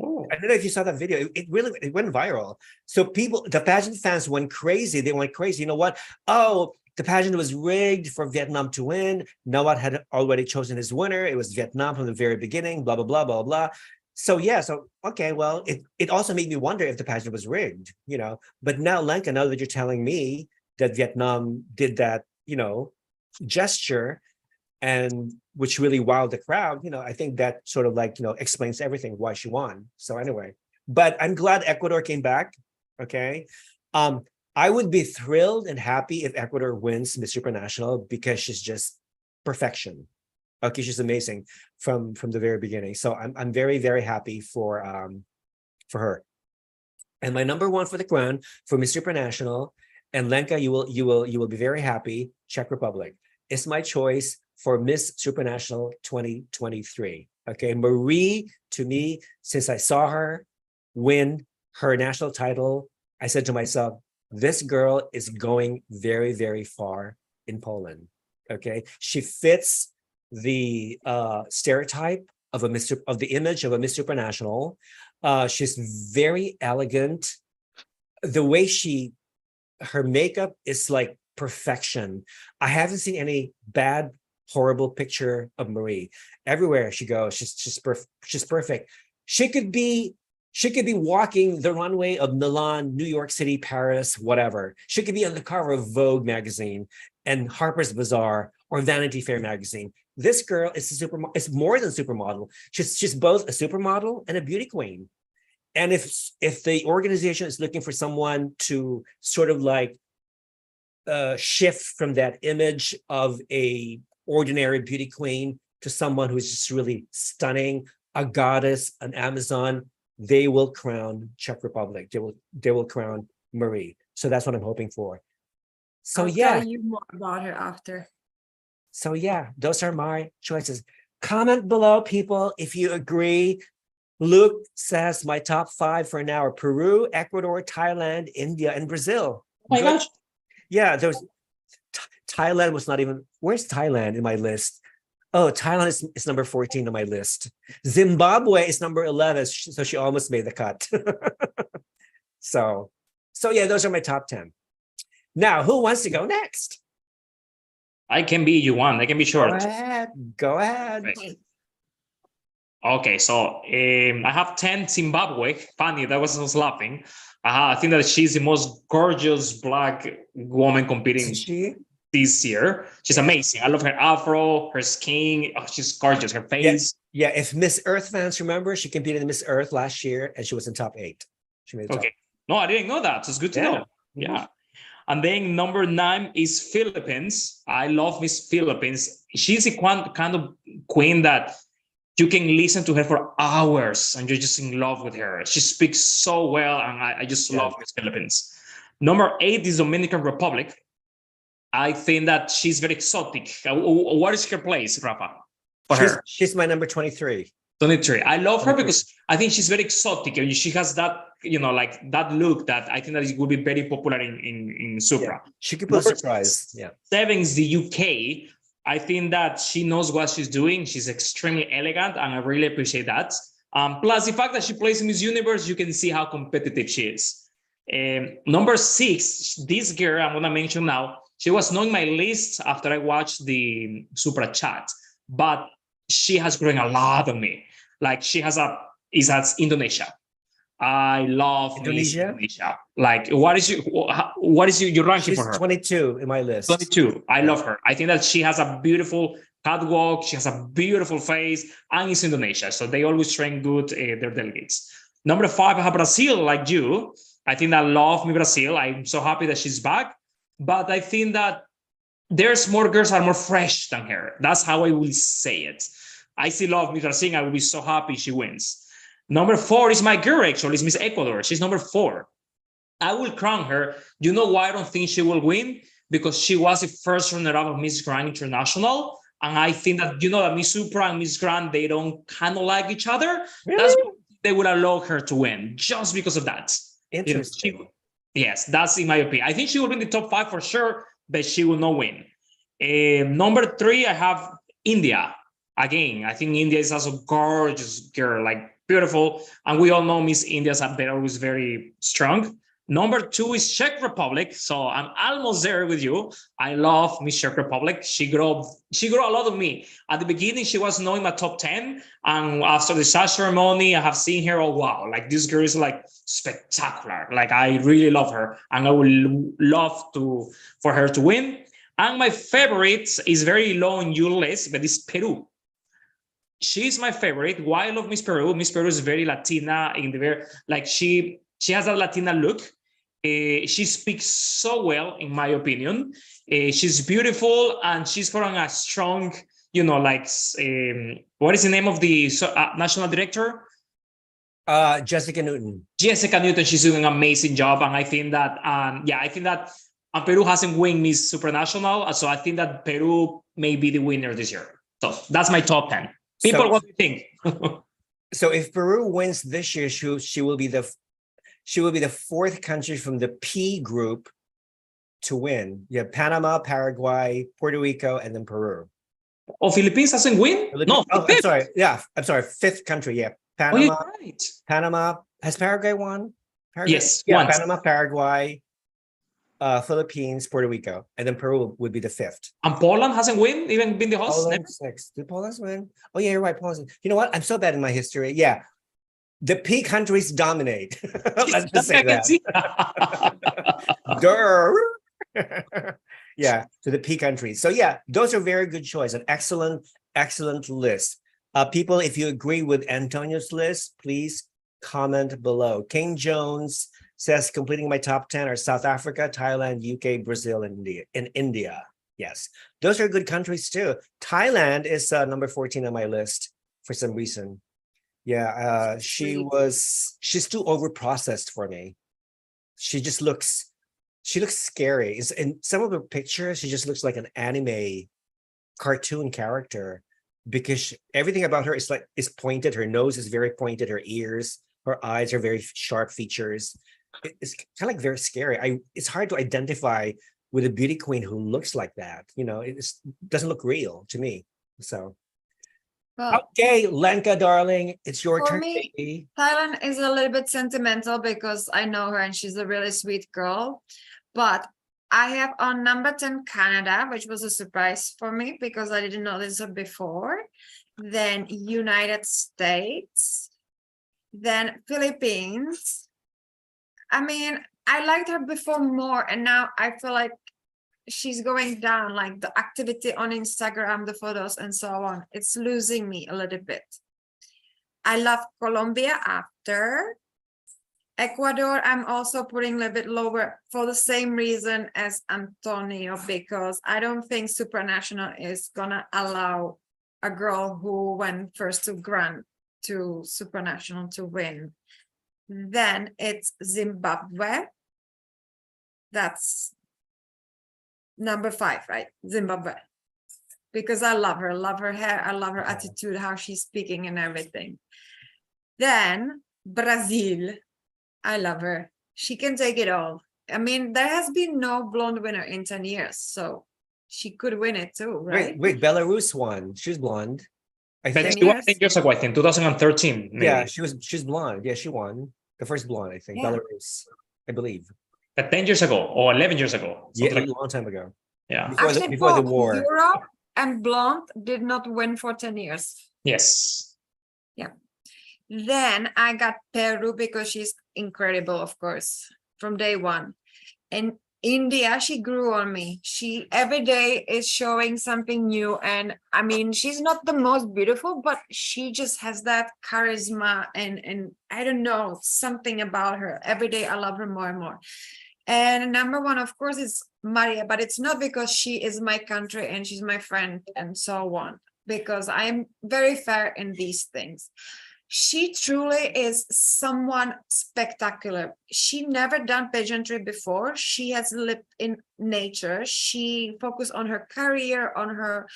Oh. I don't know if you saw that video. It went viral. So the pageant fans went crazy. They went crazy. You know what? Oh, the pageant was rigged for Vietnam to win. Nawat had already chosen his winner. It was Vietnam from the very beginning, blah, blah, blah, blah, blah. So yeah, okay, well, it also made me wonder if the pageant was rigged, you know. But now, Lenka, now that you're telling me that Vietnam did that, you know, gesture, and which really wowed the crowd, you know, I think that sort of like, you know, explains everything why she won. So anyway, but I'm glad Ecuador came back. Okay. I would be thrilled and happy if Ecuador wins Miss Supranational because she's just perfection. Okay, she's amazing from the very beginning. So I'm very, very happy for her. And my number 1 for the crown for Miss Supranational, and Lenka, you will be very happy. Czech Republic is my choice for Miss Supranational 2023. Okay, Marie, to me, since I saw her win her national title, I said to myself, this girl is going very, very far in Poland. Okay, she fits the stereotype of the image of a Miss Supranational. She's very elegant. The way her makeup is like perfection. I haven't seen any bad, horrible picture of Marie. Everywhere she goes, she's perfect. She could be walking the runway of Milan, New York City, Paris, whatever. She could be on the cover of Vogue magazine and Harper's Bazaar or Vanity Fair magazine. This girl is more than supermodel. She's both a supermodel and a beauty queen. And if the organization is looking for someone to sort of like shift from that image of a ordinary beauty queen to someone who's just really stunning, a goddess, an Amazon, they will crown Czech Republic. They will crown Marie. So that's what I'm hoping for. So I'll yeah. tell you more about her after. So yeah, those are my choices. Comment below, people, if you agree. Luke says my top 5 for now are Peru, Ecuador, Thailand, India, and Brazil. Oh my Good. gosh. Yeah, there's Thailand was not even. Where's Thailand in my list? Oh, Thailand is number 14 on my list. Zimbabwe is number 11, so she almost made the cut. So yeah, those are my top 10. Now, who wants to go next? I can be you one. I can be short. Go ahead. Right. Okay, so I have 10 Zimbabwe. Funny, that was just laughing. I think that she's the most gorgeous Black woman competing this year. She's amazing. I love her afro, her skin. Oh, she's gorgeous. Her face. Yeah, if Miss Earth fans remember, she competed in Miss Earth last year and she was in top 8. She made the top. No, I didn't know that. So it's good to know. Yeah. And then number 9 is Philippines. I love Miss Philippines. She's a kind of queen that you can listen to her for hours and you're just in love with her. She speaks so well, and I just love Miss Philippines. Number 8 is Dominican Republic. I think that she's very exotic. What is her place, Rafa? She's my number 23. 23. I love her because I think she's very exotic and she has that, like that look that I think that it will be very popular in Supra. Yeah. She could put a surprise. Yeah. 7 is the UK. I think that she knows what she's doing. She's extremely elegant, and I really appreciate that. Plus, the fact that she plays in Miss Universe, you can see how competitive she is. Number 6, this girl I'm going to mention now, she was not in my list after I watched the Supra chat, but she has grown a lot on me. Like is at Indonesia. I love Indonesia. Like, what is your ranking for her? She's 22 in my list. 22. I love her. I think that she has a beautiful catwalk. She has a beautiful face, and it's Indonesia, so they always train good their delegates. Number 5, I have Brazil, like you. I think I love me Brazil. I'm so happy that she's back, but I think that there's more girls that are more fresh than her. That's how I will say it. I still love Miss Brazil. I will be so happy she wins. Number 4 is my girl, actually. It's Miss Ecuador. She's number 4. I will crown her. You know why I don't think she will win? Because she was the first runner-up of Miss Grand International. And I think that, that Miss Supra and Miss Grand, they don't kind of like each other. Really? That's why they would allow her to win, just because of that. Interesting. Yes, that's in my opinion. I think she will be in the top 5 for sure, but she will not win. Number 3, I have India. Again, I think India is also gorgeous girl, like beautiful. And we all know Miss India's they're always very strong. Number 2 is Czech Republic. So I'm almost there with you. I love Miss Czech Republic. She grew a lot of me. At the beginning, she was not in my top 10. And after the sash ceremony, I have seen her. Oh, wow. Like, this girl is like spectacular. Like, I really love her. And I would love for her to win. And my favorite is very low on your list, but it's Peru. She's my favorite. Why I love Miss Peru? Miss Peru is very Latina in the very, like she has a Latina look. She speaks so well, in my opinion. She's beautiful, and she's from a strong, what is the name of the national director? Jessica Newton. Jessica Newton. She's doing an amazing job, and I think that, Peru hasn't won Miss Supranational, so I think that Peru may be the winner this year. So that's my top 10. People, what do you think? So if Peru wins this year, she will be the 4th country from the P group to win. You have Panama, Paraguay, Puerto Rico, and then Peru. Oh, Philippines doesn't win? No, I'm sorry. Yeah, I'm sorry. 5th country. Yeah, Panama. Oh, you're right. Panama. Has Paraguay won? Paraguay? Yes, yeah, once. Panama, Paraguay, Philippines, Puerto Rico, and then Peru would be the 5th. And Poland hasn't even been the host? Poland 6th. Did Poland win? Oh, yeah, you're right. Poland. You know what? I'm so bad in my history. Yeah. The P countries dominate. Let's just say that. Yeah, to the P countries. So yeah, those are very good choice. An excellent list. People, if you agree with Antonio's list, please comment below. King Jones says completing my top 10 are South Africa, Thailand, UK, Brazil, and India. Yes, those are good countries too. Thailand is number 14 on my list for some reason. Yeah, she's too overprocessed for me. She just looks she looks scary. In some of her pictures, she just looks like an anime cartoon character because everything about her is pointed. Her nose is very pointed. Her ears, her eyes are very sharp features. It's kind of like very scary. It's hard to identify with a beauty queen who looks like that. You know, it doesn't look real to me. So. Well, Okay, Lenka, darling, it's your for turn, me, baby. Thailand is a little bit sentimental because I know her and she's a really sweet girl. But I have on number 10 Canada, which was a surprise for me because I didn't know this before. Then United States, then Philippines. I mean, I liked her before more, and now I feel like she's going down, like the activity on Instagram, the photos and so on. It's losing me a little bit. I love Colombia after. Ecuador, I'm also putting a little bit lower for the same reason as Antonio, because I don't think Supranational is gonna allow a girl who went first to Grand to Supranational to win. Then it's Zimbabwe. That's number 5, right? Zimbabwe. Because I love her hair, I love her attitude, how she's speaking and everything. Then Brazil. I love her. She can take it all. I mean, there has been no blonde winner in 10 years, so she could win it too, right? Wait, Belarus won. She's blonde. I But think. she won 10 years ago, I think, 2013, maybe. Yeah, she's blonde. Yeah, she won. The first blonde, I think. Yeah. Belarus, I believe. But 10 years ago or 11 years ago. Yeah, Like, a long time ago. yeah. Before the war. Europe and blonde did not win for 10 years. Yes. Then I got Peru because she's incredible, of course, from day one. And India, she grew on me. She every day is showing something new. And I mean, she's not the most beautiful, but she just has that charisma and I don't know, something about her. Every day I love her more and more. And number 1, of course, is Maria, but it's not because she is my country and she's my friend and so on, because I am very fair in these things. She truly is someone spectacular. She never done pageantry before. She has lived in nature. She focused on her career, on her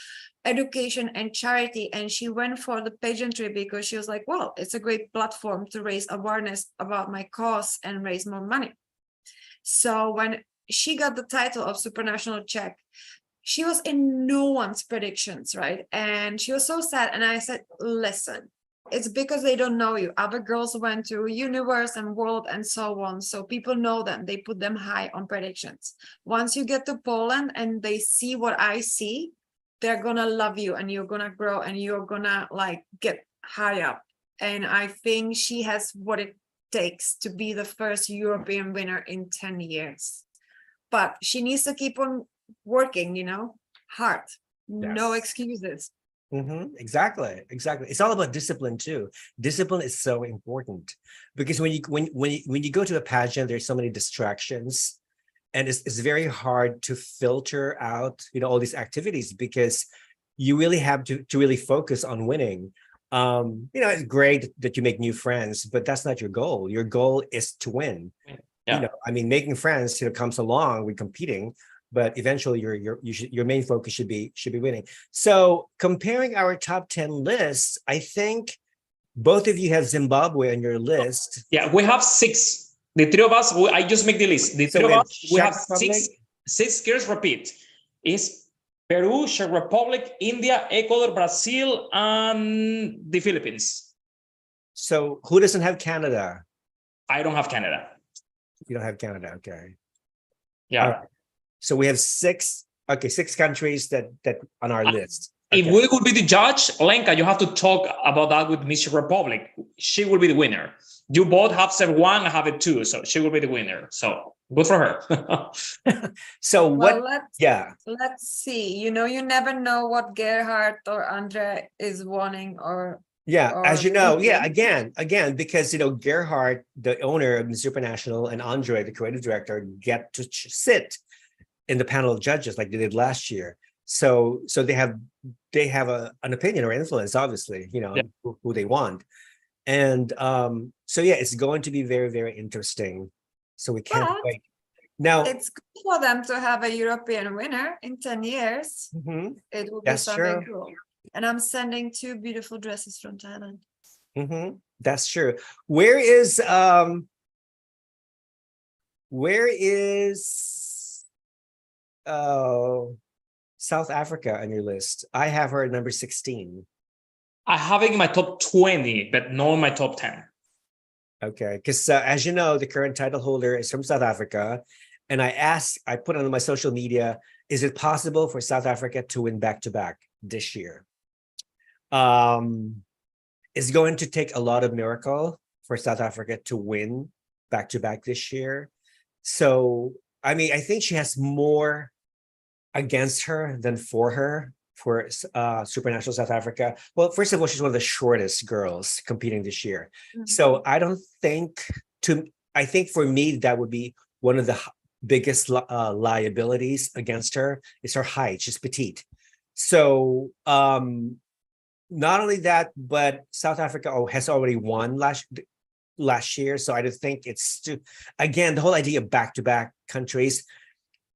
education and charity. And she went for the pageantry because she was like, well, it's a great platform to raise awareness about my cause and raise more money. So when she got the title of Supranational Czech, she was in no one's predictions, right? And she was so sad. And I said, listen, it's because they don't know you. Other girls went to universe and world and so on. So people know them. They put them high on predictions. Once you get to Poland and they see what I see, they're going to love you and you're going to grow and you're going to like get high up. And I think she has what it takes to be the first European winner in 10 years. But she needs to keep on working, you know, hard. Yes. No excuses. Exactly. It's all about discipline too. Discipline is so important because when you go to a pageant, there's so many distractions, and it's very hard to filter out, you know, all these activities because you really have to really focus on winning. You know, it's great that you make new friends, but that's not your goal. Your goal is to win. Yeah. You know, I mean, making friends, you know, comes along with competing, but eventually your main focus should be winning. So comparing our top 10 lists, I think both of you have Zimbabwe on your list. Yeah, we have 6. The 3 of us, I just make the list. The 3 of us, we have 6 girls repeat. Is Peru, Czech Republic, India, Ecuador, Brazil, and the Philippines. So who doesn't have Canada? I don't have Canada. You don't have Canada, okay. Yeah. So we have 6 countries that on our list. If Okay. we would be the judge, Lenka, you have to talk about that with Miss Republic. She will be the winner. You both have said 1, I have it 2, so she will be the winner. So good for her. So what? Well, let's see. You know, you never know what Gerhard or Andre is wanting or As you know, losing. again, because you know Gerhard, the owner of the Supranational, and Andre, the creative director, get to sit in the panel of judges like they did last year. So they have an opinion or influence, obviously, you know, who they want. And so it's going to be very, very interesting. So we can't wait. Now, It's good for them to have a European winner in 10 years. mhm, It will be that's something true. cool. And I'm sending 2 beautiful dresses from Thailand. That's true. Where is South Africa on your list? I have her at number 16. I have it in my top 20, but not in my top 10. Okay, because as you know, the current title holder is from South Africa. And I put on my social media, is it possible for South Africa to win back-to-back this year? It's going to take a lot of miracle for South Africa to win back-to-back this year. So, I mean, I think she has more against her than for her for Supranational South Africa. Well, first of all, she's one of the shortest girls competing this year. So I don't think I think for me, that would be one of the biggest liabilities against her is her height. She's petite. So not only that, but South Africa has already won last year. So I don't think again, the whole idea of back-to-back countries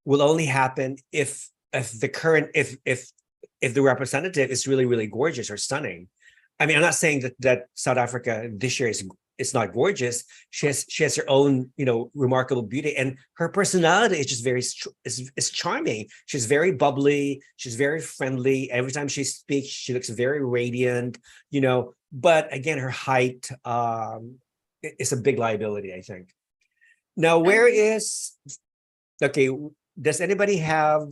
will only happen if the representative is really, really gorgeous or stunning. I mean, I'm not saying that South Africa this year is not gorgeous. She has her own, remarkable beauty, and her personality is just is charming. She's very bubbly. She's very friendly. Every time she speaks, she looks very radiant. But again, her height is a big liability, I think. Now, does anybody have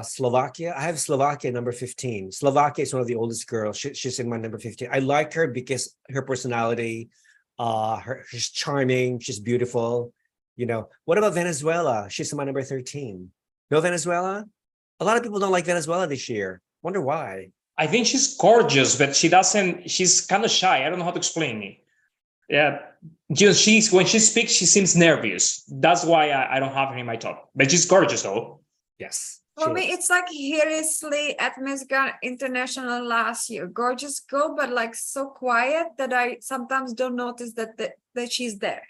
Slovakia? I have Slovakia number 15. Slovakia is one of the oldest girls. She's in my number 15. I like her because her personality, she's charming, she's beautiful. What about Venezuela? She's in my number 13. No Venezuela? A lot of people don't like Venezuela this year. Wonder why. I think she's gorgeous, but she's kind of shy. I don't know how to explain it. Yeah. When she speaks, she seems nervous. That's why I don't have her in my top. But she's gorgeous though. Yes. For me, it's like Hirisley at Miss Grand International last year. Gorgeous girl, but like so quiet that I sometimes don't notice that she's there.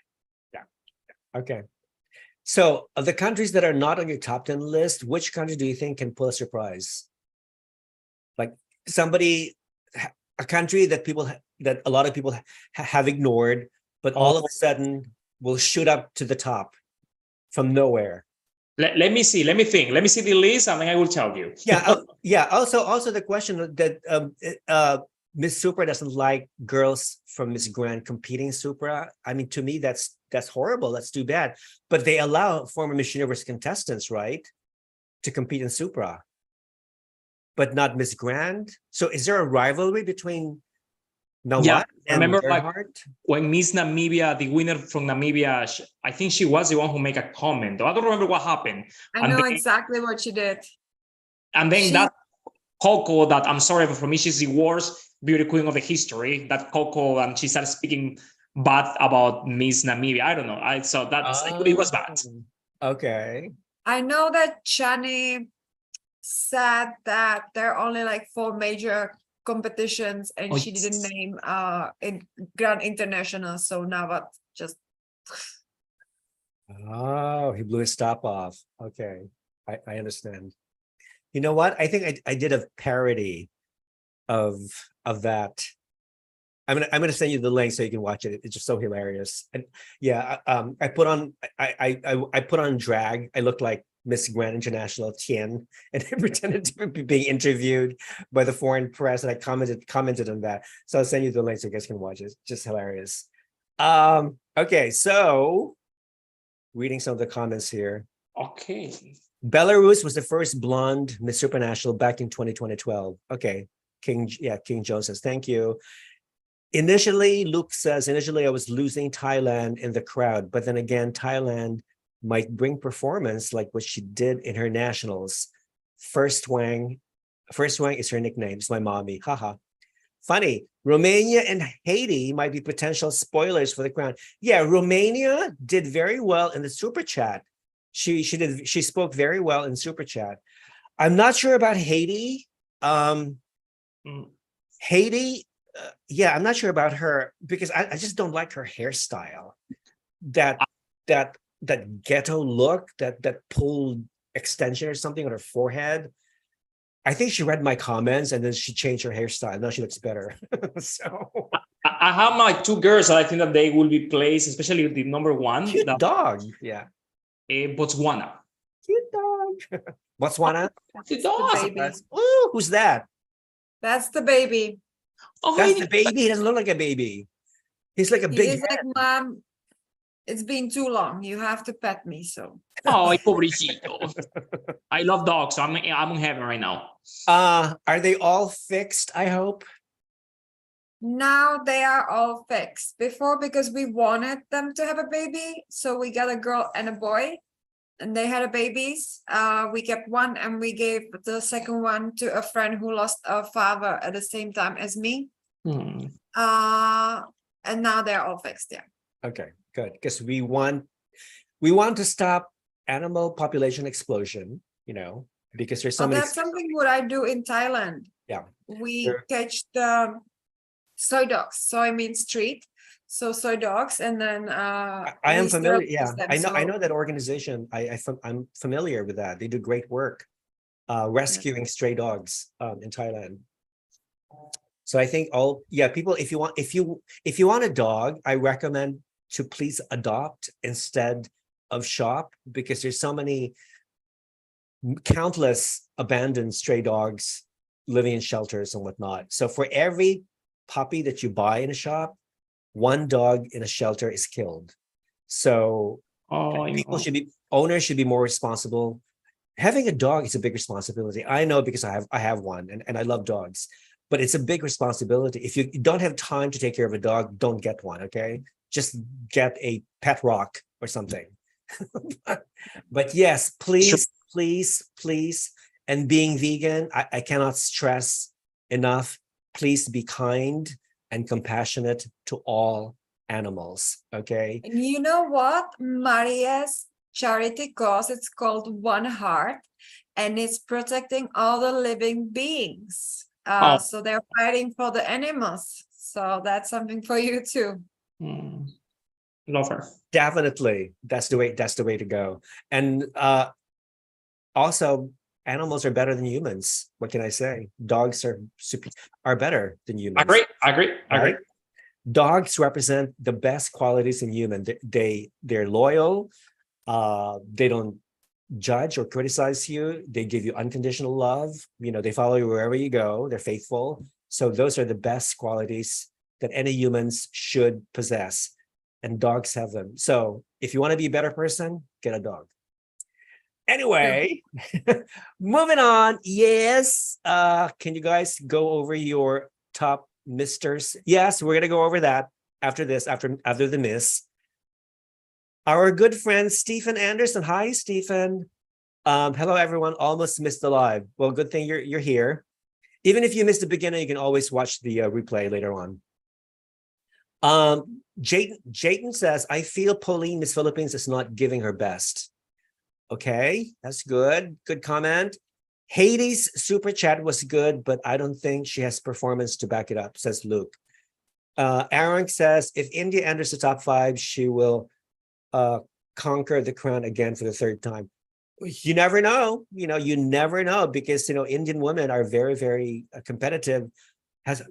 Yeah. Okay. So of the countries that are not on your top 10 list, which country do you think can pull a surprise? Like a country that a lot of people have ignored, but all of a sudden will shoot up to the top from nowhere. Let me see. Let me think. Let me see the list, and then I will tell you. Yeah. Also the question that Miss Supra doesn't like girls from Miss Grand competing Supra. I mean, to me, that's horrible. That's too bad. But they allow former Miss Universe contestants, right, to compete in Supra, but not Miss Grand. So is there a rivalry between Nawat and remember Bernhardt? When Miss Namibia, the winner from Namibia, I think she was the one who made a comment. I don't remember what happened. I know exactly what she did. And then that Coco, that I'm sorry, but for me, she's the worst beauty queen of the history. That Coco, and she started speaking bad about Miss Namibia. I don't know. It was bad. Okay. I know that Chani said that there are only like 4 major competitions, and she didn't name in Grand International. So now just he blew his top off. Okay, I understand. You know what? I think I did a parody of that. I'm gonna send you the link so you can watch it. It's just so hilarious. And yeah, I put on drag. I looked like Miss Grand International Tien, and I pretended to be being interviewed by the foreign press, and I commented on that. So I'll send you the link so you guys can watch it. It's just hilarious. Okay, so reading some of the comments here. Okay. Belarus was the first blonde Miss Supranational back in 2012. Okay, King Jones says, thank you. Luke says, initially I was losing Thailand in the crowd, but then again, Thailand might bring performance like what she did in her nationals. First Wang is her nickname. It's my mommy. Haha. Funny. Romania and Haiti might be potential spoilers for the crown. Yeah, Romania did very well in the super chat. She spoke very well in super chat. I'm not sure about Haiti. Haiti, I'm not sure about her because I just don't like her hairstyle. that ghetto look, that pulled extension or something on her forehead. I think she read my comments and then she changed her hairstyle. Now she looks better. So I have my two girls that I think that they will be placed, especially the number one. cute dog. Yeah. Botswana. Cute dog. Botswana. The dog. Baby. Ooh, who's that? That's the baby. Oh, That's the baby. He doesn't look like a baby. He's like a He big is head. like, Mom, it's been too long. You have to pet me. So oh, pobrecito. I love dogs, so I'm in heaven right now. Are they all fixed, I hope? now they are all fixed. Before, because we wanted them to have a baby, so we got a girl and a boy, and they had a babies. We kept one and we gave the second one to a friend who lost a father at the same time as me. Hmm. And now they're all fixed. Yeah. Okay, good. Because we want to stop animal population explosion, because there's so many. That's something what I do in Thailand. Yeah. We catch the soy dogs. Soy means street. So soy dogs, and then I am we familiar. sterilize Yeah, them. I know So- that organization. I'm familiar with that. They do great work, rescuing stray dogs in Thailand. So I think people, if you want a dog, I recommend to please adopt instead of shop, because there's so many countless abandoned stray dogs living in shelters and whatnot. So for every puppy that you buy in a shop, one dog in a shelter is killed. So owners should be more responsible. Having a dog is a big responsibility. I know, because I have one and I love dogs, but it's a big responsibility. If you don't have time to take care of a dog, don't get one, okay? Just get a pet rock or something. But yes, please. And being vegan, I cannot stress enough, please be kind and compassionate to all animals, okay? And you know what? Maria's charity cause, it's called One Heart, and it's protecting all the living beings. So they're fighting for the animals. So that's something for you too. Love her. Definitely. That's the way to go. And also, animals are better than humans. What can I say? Dogs are better than humans. Agree. Right? Dogs represent the best qualities in humans. They're loyal. They don't judge or criticize you. They give you unconditional love. They follow you wherever you go. They're faithful. So those are the best qualities that any humans should possess, and dogs have them. So if you want to be a better person, get a dog. Anyway, moving on. Yes. Can you guys go over your top misters? Yes, we're gonna go over that after this, after the miss. Our good friend Stephen Anderson. Hi, Stephen. Hello, everyone. Almost missed the live. Well, good thing you're here. Even if you missed the beginning, you can always watch the replay later on. Jayden says, I feel Pauline Miss Philippines is not giving her best. Okay, that's good. Good comment. Hades super chat was good, but I don't think she has performance to back it up, says Luke. Aaron says, if India enters the top 5, she will conquer the crown again for the 3rd time. You never know. You never know, because Indian women are very, very competitive.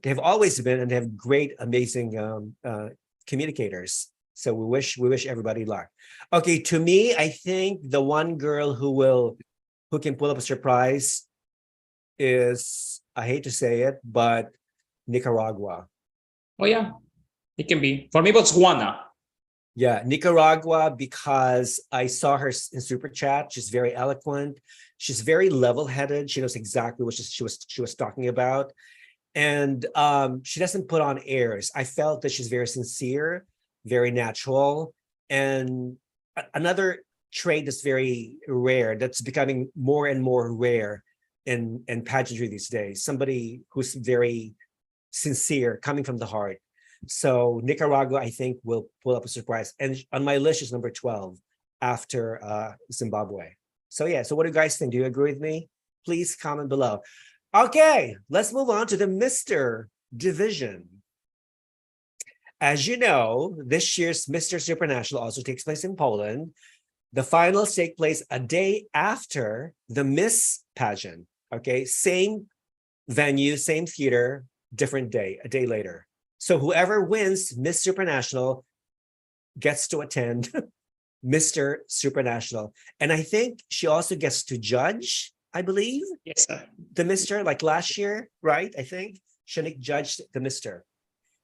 They have always been, and they have great, amazing communicators. So we wish everybody luck. Okay, to me, I think the one girl who can pull up a surprise is, I hate to say it, but Nicaragua. Oh yeah, it can be. For me, Botswana. Yeah, Nicaragua, because I saw her in Super Chat. She's very eloquent. She's very level-headed. She knows exactly what she was talking about. And she doesn't put on airs. I felt that she's very sincere, very natural. And another trait that's very rare, that's becoming more and more rare in pageantry these days, somebody who's very sincere, coming from the heart. So Nicaragua, I think, will pull up a surprise. And on my list is number 12 after Zimbabwe. So yeah, so what do you guys think? Do you agree with me? Please comment below. Okay, let's move on to the Mr. Division. as you know, this year's Mr. Supranational also takes place in Poland. The finals take place a day after the Miss pageant. Okay, same venue, same theater, different day, a day later. So whoever wins Miss Supranational gets to attend Mr. Supranational. And I think she also gets to judge, I believe. Yes, sir. The Mr. like last year, right? I think Shanik judged the Mr.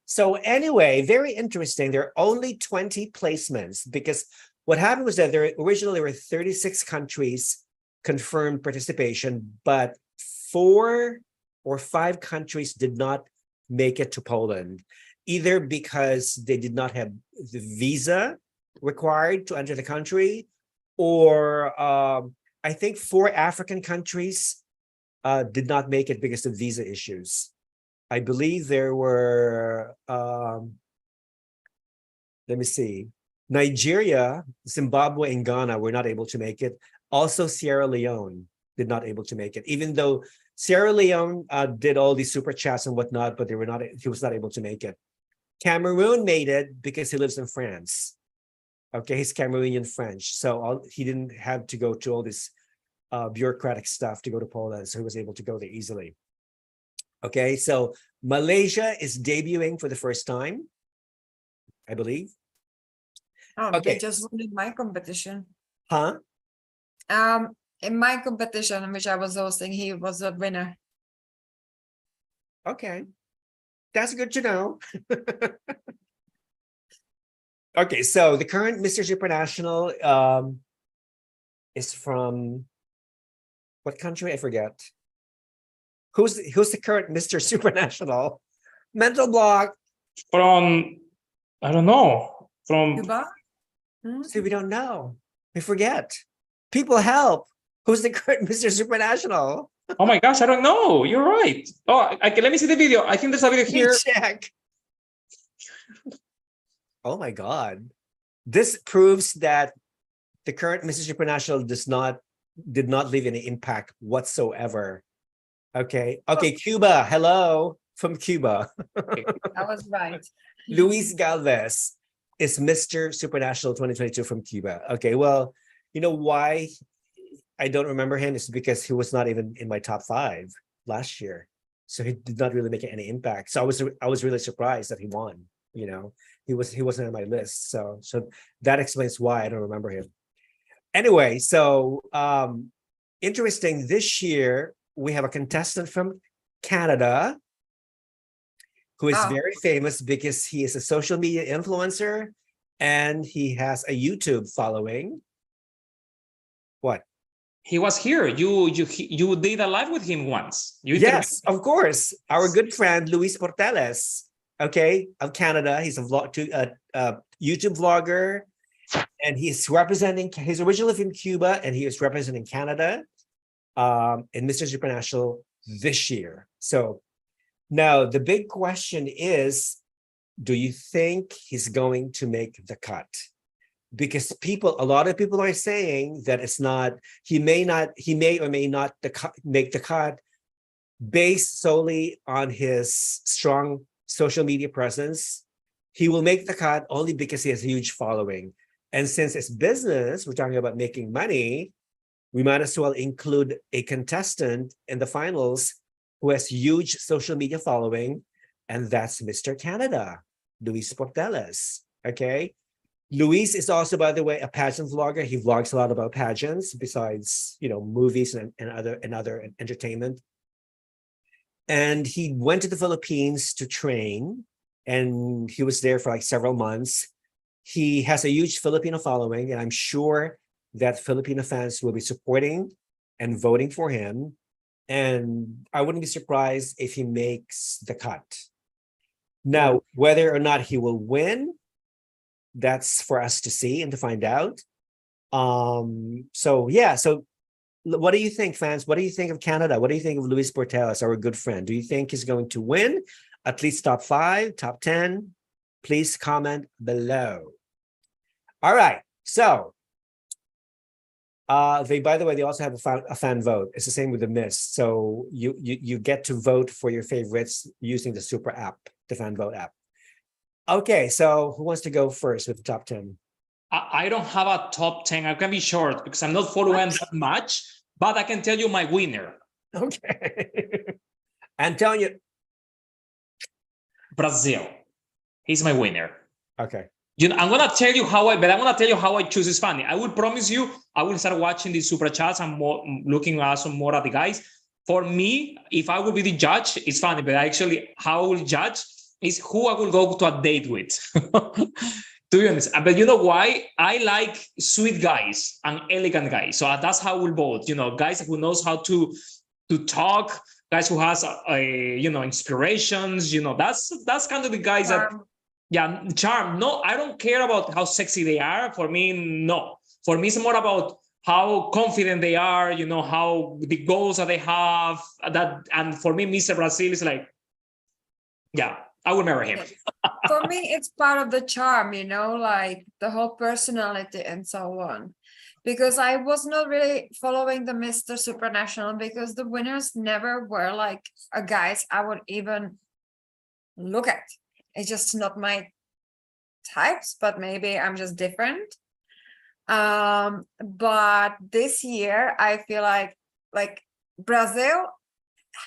So anyway, very interesting. There are only 20 placements because what happened was that there originally were 36 countries confirmed participation, but 4 or 5 countries did not make it to Poland, either because they did not have the visa required to enter the country, or I think 4 African countries did not make it because of visa issues. I believe there were, let me see, Nigeria, Zimbabwe, and Ghana were not able to make it. Also, Sierra Leone did not able to make it, even though Sierra Leone did all these super chats and whatnot, but he was not able to make it. Cameroon made it because he lives in France. Okay, he's Cameroonian French, so he didn't have to go to all this bureaucratic stuff to go to Poland, so he was able to go there easily. Okay, so Malaysia is debuting for the first time, I believe. Oh, Okay. they just won in my competition. Huh? In my competition, in which I was hosting, he was a winner. Okay, that's good to know. Okay, so the current Mr. Supranational is from what country? I forget. Who's the current Mr. Supranational? Mental block. From, I don't know, from Cuba? Hmm? See, we don't know. We forget. People help. Who's the current Mr. Supranational? Oh my gosh, I don't know. You're right. Oh, let me see the video. I think there's a video Let me here. check. Oh my God. This proves that the current Mr. Supranational did not leave any impact whatsoever. Okay. Okay, Cuba. Hello from Cuba. I was right. Luis Galvez is Mr. Supranational 2022 from Cuba. Okay, well, you know why I don't remember him is because he was not even in my top 5 last year. So he did not really make any impact. So I was really surprised that he won. You know, he wasn't on my list. So that explains why I don't remember him. Anyway, so interesting. This year we have a contestant from Canada who is very famous because he is a social media influencer and he has a YouTube following. What? He was here. You did a live with him once. Yes, of course. Our good friend Luis Porteles, okay, of Canada. He's a YouTube vlogger, and he's originally from Cuba, and he is representing Canada in Mr. Supranational this year. So now the big question is, do you think he's going to make the cut? Because a lot of people are saying that he may or may not make the cut based solely on his strong social media presence. He will make the cut only because he has a huge following. And since it's business, we're talking about making money, we might as well include a contestant in the finals who has huge social media following, and that's Mr. Canada, Luis Porteles, okay? Luis is also, by the way, a pageant vlogger. He vlogs a lot about pageants besides, movies and other entertainment. And he went to the Philippines to train, and he was there for like several months. He has a huge Filipino following, and I'm sure that Filipino fans will be supporting and voting for him. And I wouldn't be surprised if he makes the cut. Now, whether or not he will win, that's for us to see and to find out. So what do you think, fans? What do you think of Canada? What do you think of Luis Porteles, our good friend? Do you think he's going to win at least top 5, top 10? Please comment below. All right, so by the way, they also have a fan vote. It's the same with the Miss. So you get to vote for your favorites using the Supra app, the fan vote app. Okay, so who wants to go first with the top 10? I don't have a top 10. I can be short because I'm not following that much, but I can tell you my winner. Okay. Antonio. Brazil. He's my winner. Okay. You know, I'm gonna tell you how I choose. It's funny. I will promise you, I will start watching the Supra chats and looking also more at the guys. For me, if I will be the judge, it's funny, but actually, how I will judge is who I will go to a date with. To be honest, but you know why? I like sweet guys and elegant guys. So that's how we'll vote. You know, guys who knows how to talk, guys who has inspirations. You know, that's kind of the guys that charm. No, I don't care about how sexy they are. For me, no. For me, it's more about how confident they are. You know, how the goals that they have. And for me, Mr. Brazil is like, yeah, I will marry him. For me, it's part of the charm, you know, like the whole personality and so on. Because I was not really following the Mr. Supranational because the winners never were like a guys I would even look at. It's just not my types, but maybe I'm just different. But this year I feel like Brazil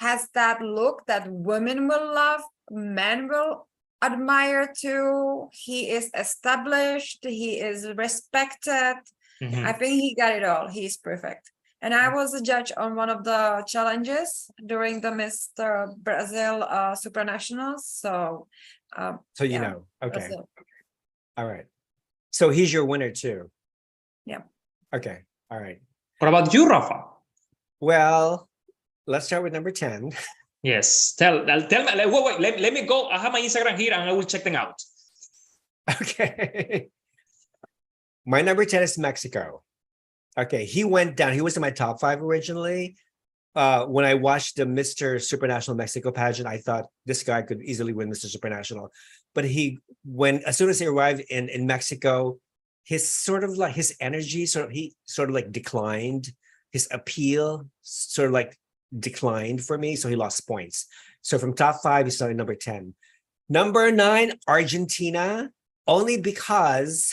has that look that women will love, men will admire too. He is established, he is respected. I think he got it all. He's perfect. And I was a judge on one of the challenges during the Mr. Brazil Supranationals. So you know, okay. Brazil. All right. So he's your winner too. Yeah. Okay. All right. What about you, Rafa? Well, let's start with number 10. Yes. Tell me. Wait. Let me go. I have my Instagram here, and I will check them out. Okay. My number 10 is Mexico. Okay, he went down. He was in my top 5 originally. When I watched the Mr. Supranational Mexico pageant, I thought this guy could easily win Mr. Supranational. But as soon as he arrived in Mexico, his energy declined. His appeal declined for me, so he lost points. So from top 5, he started number 10. Number 9, Argentina, only because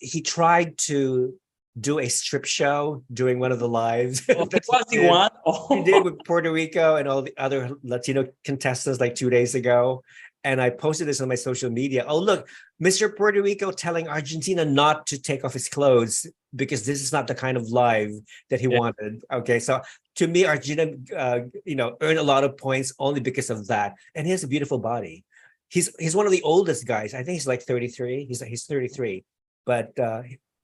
he tried to do a strip show during one of the lives. He did with Puerto Rico and all the other Latino contestants like 2 days ago. And I posted this on my social media. Oh, look, Mr. Puerto Rico telling Argentina not to take off his clothes because this is not the kind of live that he wanted. Okay, so to me, Argentina, earned a lot of points only because of that. And he has a beautiful body. He's one of the oldest guys. I think he's like 33. He's 33, but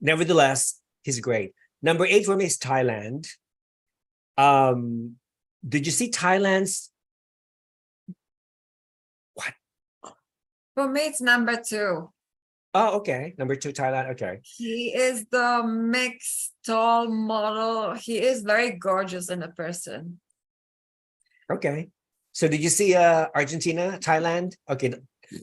nevertheless, he's great. Number 8 for me is Thailand. Did you see Thailand's? What? For me, it's number 2. Oh, okay. Number 2, Thailand. Okay. He is the mixed tall model. He is very gorgeous in a person. Okay. So did you see Argentina, Thailand? Okay.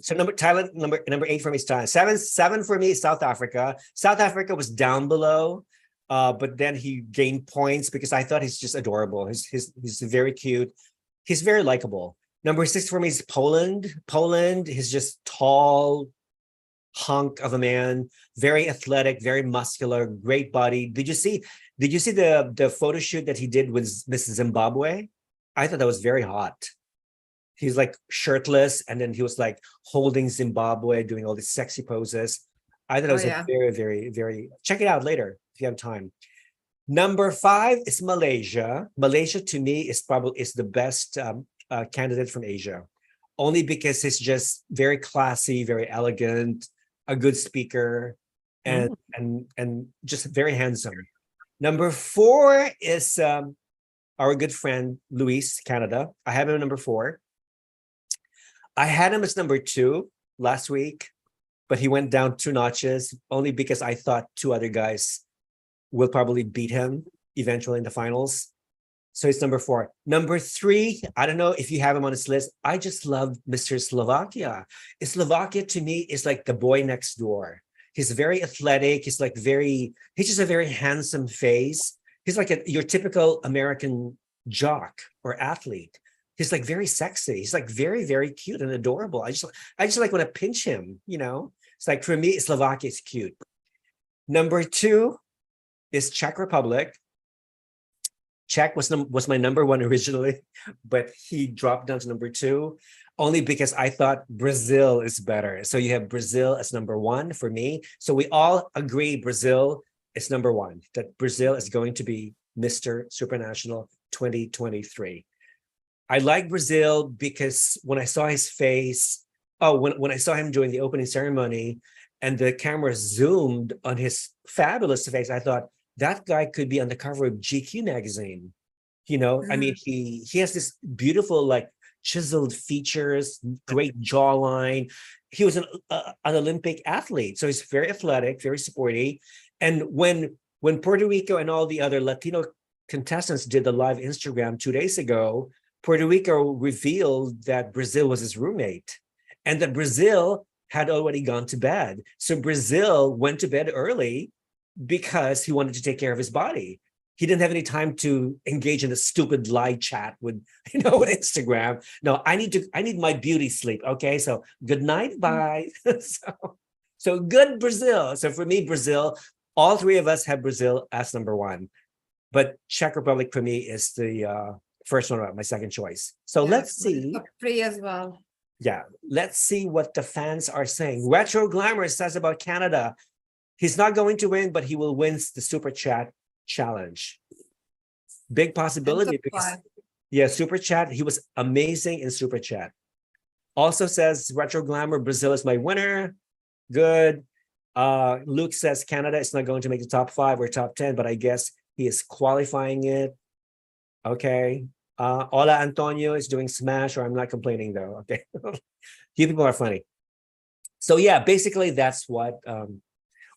So number 8 for me is Thailand. 7 for me is South Africa. South Africa was down below, but then he gained points because I thought he's just adorable. He's very cute. He's very likable. Number 6 for me is Poland. Poland is just tall hunk of a man, very athletic, very muscular, great body. Did you see the photo shoot that he did with Miss Zimbabwe? I thought that was very hot. He's like shirtless, and then he was like holding Zimbabwe, doing all these sexy poses. I thought it was a very, very, very. Check it out later if you have time. Number 5 is Malaysia. Malaysia to me is the best candidate from Asia, only because he's just very classy, very elegant, a good speaker, and just very handsome. Number 4 is our good friend Luis, Canada. I have him at number 4. I had him as number 2 last week, but he went down 2 notches only because I thought 2 other guys will probably beat him eventually in the finals. So it's number 4. Number 3, I don't know if you have him on this list. I just love Mr. Slovakia. Slovakia to me is like the boy next door. He's very athletic. He's just a very handsome face. He's like your typical American jock or athlete. he's like very sexy. He's like very, very cute and adorable. I just like want to pinch him, you know? It's like, for me, Slovakia is cute. Number 2 is Czech Republic. Czech was my number 1 originally, but he dropped down to number 2 only because I thought Brazil is better. So you have Brazil as number 1 for me. So we all agree Brazil is number 1, that Brazil is going to be Mr. Supranational 2023. I like Brazil because when I saw his face, when I saw him during the opening ceremony and the camera zoomed on his fabulous face, I thought that guy could be on the cover of GQ magazine. You know, I mean, he has this beautiful, like, chiseled features, great jawline. He was an Olympic athlete, so he's very athletic, very sporty. And when Puerto Rico and all the other Latino contestants did the live Instagram 2 days ago, Puerto Rico revealed that Brazil was his roommate and that Brazil had already gone to bed. So Brazil went to bed early because he wanted to take care of his body. He didn't have any time to engage in a stupid live chat with, with Instagram. No, I need my beauty sleep. Okay, so good night, bye. So good Brazil. So for me, Brazil, all 3 of us have Brazil as number 1, but Czech Republic for me is the first one, my second choice. So let's see. Top 3 as well. Yeah, let's see what the fans are saying. Retro Glamour says about Canada, he's not going to win, but he will win the Super Chat Challenge. Big possibility because, Super Chat, he was amazing in Super Chat. Also says Retro Glamour, Brazil is my winner. Good. Luke says Canada is not going to make the top 5 or top 10, but I guess he is qualifying it. Okay. Hola Antonio is doing smash, or I'm not complaining though. Okay. You people are funny. So yeah, basically that's what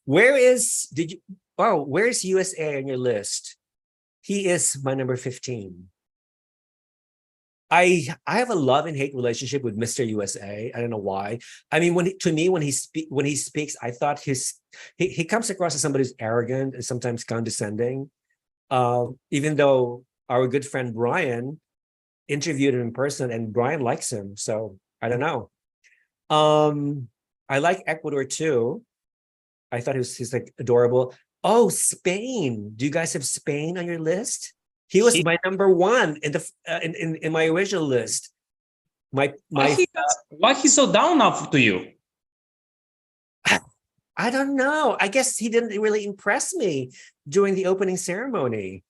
where's USA on your list? He is my number 15. I have a love and hate relationship with Mr. USA. I don't know why. I mean, when he speaks, I thought he comes across as somebody who's arrogant and sometimes condescending. Even though our good friend Brian interviewed him in person, and Brian likes him, so I don't know. I like Ecuador too. I thought he's like adorable. Oh, Spain! Do you guys have Spain on your list? He was my number 1 in the in my original list. Why he's so down now to you? I don't know. I guess he didn't really impress me during the opening ceremony.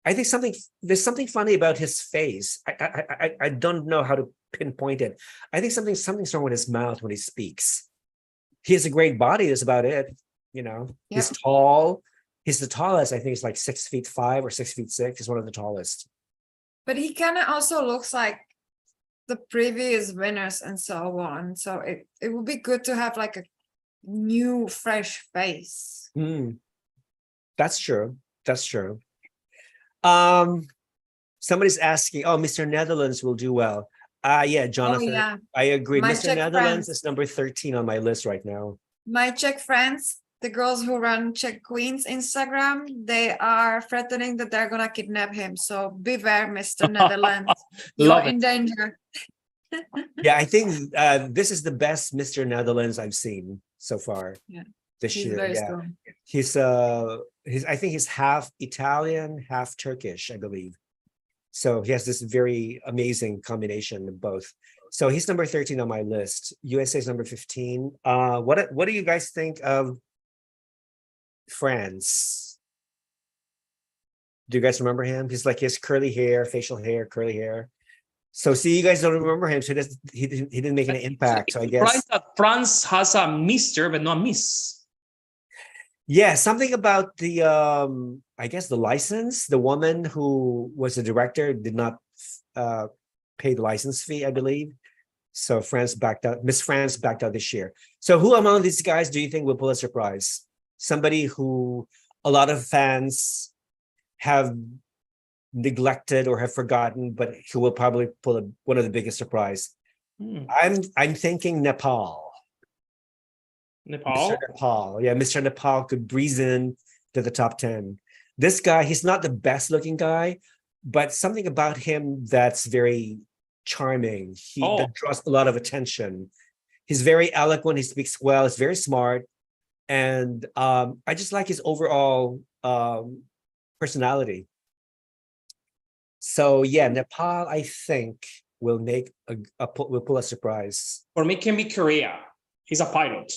I think there's something funny about his face. I don't know how to pinpoint it. I think something's wrong with his mouth when he speaks. He has a great body. That's about it. He's tall. He's the tallest. I think he's like 6'5" or 6'6". He's one of the tallest. But he kind of also looks like the previous winners and so on. So it would be good to have like a new, fresh face. That's true. That's true. Somebody's asking, Mr. Netherlands will do well. Yeah, Jonathan. Yeah. I agree. My Mr. Czech Netherlands friends. is number 13 on my list right now. My Czech friends, the girls who run Czech Queen's Instagram, they are threatening that they're gonna kidnap him. So beware, Mr. Netherlands. You're in danger. Yeah, I think this is the best Mr. Netherlands I've seen so far. Yeah. This He's year. very Yeah. strong. I think he's half Italian, half Turkish, I believe. So he has this very amazing combination of both. So he's number 13 on my list. USA is number 15. What do you guys think of France? Do you guys remember him? He's like, he has curly hair, facial hair, curly hair. So see, you guys don't remember him, so he didn't make any impact. So I guess that France has a Mr. but not Miss. Yeah, something about the I guess the license. The woman who was the director did not pay the license fee, I believe. So France backed out. Miss France backed out this year. So who among these guys do you think will pull a surprise? Somebody who a lot of fans have neglected or have forgotten, but who will probably pull one of the biggest surprise. I'm thinking Nepal. Nepal? Mr. Nepal. Yeah, Mr. Nepal could breeze in to the top 10. This guy, he's not the best looking guy, but something about him that's very charming. He Oh. draws a lot of attention. He's very eloquent. He speaks well. He's very smart. And I just like his overall personality. So yeah, Nepal, I think, will make will pull a surprise. For me, can be Korea. He's a pilot.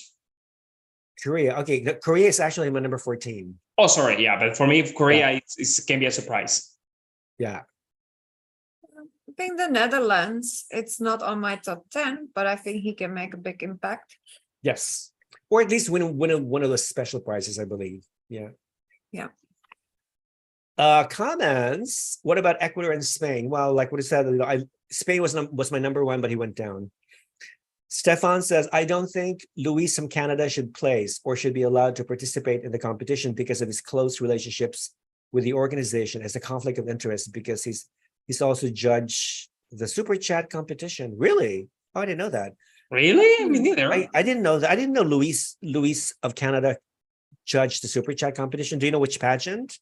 Korea, okay, Korea is actually my number 14. Oh, sorry, yeah, but for me, Korea can be a surprise. Yeah. I think the Netherlands, it's not on my top 10, but I think he can make a big impact. Yes. Or at least win one of those special prizes, I believe. Yeah. Yeah. Comments. What about Ecuador and Spain? Well, like what I said, Spain was my number one, but he went down. Stefan says, I don't think Luis from Canada should place or should be allowed to participate in the competition because of his close relationships with the organization as a conflict of interest, because he's also judged the Super Chat competition. Really? Oh, I didn't know that. Really? Me neither. I didn't know that. I didn't know Luis of Canada judged the Super Chat competition. Do you know which pageant?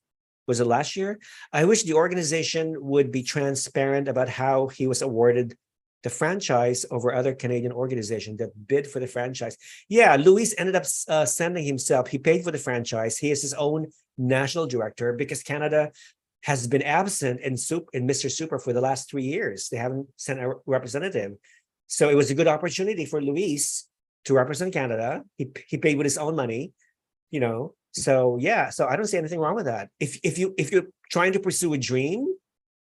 Was it last year? I wish the organization would be transparent about how he was awarded the franchise over other Canadian organizations that bid for the franchise. Yeah, Luis ended up sending himself. He paid for the franchise. He is his own national director because Canada has been absent in Mr. Supra for the last 3 years. They haven't sent a representative. So it was a good opportunity for Luis to represent Canada. He paid with his own money, you know. So yeah, so I don't see anything wrong with that. If you're trying to pursue a dream,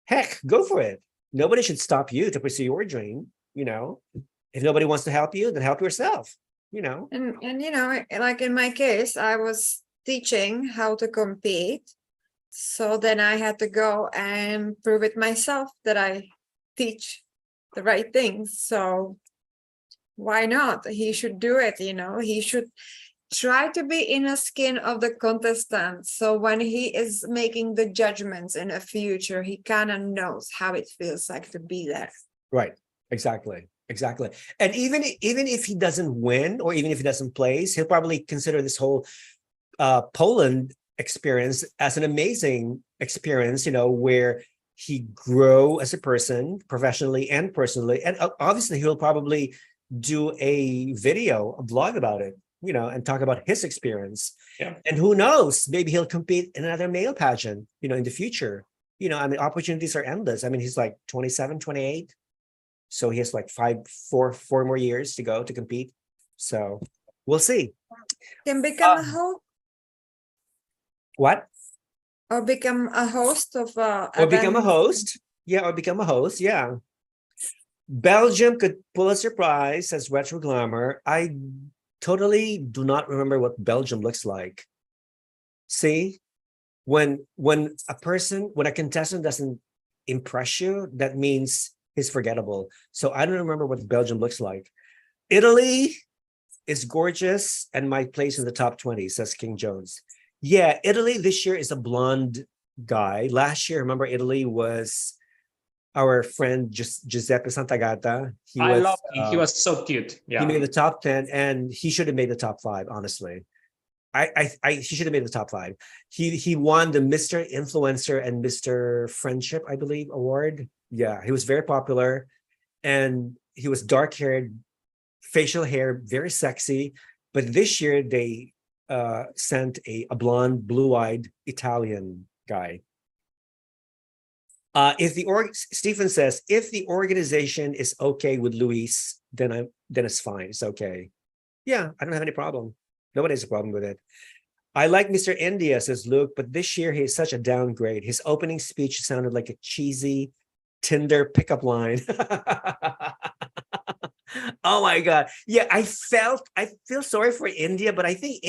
heck, go for it. Nobody should stop you to pursue your dream, you know. If nobody wants to help you, then help yourself, you know. And you know, like in my case, I was teaching how to compete. So then I had to go and prove it myself that I teach the right things. So why not? He should do it, you know. He should try to be in the skin of the contestant. So when he is making the judgments in the future, he kind of knows how it feels like to be there. Right. Exactly. And even if he doesn't win, or even if he doesn't place, he'll probably consider this whole Poland experience as an amazing experience, you know, where he grow as a person professionally and personally. And obviously he'll probably do a blog about it, you know, and talk about his experience. Yeah. And who knows, maybe he'll compete in another male pageant, you know, in the future. You know, I mean, opportunities are endless. I mean, he's like 27, 28. So he has like four more years to go to compete. So we'll see. Can become a host. What? Or become a host of Or become a host. Yeah, or become a host. Yeah. Belgium could pull a surprise, says Retro Glamour. I totally do not remember what Belgium looks like. See, when a contestant doesn't impress you, that means he's forgettable. So I don't remember what Belgium looks like. Italy is gorgeous and might place in the top 20, says King Jones. Yeah, Italy this year is a blonde guy. Last year, remember, Italy was our friend Giuseppe Santagata. I love him. He was so cute. Yeah. He made the top 10 and he should have made the top 5, honestly. He should have made the top 5. He won the Mr. Influencer and Mr. Friendship, I believe, award. Yeah, he was very popular and he was dark-haired, facial hair, very sexy. But this year they sent a blonde, blue-eyed Italian guy. Stephen says, if the organization is okay with Luis, then it's fine. It's okay. Yeah, I don't have any problem. Nobody has a problem with it. I like Mr. India, says Luke, but this year he is such a downgrade. His opening speech sounded like a cheesy Tinder pickup line. Oh my God. Yeah, I feel sorry for India, but I think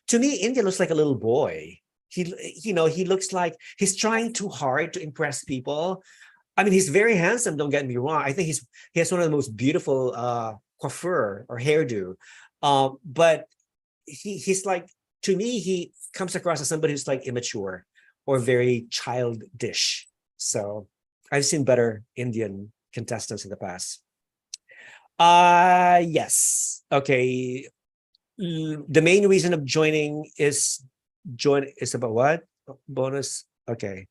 to me, India looks like a little boy. He looks like he's trying too hard to impress people. I mean, he's very handsome, don't get me wrong. I think he has one of the most beautiful coiffure or hairdo. But he's like, to me, he comes across as somebody who's like immature or very childish. So I've seen better Indian contestants in the past. Yes. Okay. The main reason of joining is about what? Bonus. Okay.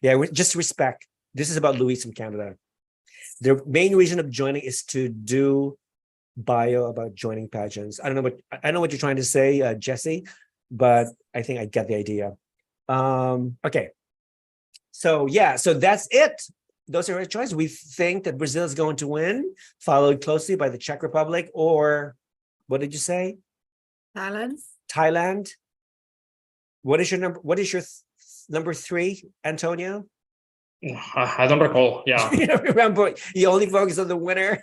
Yeah, just respect. This is about Luis from Canada. The main reason of joining is to do bio about joining pageants. I know what you're trying to say, Jesse, but I think I get the idea. Okay. So yeah, so that's it. Those are our choices. We think that Brazil is going to win, followed closely by the Czech Republic, or what did you say? Thailand. What is your number 3, Antonio? I don't recall. Yeah. You don't remember. You only focus on the winner.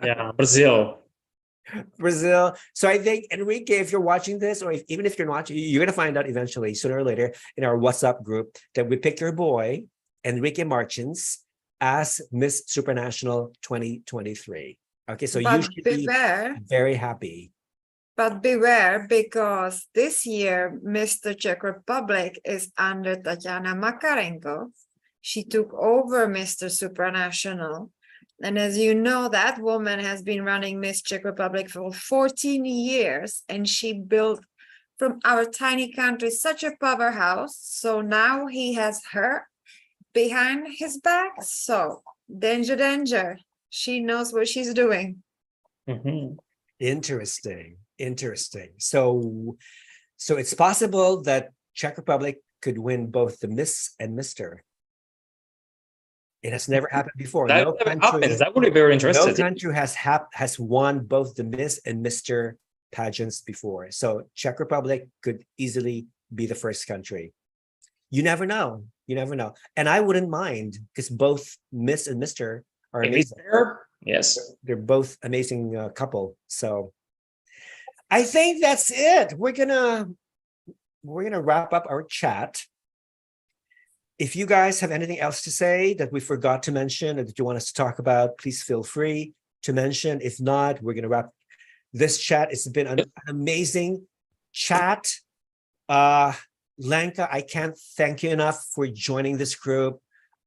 Yeah, Brazil. So I think, Henrique, if you're watching this, or even if you're not watching, you're going to find out eventually, sooner or later, in our WhatsApp group, that we picked your boy, Henrique Martins, as Miss Supranational 2023. Okay, so you should be very happy. But beware, because this year, Mr. Czech Republic is under Tatiana Makarenko. She took over Mr. Supranational. And as you know, that woman has been running Miss Czech Republic for 14 years, and she built from our tiny country such a powerhouse. So now he has her behind his back. So danger, danger. She knows what she's doing. Mm-hmm. Interesting. So it's possible that Czech Republic could win both the Miss and Mr. It has never happened before. That would be very interesting. No country has won both the Miss and Mr. pageants before. So Czech Republic could easily be the first country. You never know. And I wouldn't mind, because both Miss and Mr. are amazing. Yes. They're both amazing couple. So I think that's it. We're gonna wrap up our chat. If you guys have anything else to say that we forgot to mention or that you want us to talk about, please feel free to mention. If not, we're going to wrap this chat. It's been an amazing chat. Lenka, I can't thank you enough for joining this group.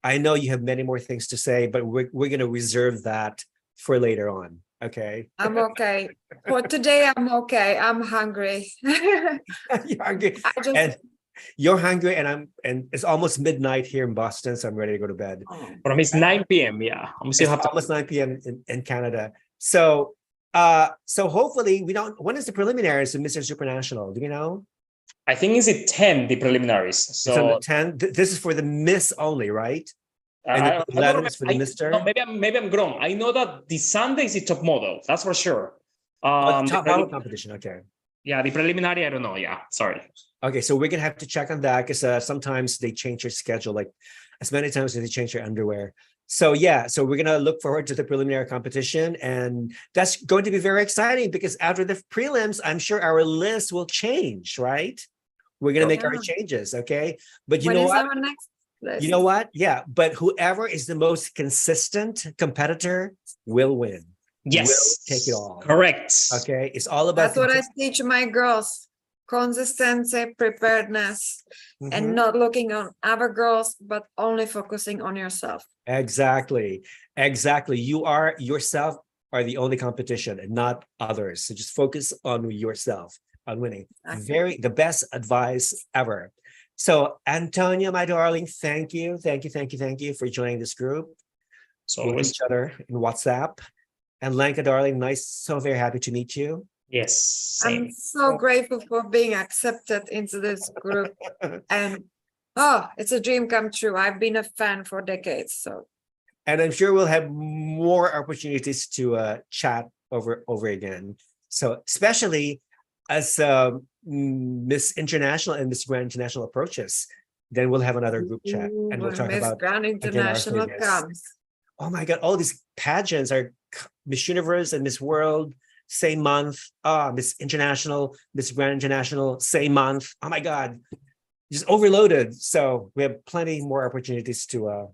I know you have many more things to say, but we're going to reserve that for later on. Okay. I'm okay. For today, I'm okay. I'm hungry. You're hungry. You're hungry, and it's almost midnight here in Boston, so I'm ready to go to bed. But it's 9 p.m. Yeah, it's almost 9 p.m. in Canada. So hopefully we don't. When is the preliminaries of Mr. Supranational? Do you know? I think it's at 10, the preliminaries. So it's on the 10. This is for the Miss only, right? And the 11 is for the Mr. No, maybe I'm wrong. I know that the Sunday is the top model. That's for sure. The top model competition. Okay. Yeah, the preliminary, I don't know. Yeah, sorry. Okay, so we're gonna have to check on that, because sometimes they change your schedule, like as many times as they change your underwear. So yeah, so we're gonna look forward to the preliminary competition, and that's going to be very exciting, because after the prelims, I'm sure our list will change, right? We're gonna make our changes, okay? But you know what? Our next list? You know what? Yeah, but whoever is the most consistent competitor will win. Yes, will take it all. Correct. Okay, it's all about. That's what I teach my girls. Consistency, preparedness, and not looking on other girls, but only focusing on yourself. Exactly. You are yourself are the only competition, and not others. So just focus on yourself, on winning. Okay. The best advice ever. So Antonio, my darling, thank you for joining this group. So we know each other in WhatsApp. And Lenka, darling, nice, so very happy to meet you. Yes, same. I'm so grateful for being accepted into this group, and it's a dream come true. I've been a fan for decades, and I'm sure we'll have more opportunities to chat over again. So especially as Miss International and Miss Grand International approaches, then we'll have another group chat, and we'll talk Miss about Grand International comes. Oh my God! All these pageants are Miss Universe and Miss World. Same month. Miss International, Miss Grand International, same month. Oh my God, just overloaded. So we have plenty more opportunities to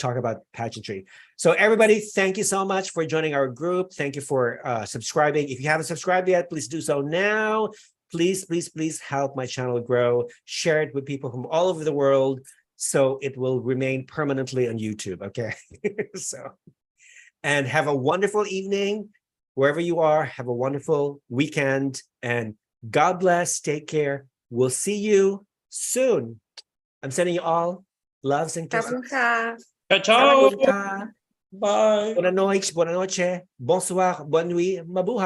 talk about pageantry. So everybody, thank you so much for joining our group. Thank you for subscribing. If you haven't subscribed yet, please do so now. Please help my channel grow. Share it with people from all over the world, so it will remain permanently on YouTube. Okay. And have a wonderful evening. Wherever you are, have a wonderful weekend, and God bless. Take care. We'll see you soon. I'm sending you all loves and kisses. Ciao. Bye. Buenas noches, bonsoir, bonne nuit, mabuhay.